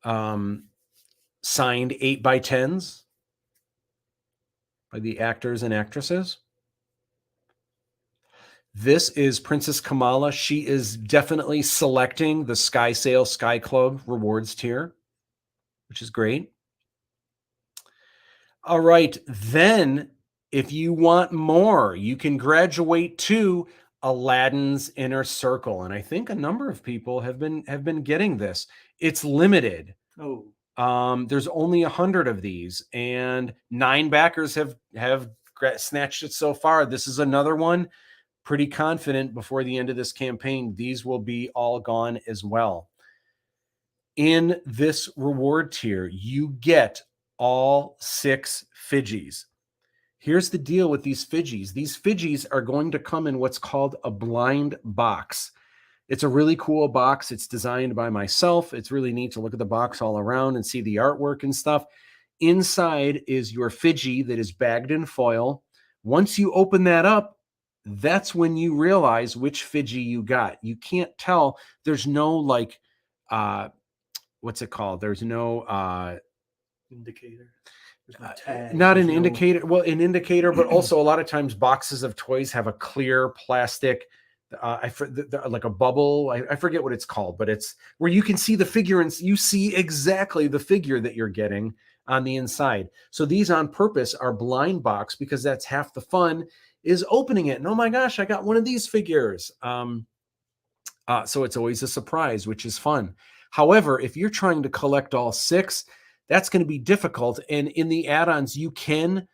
signed 8x10s by the actors and actresses. This is Princess Kamala. She is definitely selecting the Sky Sail Sky Club rewards tier, which is great. All right. Then if you want more, you can graduate to Aladdin's Inner Circle. And I think a number of people have been getting this. It's limited. There's only 100 of these, and 9 backers have snatched it so far. This is another one. Pretty confident before the end of this campaign, these will be all gone as well. In this reward tier, you get all 6 FIDGIs. Here's the deal with these FIDGIs. These FIDGIs are going to come in what's called a blind box. It's a really cool box. It's designed by myself. It's really neat to look at the box all around and see the artwork and stuff. Inside is your FIDGI that is bagged in foil. Once you open that up, that's when you realize which FIDGI you got. You can't tell. There's no like, what's it called? There's no indicator. There's no tag. Not an indicator. Well, an indicator, but also a lot of times boxes of toys have a clear plastic, like a bubble. I forget what it's called, but it's where you can see the figure and you see exactly the figure that you're getting on the inside. So these on purpose are blind box because that's half the fun, is opening it and oh my gosh, I got one of these figures. So it's always a surprise, which is fun. However, if you're trying to collect all 6, that's going to be difficult. And in the add-ons, you can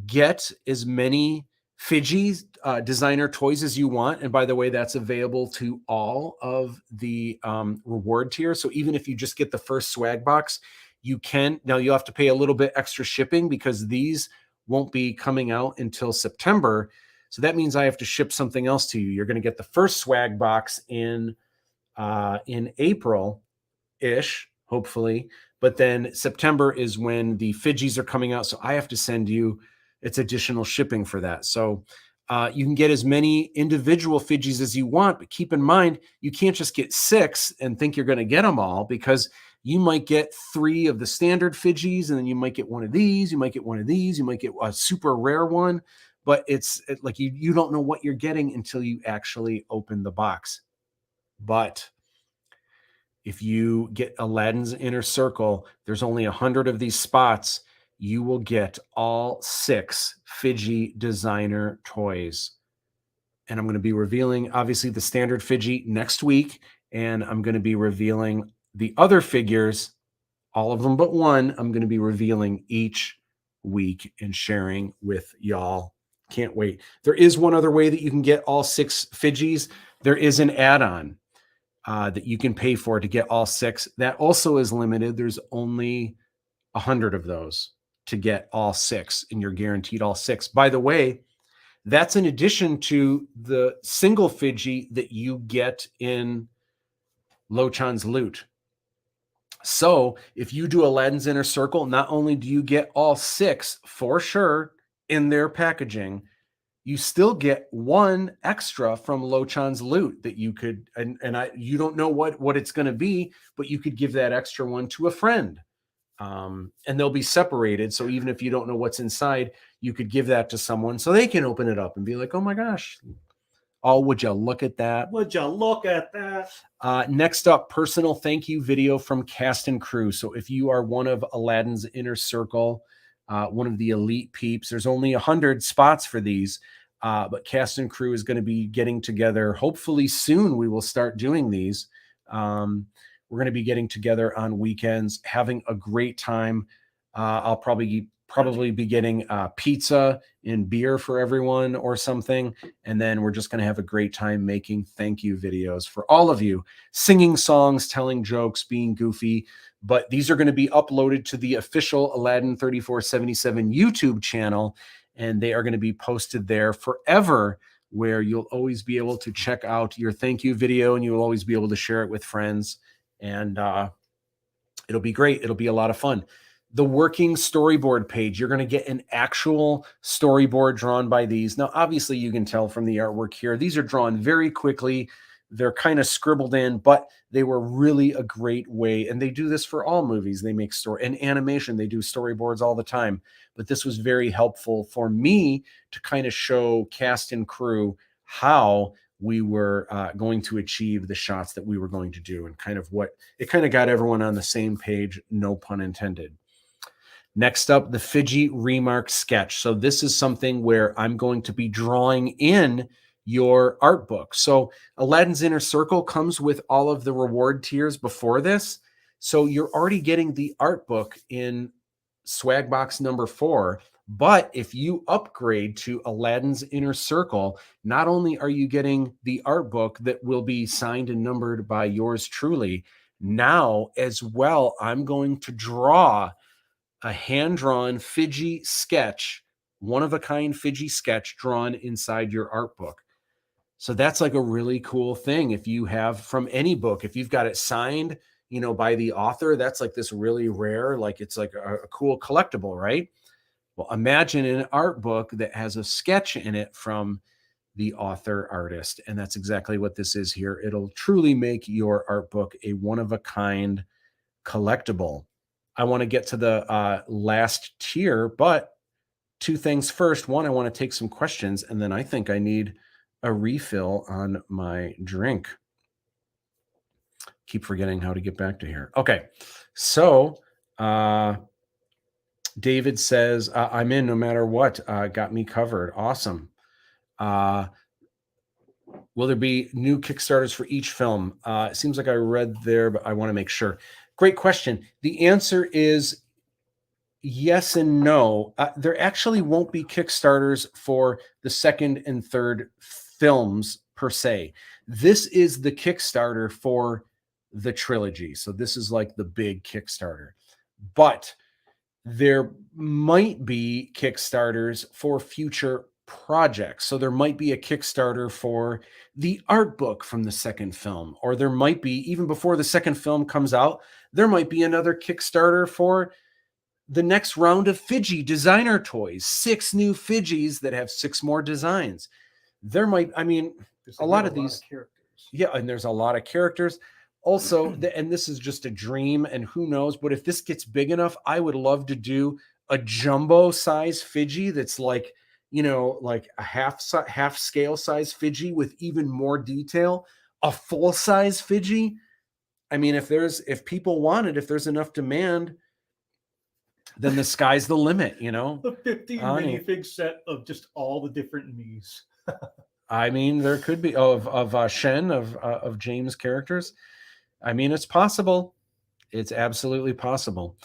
get as many FIDGI designer toys as you want. And by the way, that's available to all of the reward tier. So even if you just get the first swag box, you can. Now you'll have to pay a little bit extra shipping because these won't be coming out until September. So that means I have to ship something else to you. You're going to get the first swag box in April-ish, hopefully. But then September is when the FIDGIs are coming out. So I have to send you, it's additional shipping for that. So you can get as many individual FIDGIs as you want, but keep in mind, you can't just get 6 and think you're going to get them all, because you might get 3 of the standard FIDGIs, and then you might get one of these, you might get one of these, you might get a super rare one, but it's like you don't know what you're getting until you actually open the box. But if you get Aladdin's Inner Circle, there's only 100 of these spots. You will get all 6 FIDGI designer toys. And I'm going to be revealing, obviously, the standard Fiji next week. And I'm going to be revealing the other figures, all of them but one. I'm going to be revealing each week and sharing with y'all. Can't wait. There is one other way that you can get all 6 Fijis. There is an add-on that you can pay for to get all 6. That also is limited. There's only 100 of those to get all 6, and you're guaranteed all 6. By the way, that's in addition to the single Fiji that you get in Lochan's loot. So if you do Aladdin's Inner Circle, not only do you get all 6 for sure in their packaging, you still get 1 extra from Lochan's loot that you could, you don't know what it's going to be, but you could give that extra one to a friend. And they'll be separated. So even if you don't know what's inside, you could give that to someone so they can open it up and be like, oh my gosh. Oh, would you look at that? Would you look at that? Next up, personal thank you video from cast and crew. So if you are one of Aladdin's Inner Circle, one of the elite peeps, there's only 100 spots for these, but cast and crew is going to be getting together. Hopefully soon we will start doing these. We're going to be getting together on weekends, having a great time. I'll probably be getting pizza and beer for everyone or something. And then we're just going to have a great time making thank you videos for all of you, singing songs, telling jokes, being goofy. But these are going to be uploaded to the official Aladdin 3477 YouTube channel, and they are going to be posted there forever, where you'll always be able to check out your thank you video, and you'll always be able to share it with friends. And it'll be great. It'll be a lot of fun. The working storyboard page, you're going to get an actual storyboard drawn by these. Now, obviously, you can tell from the artwork here, these are drawn very quickly. They're kind of scribbled in, but they were really a great way. And they do this for all movies. They make story and animation. They do storyboards all the time. But this was very helpful for me to kind of show cast and crew how we were going to achieve the shots that we were going to do, and kind of what it kind of got everyone on the same page, no pun intended. Next up, the Fiji Remark sketch. So this is something where I'm going to be drawing in your art book. So Aladdin's Inner Circle comes with all of the reward tiers before this. So you're already getting the art book in swag box number 4. But if you upgrade to Aladdin's Inner Circle, not only are you getting the art book that will be signed and numbered by yours truly, now as well, I'm going to draw a hand-drawn Fiji sketch, one-of-a-kind Fiji sketch drawn inside your art book. So that's like a really cool thing. If you have from any book, if you've got it signed, by the author, that's like this really rare, like it's like a cool collectible, right? Well, imagine an art book that has a sketch in it from the author artist. And that's exactly what this is here. It'll truly make your art book a one-of-a-kind collectible. I want to get to the last tier, but 2 things first. One, I want to take some questions, and then I think I need a refill on my drink. Keep forgetting how to get back to here. Okay, so David says, I'm in no matter what. Got me covered. Awesome. Will there be new Kickstarters for each film? It seems like I read there, but I want to make sure. Great question. The answer is yes and no. There actually won't be Kickstarters for the second and third films per se. This is the Kickstarter for the trilogy. So this is like the big Kickstarter. But there might be Kickstarters for future projects. So there might be a Kickstarter for the art book from the second film, or there might be, even before the second film comes out, there might be another Kickstarter for the next round of Fiji designer toys, 6 new Fijis that have 6 more designs. There might, there's a lot of these characters. Yeah, and there's a lot of characters. Also, and this is just a dream, and who knows, but if this gets big enough, I would love to do a jumbo size Fiji that's like, like a half scale size Fiji with even more detail, a full size Fiji. If people want it, if there's enough demand, then the sky's the limit, The 50 minifig set of just all the different me's. I mean, there could be of Shen of James characters. I mean, it's possible. It's absolutely possible.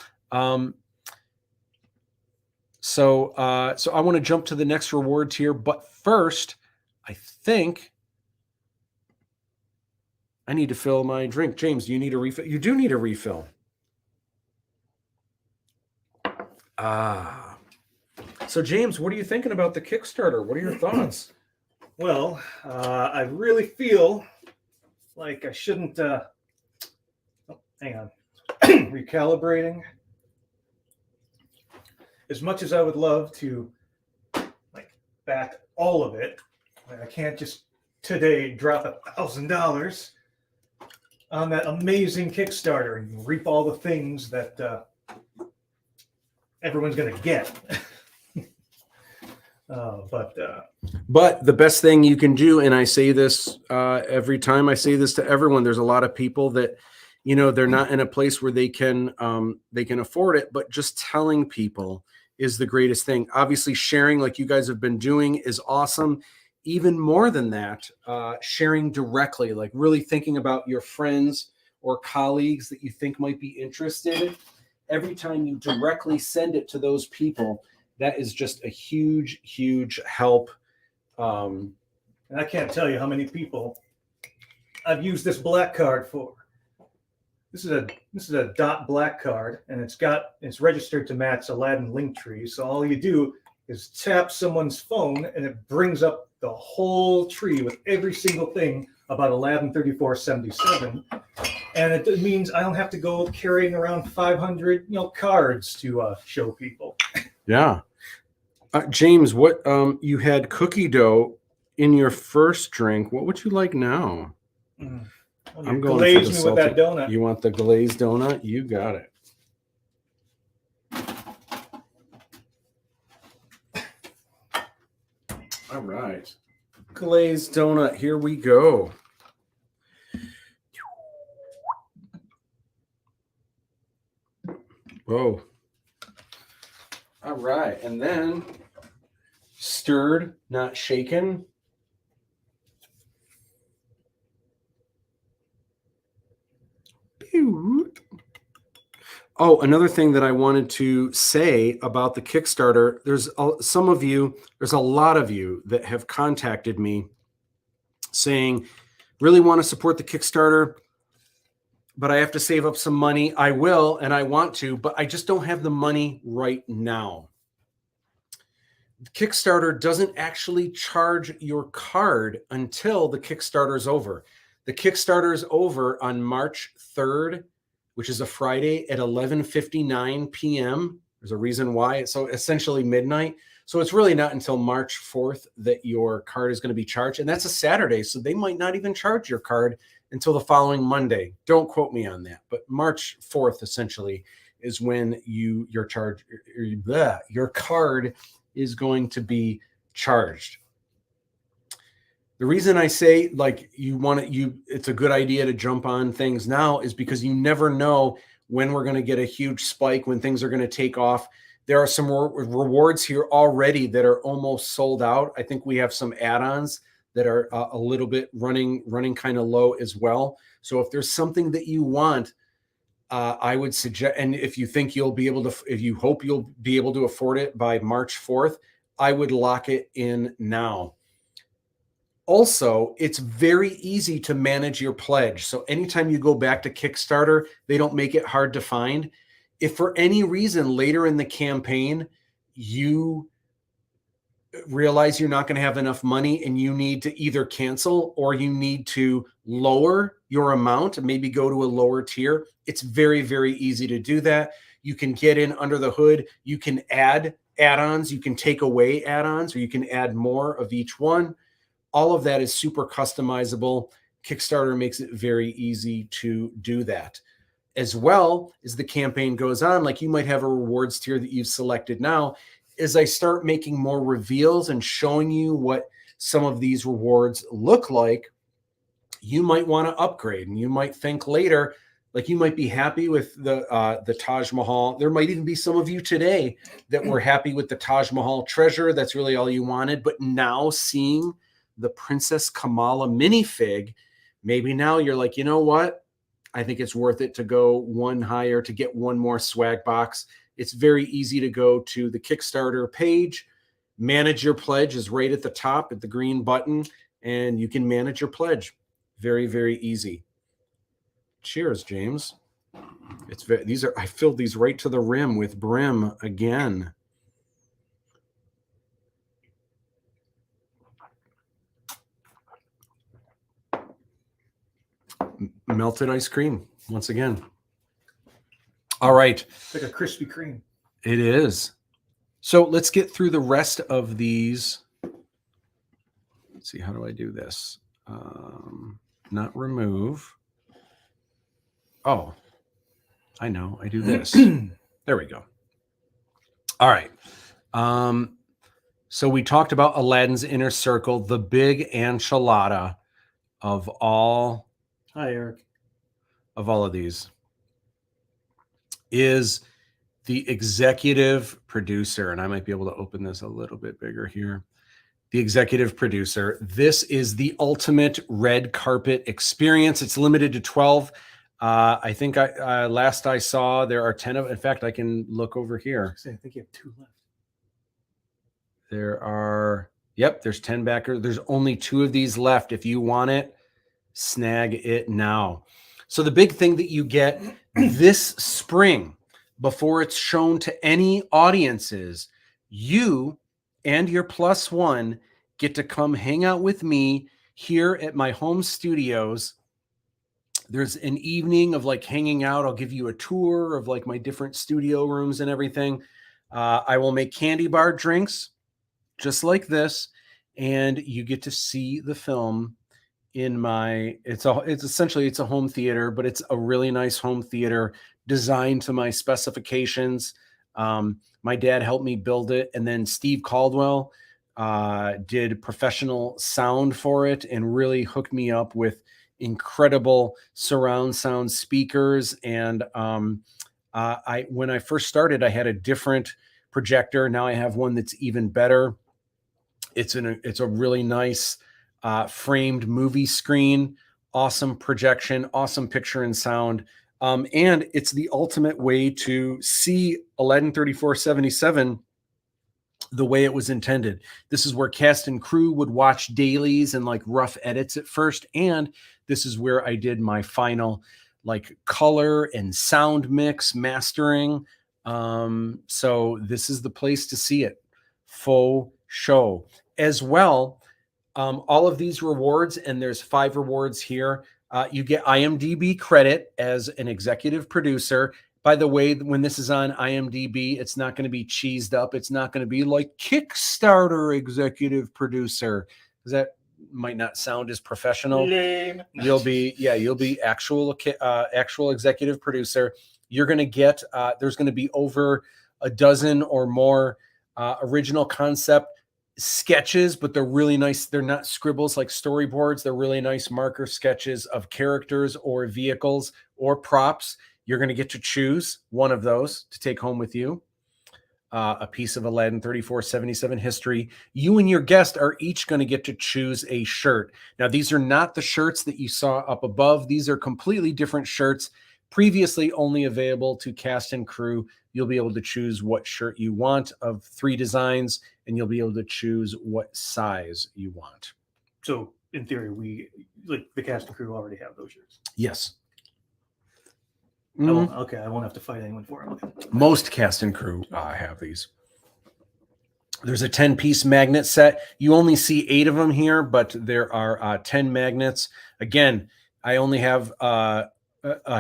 So I want to jump to the next reward tier, but first, I think I need to fill my drink. James, do you need a refill? You do need a refill. So James, what are you thinking about the Kickstarter? What are your thoughts? Well, I really feel like I shouldn't. Hang on, recalibrating. As much as I would love to, like, back all of it, I can't just today drop $1,000 on that amazing Kickstarter and reap all the things that everyone's going to get. But the best thing you can do, and I say this every time I say this to everyone, there's a lot of people that, you know, they're not in a place where they can afford it, but just telling people is the greatest thing. Obviously, sharing like you guys have been doing is awesome. Even more than that, sharing directly, like really thinking about your friends or colleagues that you think might be interested. Every time you directly send it to those people, that is just a huge, huge help. And I can't tell you how many people I've used this black card for. This is a dot black card, and it's registered to Matt's Aladdin link tree. So all you do is tap someone's phone, and it brings up the whole tree with every single thing about Aladdin 3477. And it means I don't have to go carrying around 500 cards to show people. Yeah. James, what you had cookie dough in your first drink. What would you like now? I'm going glaze me with that donut. You want the glazed donut? You got it. All right. Glazed donut. Here we go. Whoa. All right. And then stirred, not shaken. Oh, another thing that I wanted to say about the Kickstarter, there's a lot of you that have contacted me saying, really want to support the Kickstarter, but I have to save up some money. I will, and I want to, but I just don't have the money right now. Kickstarter doesn't actually charge your card until the Kickstarter is over. The Kickstarter is over on March 3rd, which is a Friday at 11:59 p.m. There's a reason why. So essentially midnight. So it's really not until March 4th that your card is going to be charged. And that's a Saturday. So they might not even charge your card until the following Monday. Don't quote me on that. But March 4th essentially is when your card is going to be charged. The reason I say it's a good idea to jump on things now is because you never know when we're going to get a huge spike, when things are going to take off. There are some rewards here already that are almost sold out. I think we have some add-ons that are a little bit running kind of low as well. So if there's something that you want, I would suggest, and if you think if you hope you'll be able to afford it by March 4th, I would lock it in now. Also, it's very easy to manage your pledge. So anytime you go back to Kickstarter, they don't make it hard to find. If for any reason later in the campaign, you realize you're not going to have enough money and you need to either cancel or you need to lower your amount and maybe go to a lower tier, it's very, very easy to do that. You can get in under the hood. You can add add-ons. You can take away add-ons, or you can add more of each one. All of that is super customizable. Kickstarter makes it very easy to do that. As well as the campaign goes on, like you might have a rewards tier that you've selected now. As I start making more reveals and showing you what some of these rewards look like, you might want to upgrade, and you might think later, like you might be happy with the Taj Mahal. There might even be some of you today that were happy with the Taj Mahal treasure. That's really all you wanted. But now seeing the Princess Kamala Minifig, maybe now you're like, you know what? I think it's worth it to go one higher to get one more swag box. It's very easy to go to the Kickstarter page. Manage your pledge is right at the top at the green button, and you can manage your pledge. Very, very easy. Cheers, James. It's very, these are, I filled these right to the rim with brim again. Melted ice cream once again. All right. It's like a Krispy Kreme. It is. So let's get through the rest of these. Let's see, how do I do this? Not remove. Oh, I know. I do this. There we go. All right. So we talked about Aladdin's Inner Circle, the big enchilada of all. Hi, Eric. Of all of these is the executive producer, and I might be able to open this a little bit bigger here. The executive producer. This is the ultimate red carpet experience. It's limited to 12. I think last I saw there are 10 of. In fact, I can look over here. I think you have 2 left. There are. Yep, there's 10 backers. There's only 2 of these left. If you want it, snag it now. So the big thing that you get this spring before it's shown to any audiences, you and your +1 get to come hang out with me here at my home studios. There's an evening of like hanging out. I'll give you a tour of like my different studio rooms and everything. I will make candy bar drinks just like this, and you get to see the film in my, it's essentially a home theater, but it's a really nice home theater designed to my specifications. My dad helped me build it, and then Steve Caldwell did professional sound for it and really hooked me up with incredible surround sound speakers. And when I first started, I had a different projector. Now I have one that's even better. It's a really nice framed movie screen, awesome projection, awesome picture and sound. And it's the ultimate way to see Aladdin 3477 the way it was intended. This is where cast and crew would watch dailies and like rough edits at first. And this is where I did my final like color and sound mix mastering. So this is the place to see it. Faux show. As well, all of these rewards, and there's 5 rewards here. You get IMDb credit as an executive producer. By the way, when this is on IMDb, it's not going to be cheesed up. It's not going to be like Kickstarter executive producer, because that might not sound as professional. Lame. You'll be actual executive producer. You're going to get, there's going to be over a dozen or more original concept sketches, but they're really nice. They're not scribbles like storyboards. They're really nice marker sketches of characters or vehicles or props. You're going to get to choose one of those to take home with you. A piece of Aladdin 3477 history. You and your guest are each going to get to choose a shirt. Now, these are not the shirts that you saw up above. These are completely different shirts, previously only available to cast and crew. You'll be able to choose what shirt you want of 3 designs, and you'll be able to choose what size you want. So in theory, we like the cast and crew already have those shirts. Yes. Okay, I won't have to fight anyone for them. Okay. Most cast and crew have these. There's a 10-piece magnet set. You only see 8 of them here, but there are 10 magnets. Again, I only have a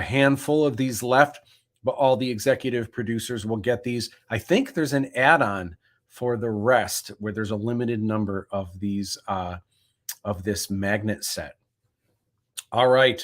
handful of these left, but all the executive producers will get these. I think there's an add-on for the rest where there's a limited number of these of this magnet set. All right.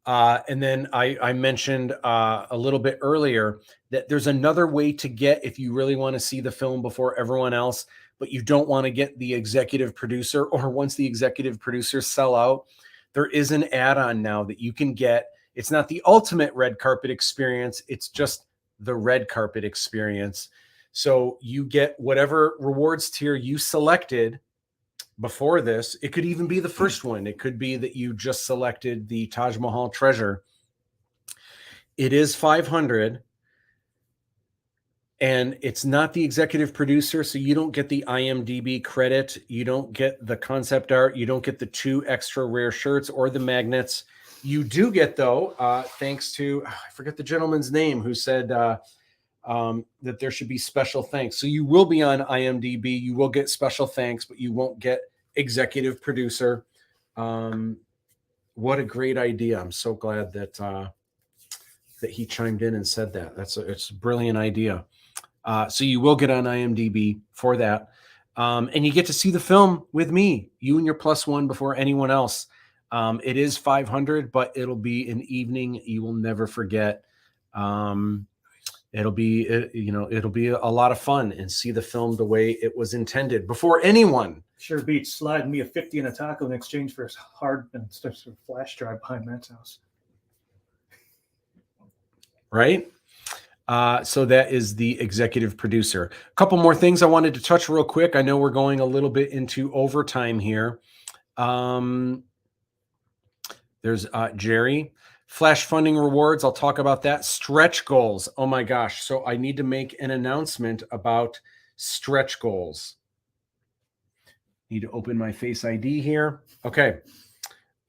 And then I mentioned a little bit earlier that there's another way to get, if you really want to see the film before everyone else, but you don't want to get the executive producer, or once the executive producers sell out, there is an add-on now that you can get. It's not the ultimate red carpet experience. It's just the red carpet experience. So you get whatever rewards tier you selected, before this. It could even be the first one. It could be that you just selected the Taj Mahal treasure. It is 500, and it's not the executive producer, so you don't get the IMDb credit. You don't get the concept art. You don't get the 2 extra rare shirts or the magnets. You do get, though, thanks to, I forget the gentleman's name who said that there should be special thanks. So you will be on IMDb. You will get special thanks, but you won't get executive producer. What a great idea. I'm so glad that that he chimed in and said that. It's a brilliant idea. So you will get on IMDb for that. And you get to see the film with me, you and your +1 before anyone else. It is 500, but it'll be an evening you will never forget. It'll be a lot of fun, and see the film the way it was intended before anyone. Sure beats sliding me a 50 and a taco in exchange for a hard and stuff of flash drive behind Matt's house. Right? So that is the executive producer. A couple more things I wanted to touch real quick. I know we're going a little bit into overtime here. There's Jerry. Flash funding rewards. I'll talk about that. Stretch goals. Oh my gosh. So I need to make an announcement about stretch goals. Need to open my Face ID here. Okay.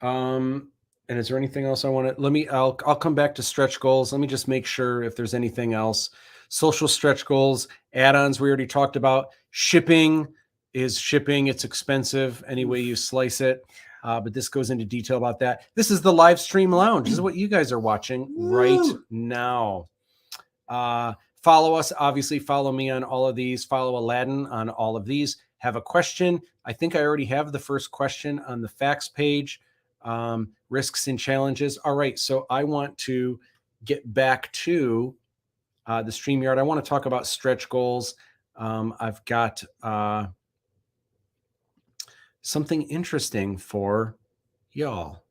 And is there anything else I want to, I'll come back to stretch goals. Let me just make sure if there's anything else. Social stretch goals, add-ons we already talked about. Shipping is shipping. It's expensive any way you slice it. But this goes into detail about that. This is the Livestream Lounge. This is what you guys are watching right now. Follow us. Obviously, follow me on all of these. Follow Aladdin on all of these. Have a question. I think I already have the first question on the facts page. Risks and challenges. All right. So I want to get back to the StreamYard. I want to talk about stretch goals. I've got something interesting for y'all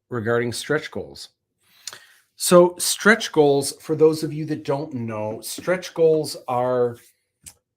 regarding stretch goals. So stretch goals, for those of you that don't know, stretch goals are,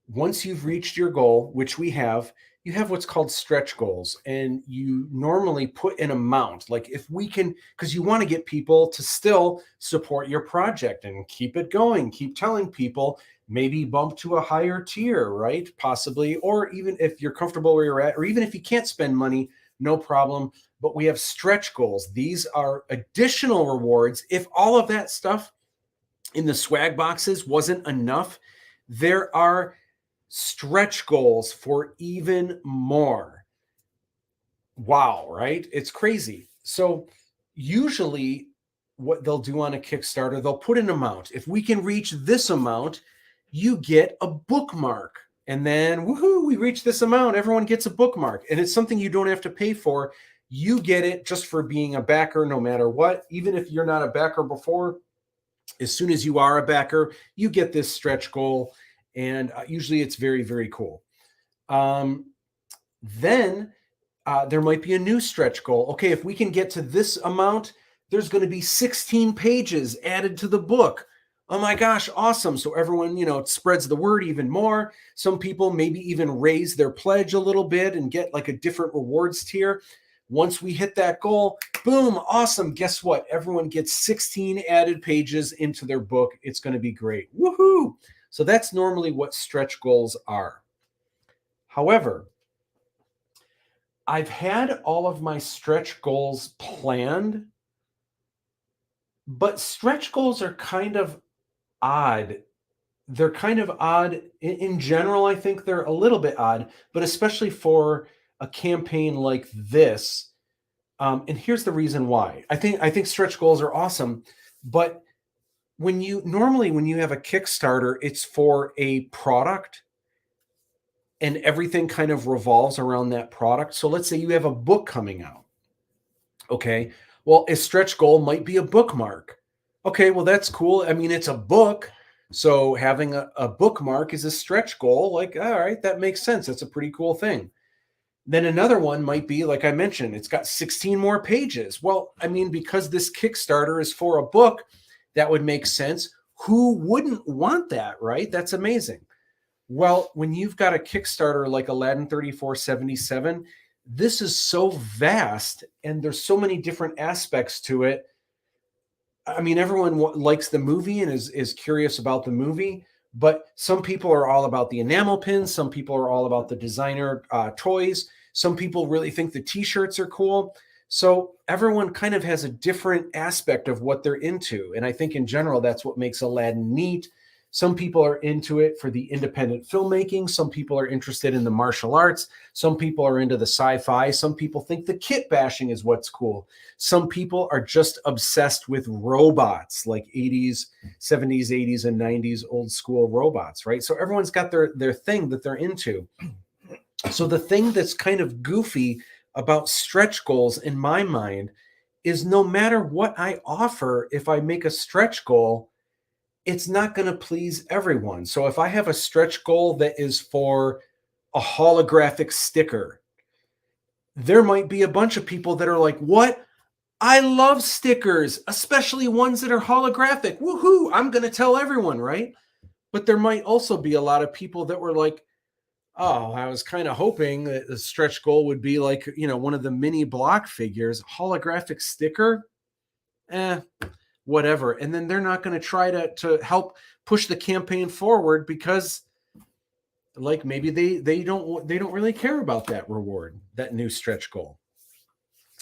once you've reached your goal, which we have, you have what's called stretch goals, and you normally put an amount. Like if we can, because you want to get people to still support your project and keep it going, keep telling people, maybe bump to a higher tier, right? Possibly, or even if you're comfortable where you're at, or even if you can't spend money, no problem. But we have stretch goals. These are additional rewards. If all of that stuff in the swag boxes wasn't enough, there are stretch goals for even more. Wow, right? It's crazy. So usually what they'll do on a Kickstarter, they'll put an amount. If we can reach this amount, you get a bookmark. And then, woohoo, we reach this amount. Everyone gets a bookmark. And it's something you don't have to pay for. You get it just for being a backer no matter what. Even if you're not a backer before, as soon as you are a backer, you get this stretch goal. And usually it's very, very cool. Then there might be a new stretch goal. Okay, if we can get to this amount, there's going to be 16 pages added to the book. Oh my gosh, awesome. So everyone, it spreads the word even more. Some people maybe even raise their pledge a little bit and get like a different rewards tier. Once we hit that goal, boom, awesome. Guess what? Everyone gets 16 added pages into their book. It's going to be great. Woohoo! So that's normally what stretch goals are. However, I've had all of my stretch goals planned, but stretch goals are kind of odd. They're kind of odd in general. I think they're a little bit odd, but especially for a campaign like this. And here's the reason why. I think stretch goals are awesome, but when you have a Kickstarter, it's for a product and everything kind of revolves around that product. So let's say you have a book coming out. Okay. Well, a stretch goal might be a bookmark. Okay. Well, that's cool. I mean, it's a book. So having a bookmark is a stretch goal. Like, all right, that makes sense. That's a pretty cool thing. Then another one might be, like I mentioned, it's got 16 more pages. Well, I mean, because this Kickstarter is for a book, that would make sense. Who wouldn't want that, right? That's amazing. Well, when you've got a Kickstarter like Aladdin 3477, this is so vast and there's so many different aspects to it. I mean, everyone likes the movie and is curious about the movie, but some people are all about the enamel pins. Some people are all about the designer toys. Some people really think the t-shirts are cool. So everyone kind of has a different aspect of what they're into. And I think in general, that's what makes Aladdin neat. Some people are into it for the independent filmmaking. Some people are interested in the martial arts. Some people are into the sci-fi. Some people think the kit bashing is what's cool. Some people are just obsessed with robots, like 80s, 70s, 80s, and 90s old school robots, right? So everyone's got their thing that they're into. So the thing that's kind of goofy about stretch goals in my mind is no matter what I offer, if I make a stretch goal, it's not going to please everyone. So if I have a stretch goal that is for a holographic sticker, there might be a bunch of people that are like, what? I love stickers, especially ones that are holographic. Woohoo, I'm going to tell everyone, right? But there might also be a lot of people that were like, oh, I was kind of hoping that the stretch goal would be like, one of the mini block figures, holographic sticker. Whatever. And then they're not going to try to help push the campaign forward because like maybe they don't really care about that reward, that new stretch goal.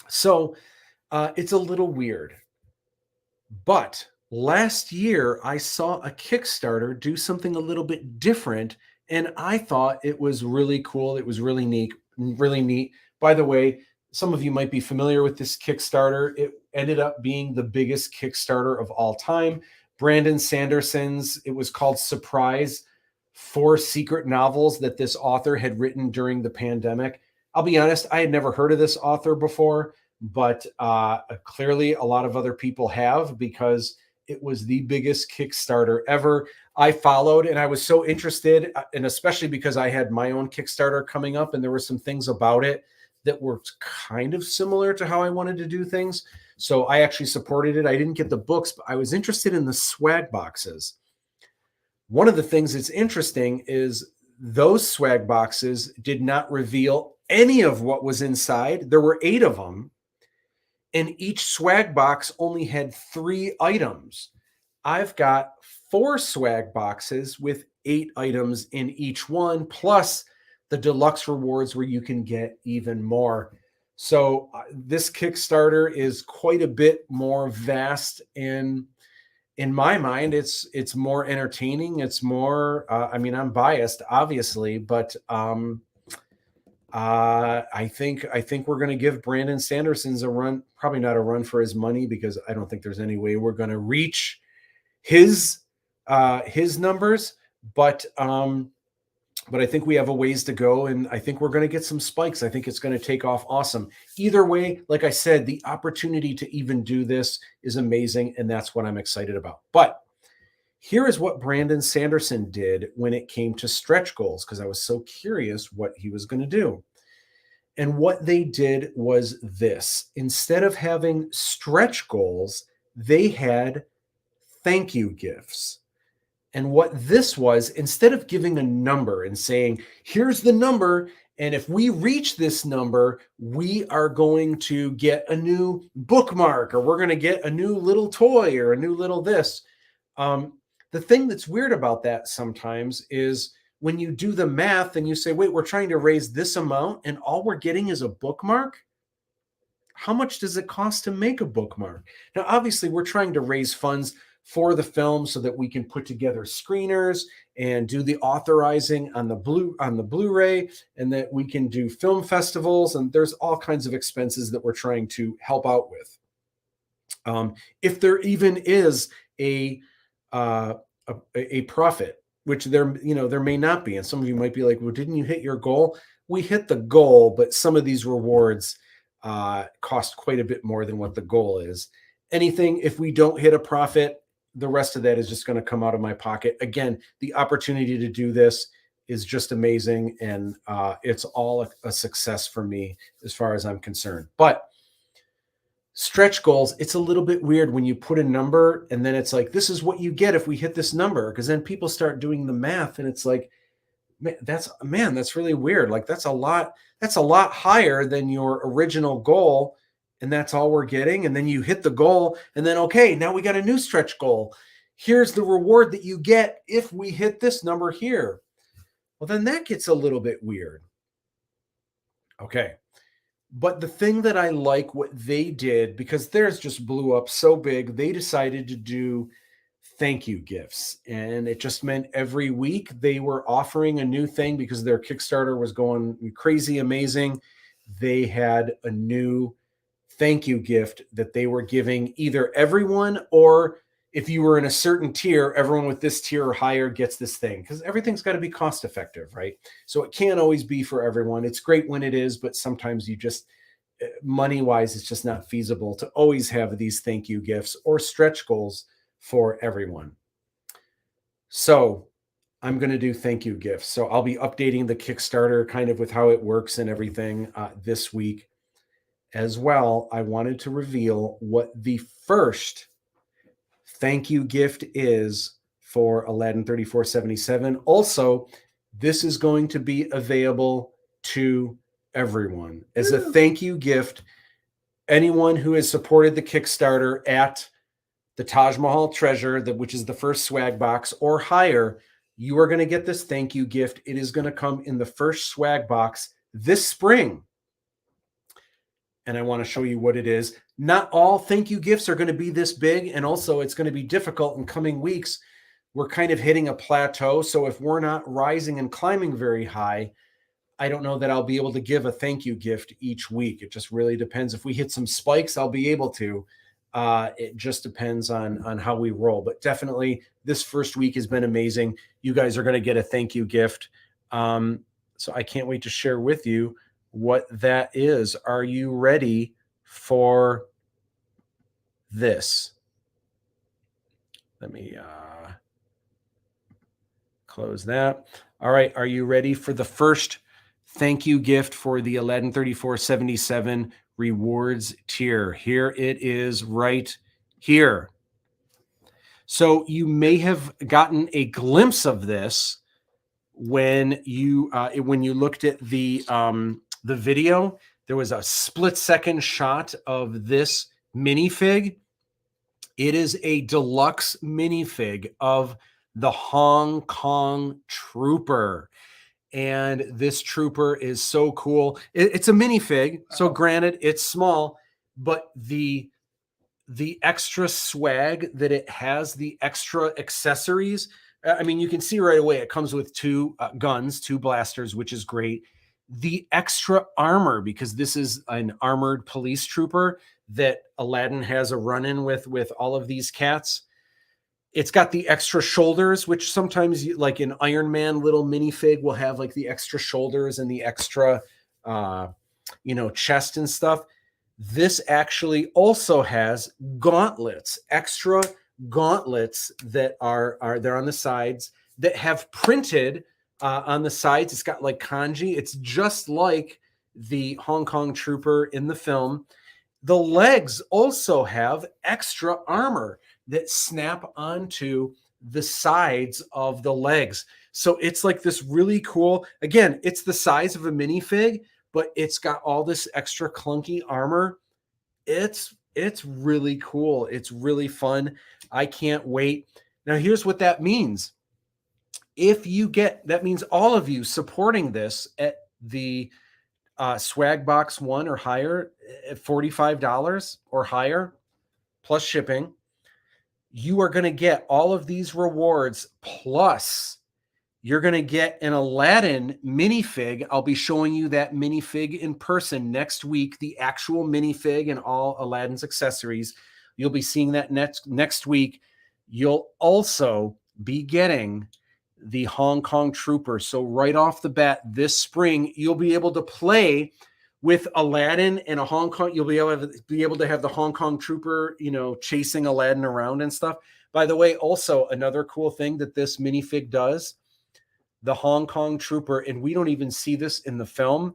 So it's a little weird. But last year I saw a Kickstarter do something a little bit different, and I thought it was really cool. It was really neat, really neat. By the way, some of you might be familiar with this Kickstarter. It ended up being the biggest Kickstarter of all time. Brandon Sanderson's, it was called Surprise, 4 secret novels that this author had written during the pandemic. I'll be honest, I had never heard of this author before, but clearly a lot of other people have because it was the biggest Kickstarter ever. I followed and I was so interested, and especially because I had my own Kickstarter coming up and there were some things about it that were kind of similar to how I wanted to do things. So I actually supported it. I didn't get the books, but I was interested in the swag boxes. One of the things that's interesting is those swag boxes did not reveal any of what was inside. There were 8 of them, and each swag box only had 3 items. I've got 4 swag boxes with 8 items in each one, plus the deluxe rewards where you can get even more. So this Kickstarter is quite a bit more vast, and in my mind, it's more entertaining. It's more, I mean, I'm biased, obviously, but I think we're going to give Brandon Sanderson's a run, probably not a run for his money, because I don't think there's any way we're going to reach his numbers, but I think we have a ways to go, and I think we're going to get some spikes. I think it's going to take off awesome. Either way, like I said, the opportunity to even do this is amazing, and that's what I'm excited about. But here is what Brandon Sanderson did when it came to stretch goals, because I was so curious what he was going to do. And what they did was this. Instead of having stretch goals, they had thank you gifts. And what this was, instead of giving a number and saying, here's the number, and if we reach this number, we are going to get a new bookmark, or we're going to get a new little toy, or a new little this. The thing that's weird about that sometimes is when you do the math and you say, wait, we're trying to raise this amount and all we're getting is a bookmark. How much does it cost to make a bookmark? Now, obviously, we're trying to raise funds for the film so that we can put together screeners and do the authorizing on the Blu-ray, and that we can do film festivals, and there's all kinds of expenses that we're trying to help out with. If there even is a profit, which there may not be, and some of you might be like, well, didn't you hit your goal? We hit the goal, but some of these rewards cost quite a bit more than what the goal is. Anything, if we don't hit a profit, the rest of that is just going to come out of my pocket. Again, the opportunity to do this is just amazing, and it's all a success for me as far as I'm concerned. But stretch goals, it's a little bit weird when you put a number and then it's like, this is what you get if we hit this number, because then people start doing the math and it's like, That's really weird. Like that's a lot higher than your original goal, and that's all we're getting. And then you hit the goal, and then okay, now we got a new stretch goal. Here's the reward that you get if we hit this number here. Well, then that gets a little bit weird. Okay. But the thing that I like what they did, because theirs just blew up so big, they decided to do thank you gifts. And it just meant every week they were offering a new thing because their Kickstarter was going crazy amazing. They had a new thank you gift that they were giving either everyone, or if you were in a certain tier, everyone with this tier or higher gets this thing, because everything's got to be cost effective, right? So it can't always be for everyone. It's great when it is, but sometimes you just, money wise, it's just not feasible to always have these thank you gifts or stretch goals for everyone. So I'm going to do thank you gifts. So I'll be updating the Kickstarter kind of with how it works and everything this week. As well, I wanted to reveal what the first thank you gift is for Aladdin 3477. Also, this is going to be available to everyone as a thank you gift. Anyone who has supported the Kickstarter at the Taj Mahal Treasure, which is the first swag box or higher, you are going to get this thank you gift. It is going to come in the first swag box this spring. And I want to show you what it is. Not all thank you gifts are going to be this big. And also it's going to be difficult in coming weeks. We're kind of hitting a plateau. So if we're not rising and climbing very high, I don't know that I'll be able to give a thank you gift each week. It just really depends. If we hit some spikes, I'll be able to. It just depends on how we roll. But definitely this first week has been amazing. You guys are going to get a thank you gift. So I can't wait to share with you what that is. Are you ready for this? Let me close that. All right. Are you ready for the first thank you gift for the Aladdin 3477 rewards tier? Here it is right here. So you may have gotten a glimpse of this when you looked at the video. There was a split-second shot of this minifig. It is a deluxe minifig of the Hong Kong Trooper. And this trooper is so cool. It's a minifig, so granted, it's small, but the extra swag that it has, the extra accessories, I mean, you can see right away it comes with two guns, two blasters, which is great. The extra armor, because this is an armored police trooper that Aladdin has a run-in with all of these cats. It's got the extra shoulders, which sometimes, like an Iron Man little minifig will have like the extra shoulders and the extra, chest and stuff. This actually also has gauntlets, extra gauntlets that are there on the sides that have printed on the sides. It's got like kanji. It's just like the Hong Kong Trooper in the film. The legs also have extra armor that snap onto the sides of the legs. So it's like this really cool, again, it's the size of a minifig, but it's got all this extra clunky armor. It's really cool. It's really fun. I can't wait. Now, here's what that means. If you get, that means all of you supporting this at the swag box 1 or higher at $45 or higher plus shipping, you are going to get all of these rewards, plus you're going to get an Aladdin minifig. I'll be showing you that minifig in person next week, the actual minifig and all Aladdin's accessories. You'll be seeing that next week. You'll also be getting the Hong Kong Trooper. So right off the bat this spring, you'll be able to play with Aladdin and a Hong Kong. You'll be able to have the Hong Kong Trooper, chasing Aladdin around and stuff. By the way, also another cool thing that this minifig does, the Hong Kong Trooper, and we don't even see this in the film.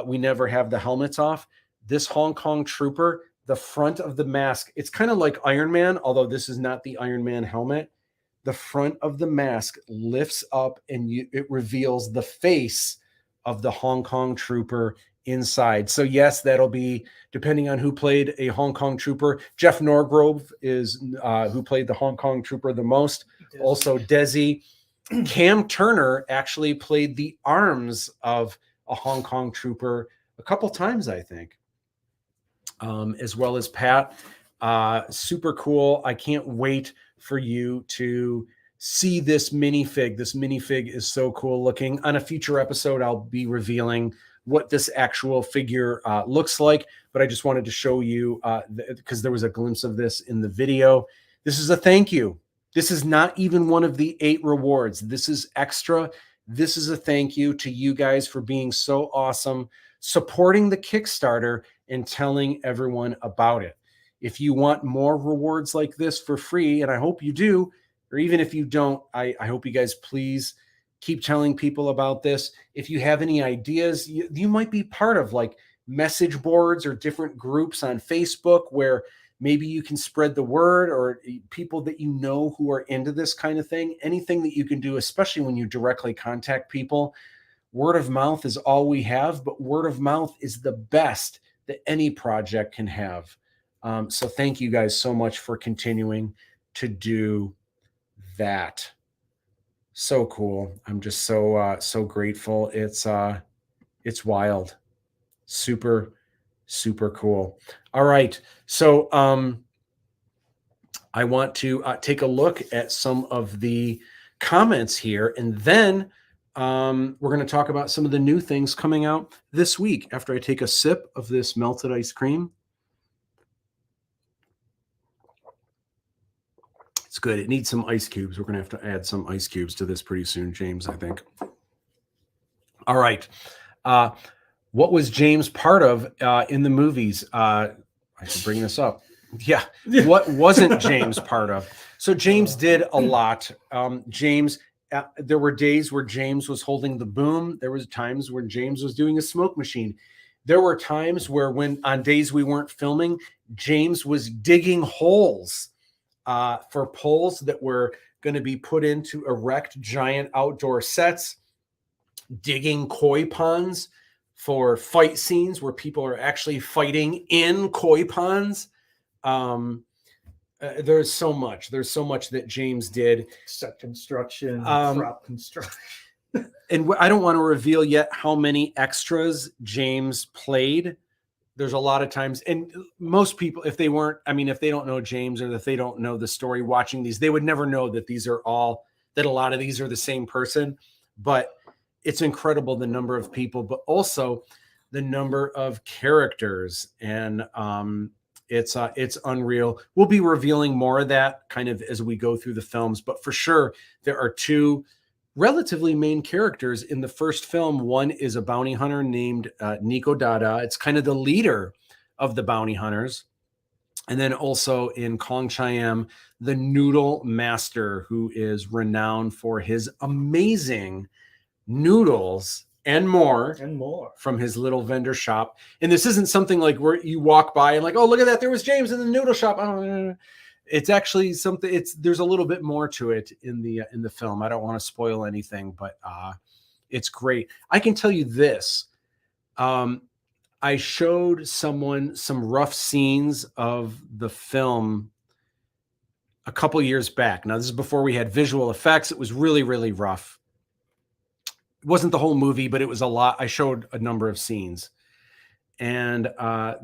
We never have the helmets off. This Hong Kong Trooper, the front of the mask, it's kind of like Iron Man, although this is not the Iron Man helmet. the front of the mask lifts up and it reveals the face of the Hong Kong trooper inside. So yes, that'll be depending on who played a Hong Kong trooper. Jeff Norgrove is who played the Hong Kong trooper the most. Desi. Also Desi. Cam Turner actually played the arms of a Hong Kong trooper a couple times, I think, as well as Pat. Super cool. I can't wait for you to see this minifig. This minifig is so cool looking. On a future episode, I'll be revealing what this actual figure looks like, but I just wanted to show you because there was a glimpse of this in the video. This is a thank you. This is not even one of the 8 rewards. This is extra. This is a thank you to you guys for being so awesome, supporting the Kickstarter and telling everyone about it. If you want more rewards like this for free, and I hope you do, or even if you don't, I hope you guys please keep telling people about this. If you have any ideas, you might be part of like message boards or different groups on Facebook where maybe you can spread the word, or people that you know who are into this kind of thing. Anything that you can do, especially when you directly contact people. Word of mouth is all we have, but word of mouth is the best that any project can have. So thank you guys so much for continuing to do that. So cool. I'm just so grateful. It's wild. Super cool. All right. So I want to take a look at some of the comments here, and then we're going to talk about some of the new things coming out this week after I take a sip of this melted ice cream. It's good. It needs some ice cubes. We're going to have to add some ice cubes to this pretty soon, James, I think. All right. What was James part of in the movies? I should bring this up. Yeah. What wasn't James part of? So James did a lot. James, there were days where James was holding the boom. There was times when James was doing a smoke machine. There were times where on days we weren't filming, James was digging holes for poles that were going to be put in to erect giant outdoor sets, digging koi ponds for fight scenes where people are actually fighting in koi ponds. There's so much that James did. Set construction, prop construction. And I don't want to reveal yet how many extras James played. There's a lot of times, and most people, if they don't know James, or if they don't know the story watching these, they would never know that that a lot of these are the same person. But it's incredible the number of people, but also the number of characters, and it's unreal. We'll be revealing more of that kind of as we go through the films, but for sure there are 2 relatively main characters in the first film. One is a bounty hunter named Nico Dada. It's kind of the leader of the bounty hunters. And then also in Kong Chiam, the noodle master, who is renowned for his amazing noodles and more from his little vendor shop. And this isn't something like where you walk by and like, oh, look at that, there was James in the noodle shop. Oh, it's actually something. There's a little bit more to it in the film. I don't want to spoil anything, but it's great. I can tell you this. I showed someone some rough scenes of the film a couple years back. Now, this is before we had visual effects. It was really, really rough. It wasn't the whole movie, but it was a lot. I showed a number of scenes, and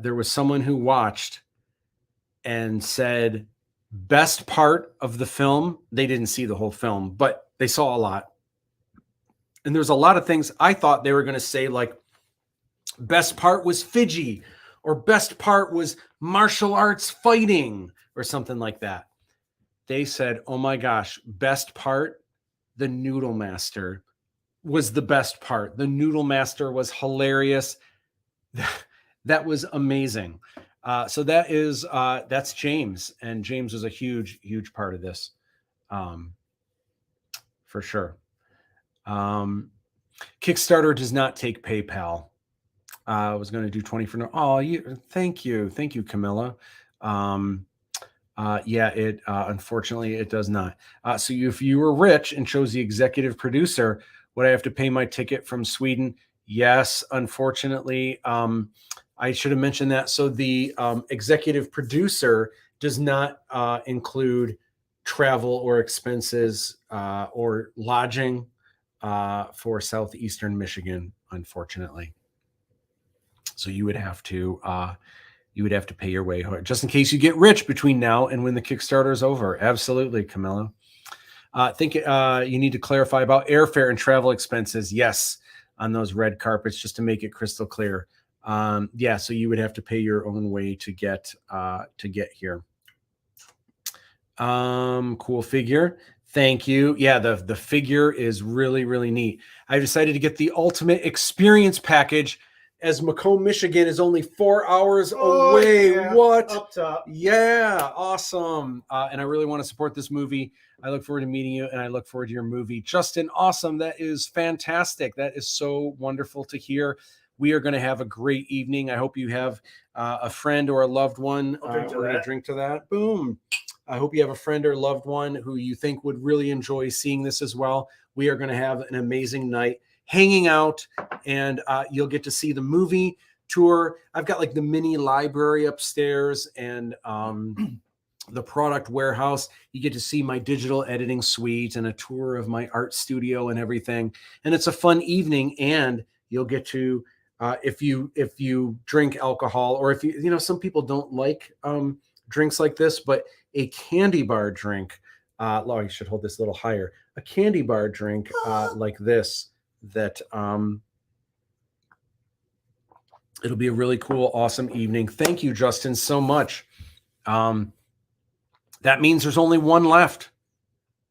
there was someone who watched and said, best part of the film. They didn't see the whole film, but they saw a lot. And there's a lot of things I thought they were going to say, like best part was Fiji, or best part was martial arts fighting, or something like that. They said, oh my gosh, best part, the Noodle Master was the best part. The Noodle Master was hilarious. That was amazing. So that's James, and James was a huge part of this, for sure. Kickstarter does not take PayPal. I was going to do 20 for no. Oh, thank you, Camilla. Yeah, it unfortunately it does not. So if you were rich and chose the executive producer, would I have to pay my ticket from Sweden? Yes, unfortunately. I should have mentioned that. So the executive producer does not include travel or expenses or lodging for Southeastern Michigan, unfortunately. So you would have to pay your way just in case you get rich between now and when the Kickstarter is over. Absolutely, Camilla. I think you need to clarify about airfare and travel expenses. Yes, on those red carpets, just to make it crystal clear. Yeah, so you would have to pay your own way to get here. Cool figure. Thank you. Yeah, the figure is really, really neat. I decided to get the ultimate experience package as Macomb, Michigan is only 4 hours away. Yeah, what? up top? Yeah, awesome. And I really want to support this movie. I look forward to meeting you, and I look forward to your movie. Justin, awesome. That is fantastic. That is so wonderful to hear. We are going to have a great evening. I hope you have a friend or a loved one. We're going to drink to that. Boom. I hope you have a friend or loved one who you think would really enjoy seeing this as well. We are going to have an amazing night hanging out, and you'll get to see the movie tour. I've got like the mini library upstairs and the product warehouse. You get to see my digital editing suite and a tour of my art studio and everything. And it's a fun evening, and you'll get to if you drink alcohol, or if you some people don't like drinks like this, but a candy bar drink, I should hold this a little higher, a candy bar drink like this, that it'll be a really cool, awesome evening. Thank you, Justin, so much. That means there's only one left,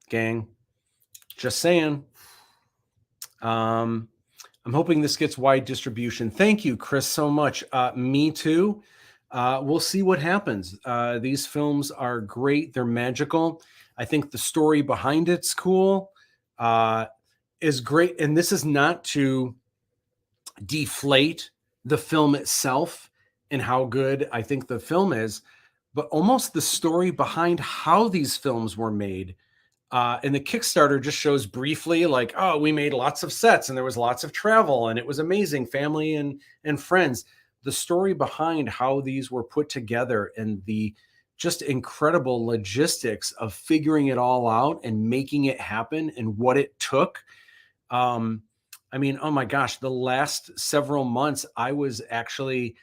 gang. Just saying. I'm hoping this gets wide distribution. Thank you, Chris, so much. Me too. We'll see what happens. These films are great. They're magical. I think the story behind it's cool, is great. And this is not to deflate the film itself and how good I think the film is, but almost the story behind how these films were made. And the Kickstarter just shows briefly like, oh, we made lots of sets and there was lots of travel and it was amazing, family and friends. The story behind how these were put together and the just incredible logistics of figuring it all out and making it happen and what it took. I mean, oh my gosh, the last several months, I was actually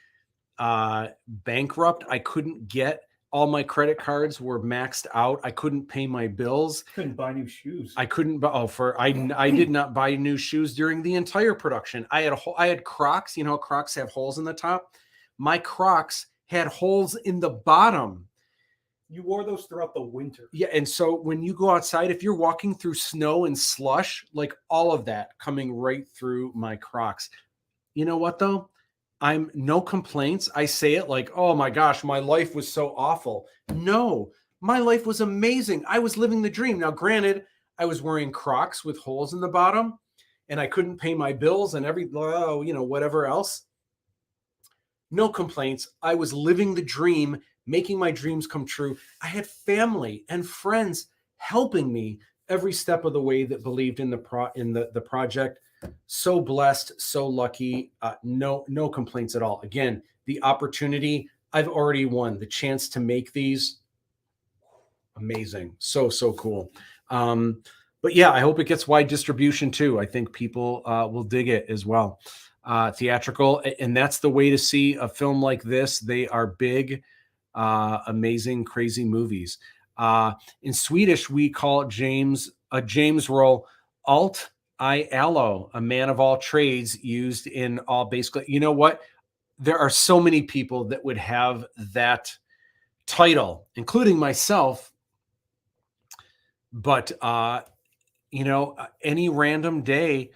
bankrupt. I couldn't get, all my credit cards were maxed out. I couldn't pay my bills. Couldn't buy new shoes. I couldn't buy, I did not buy new shoes during the entire production. I had Crocs, Crocs have holes in the top. My Crocs had holes in the bottom. You wore those throughout the winter. Yeah. And so when you go outside, if you're walking through snow and slush, like all of that coming right through my Crocs. You know what though? I'm no complaints. I say it like, oh my gosh, my life was so awful. No, my life was amazing. I was living the dream. Now, granted, I was wearing Crocs with holes in the bottom and I couldn't pay my bills and whatever else. No complaints. I was living the dream, making my dreams come true. I had family and friends helping me every step of the way that believed in the project. So blessed, so lucky. No complaints at all. Again, the opportunity I've already won, the chance to make these, amazing. So cool. But yeah, I hope it gets wide distribution too. I think people will dig it as well. Theatrical, and that's the way to see a film like this. They are big, amazing, crazy movies. In Swedish, we call it James role, alt I allo, a man of all trades, used in all basically. You know what? There are so many people that would have that title, including myself. But any random day,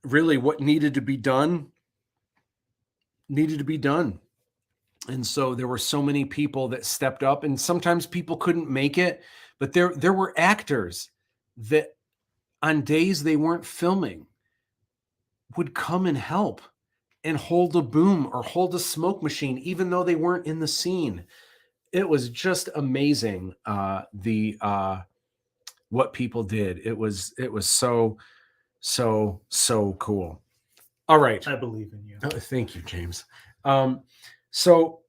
really, what needed to be done. And so there were so many people that stepped up, and sometimes people couldn't make it, but there were actors that on days they weren't filming would come and help and hold a boom or hold a smoke machine, even though they weren't in the scene. it was just amazing. What people did. It was so cool. All right. I believe in you. Oh, thank you, James. So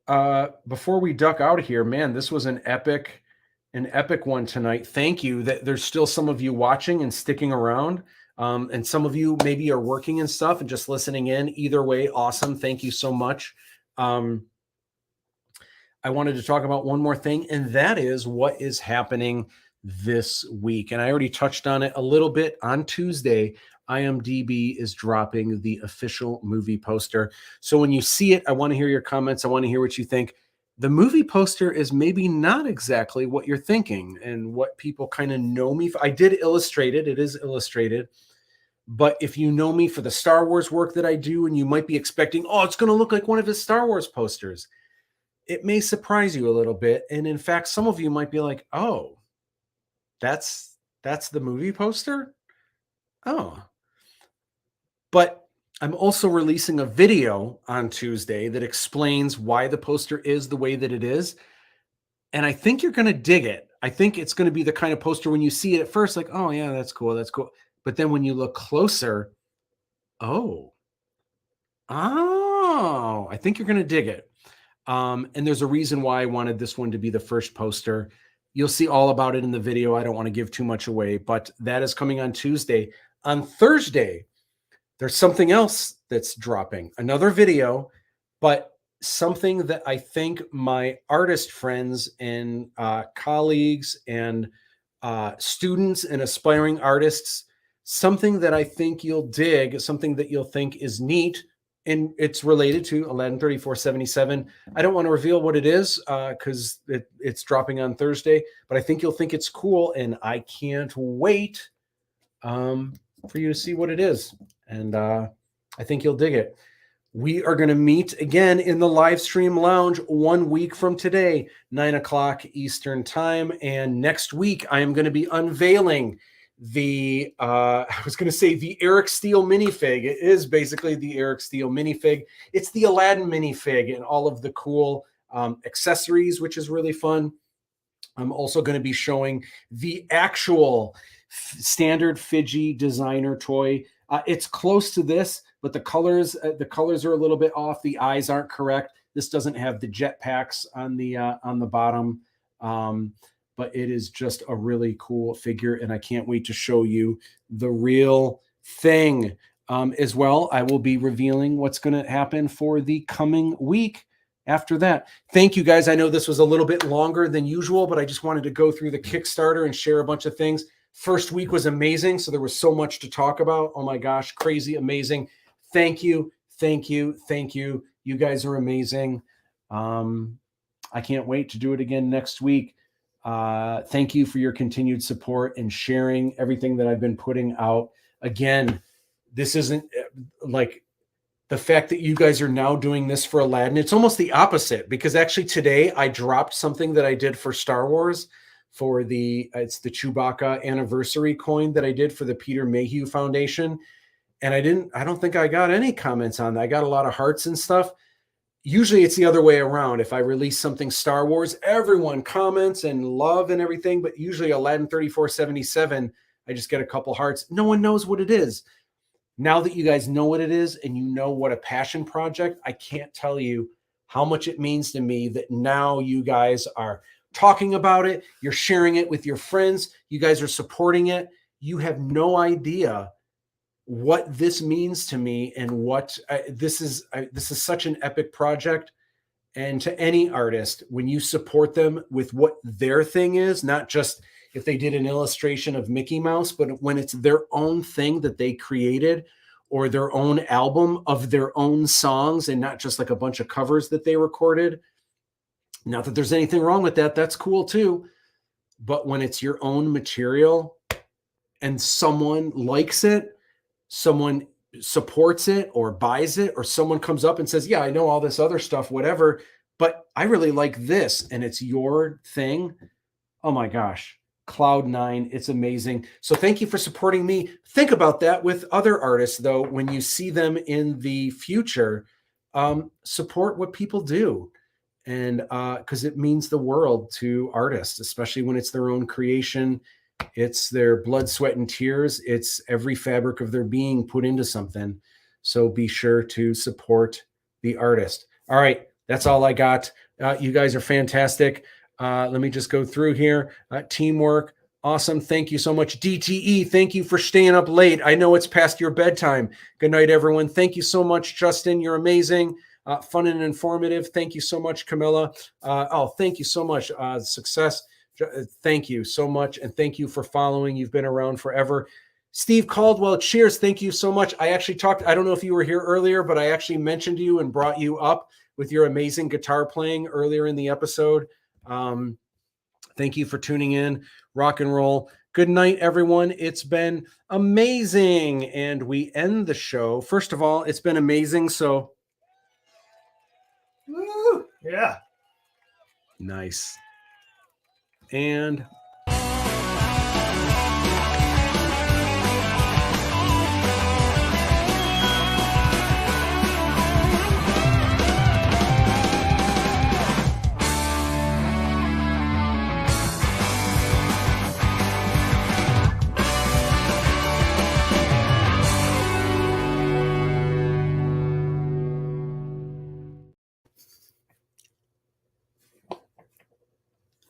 before we duck out of here, man, this was an epic one tonight. Thank you. That there's still some of you watching and sticking around. And some of you maybe are working and stuff and just listening in. Either way, awesome. Thank you so much. I wanted to talk about one more thing, and that is what is happening this week. And I already touched on it a little bit on Tuesday. IMDb is dropping the official movie poster. So when you see it, I want to hear your comments. I want to hear what you think. The movie poster is maybe not exactly what you're thinking and what people kind of know me for. I did illustrate it. It is illustrated. But if you know me for the Star Wars work that I do, and you might be expecting, oh, it's going to look like one of his Star Wars posters, it may surprise you a little bit. And in fact, some of you might be like, oh, that's the movie poster? Oh. But I'm also releasing a video on Tuesday that explains why the poster is the way that it is. And I think you're going to dig it. I think it's going to be the kind of poster when you see it at first, like, oh, yeah, that's cool. That's cool. But then when you look closer, oh, I think you're going to dig it. And there's a reason why I wanted this one to be the first poster. You'll see all about it in the video. I don't want to give too much away, but that is coming on Tuesday. On Thursday, there's something else that's dropping, another video, but something that I think my artist friends and colleagues and students and aspiring artists, something that I think you'll dig, something that you'll think is neat. And it's related to Aladdin 3477. I don't want to reveal what it is because it's dropping on Thursday, but I think you'll think it's cool. And I can't wait for you to see what it is. And I think you'll dig it. We are going to meet again in the Livestream Lounge 1 week from today, 9 o'clock Eastern time. And next week, I am going to be unveiling the Eric Steele minifig. It is basically the Eric Steele minifig. It's the Aladdin minifig and all of the cool accessories, which is really fun. I'm also going to be showing the actual standard FIDGI designer toy. It's close to this, but the colors are a little bit off. The eyes aren't correct. This doesn't have the jet packs on the bottom. But it is just a really cool figure, and I can't wait to show you the real thing. As well, I will be revealing what's going to happen for the coming week after that. Thank you, guys. I know this was a little bit longer than usual, but I just wanted to go through the Kickstarter and share a bunch of things. First week was amazing, so there was so much to talk about. Oh my gosh, crazy, amazing. Thank you, thank you, thank you. You guys are amazing. I can't wait to do it again next week. Thank you for your continued support and sharing everything that I've been putting out. Again, this isn't like the fact that you guys are now doing this for Aladdin. It's almost the opposite, because actually today I dropped something that I did for Star Wars for it's the Chewbacca anniversary coin that I did for the Peter Mayhew Foundation. And I don't think I got any comments on that. I got a lot of hearts and stuff. Usually it's the other way around. If I release something Star Wars, everyone comments and love and everything, but usually Aladdin 3477, I just get a couple hearts. No one knows what it is. Now that you guys know what it is and you know what a passion project, I can't tell you how much it means to me that now you guys are talking about it. You're sharing it with your friends. You guys are supporting it. You have no idea what this means to me and what this is such an epic project. And to any artist, when you support them with what their thing is, not just if they did an illustration of Mickey Mouse, but when it's their own thing that they created or their own album of their own songs and not just like a bunch of covers that they recorded. Not that there's anything wrong with that. That's cool too. But when it's your own material and someone likes it, someone supports it or buys it, or someone comes up and says, yeah, I know all this other stuff, whatever, but I really like this and it's your thing. Oh my gosh. Cloud9, it's amazing. So thank you for supporting me. Think about that with other artists, though. When you see them in the future, support what people do. And because it means the world to artists, especially when it's their own creation. It's their blood, sweat, and tears. It's every fabric of their being put into something. So be sure to support the artist. All right, that's all I got. You guys are fantastic. Let me just go through here. Teamwork, awesome. Thank you so much. DTE, thank you for staying up late. I know it's past your bedtime. Good night, everyone. Thank you so much, Justin. You're amazing. Fun and informative. Thank you so much, Camilla. Thank you so much. Success. Thank you so much. And thank you for following. You've been around forever. Steve Caldwell, cheers. Thank you so much. I actually talked, I don't know if you were here earlier, but I actually mentioned you and brought you up with your amazing guitar playing earlier in the episode. Thank you for tuning in. Rock and roll. Good night, everyone. It's been amazing. And we end the show. First of all, it's been amazing. So, woo, yeah. Nice. And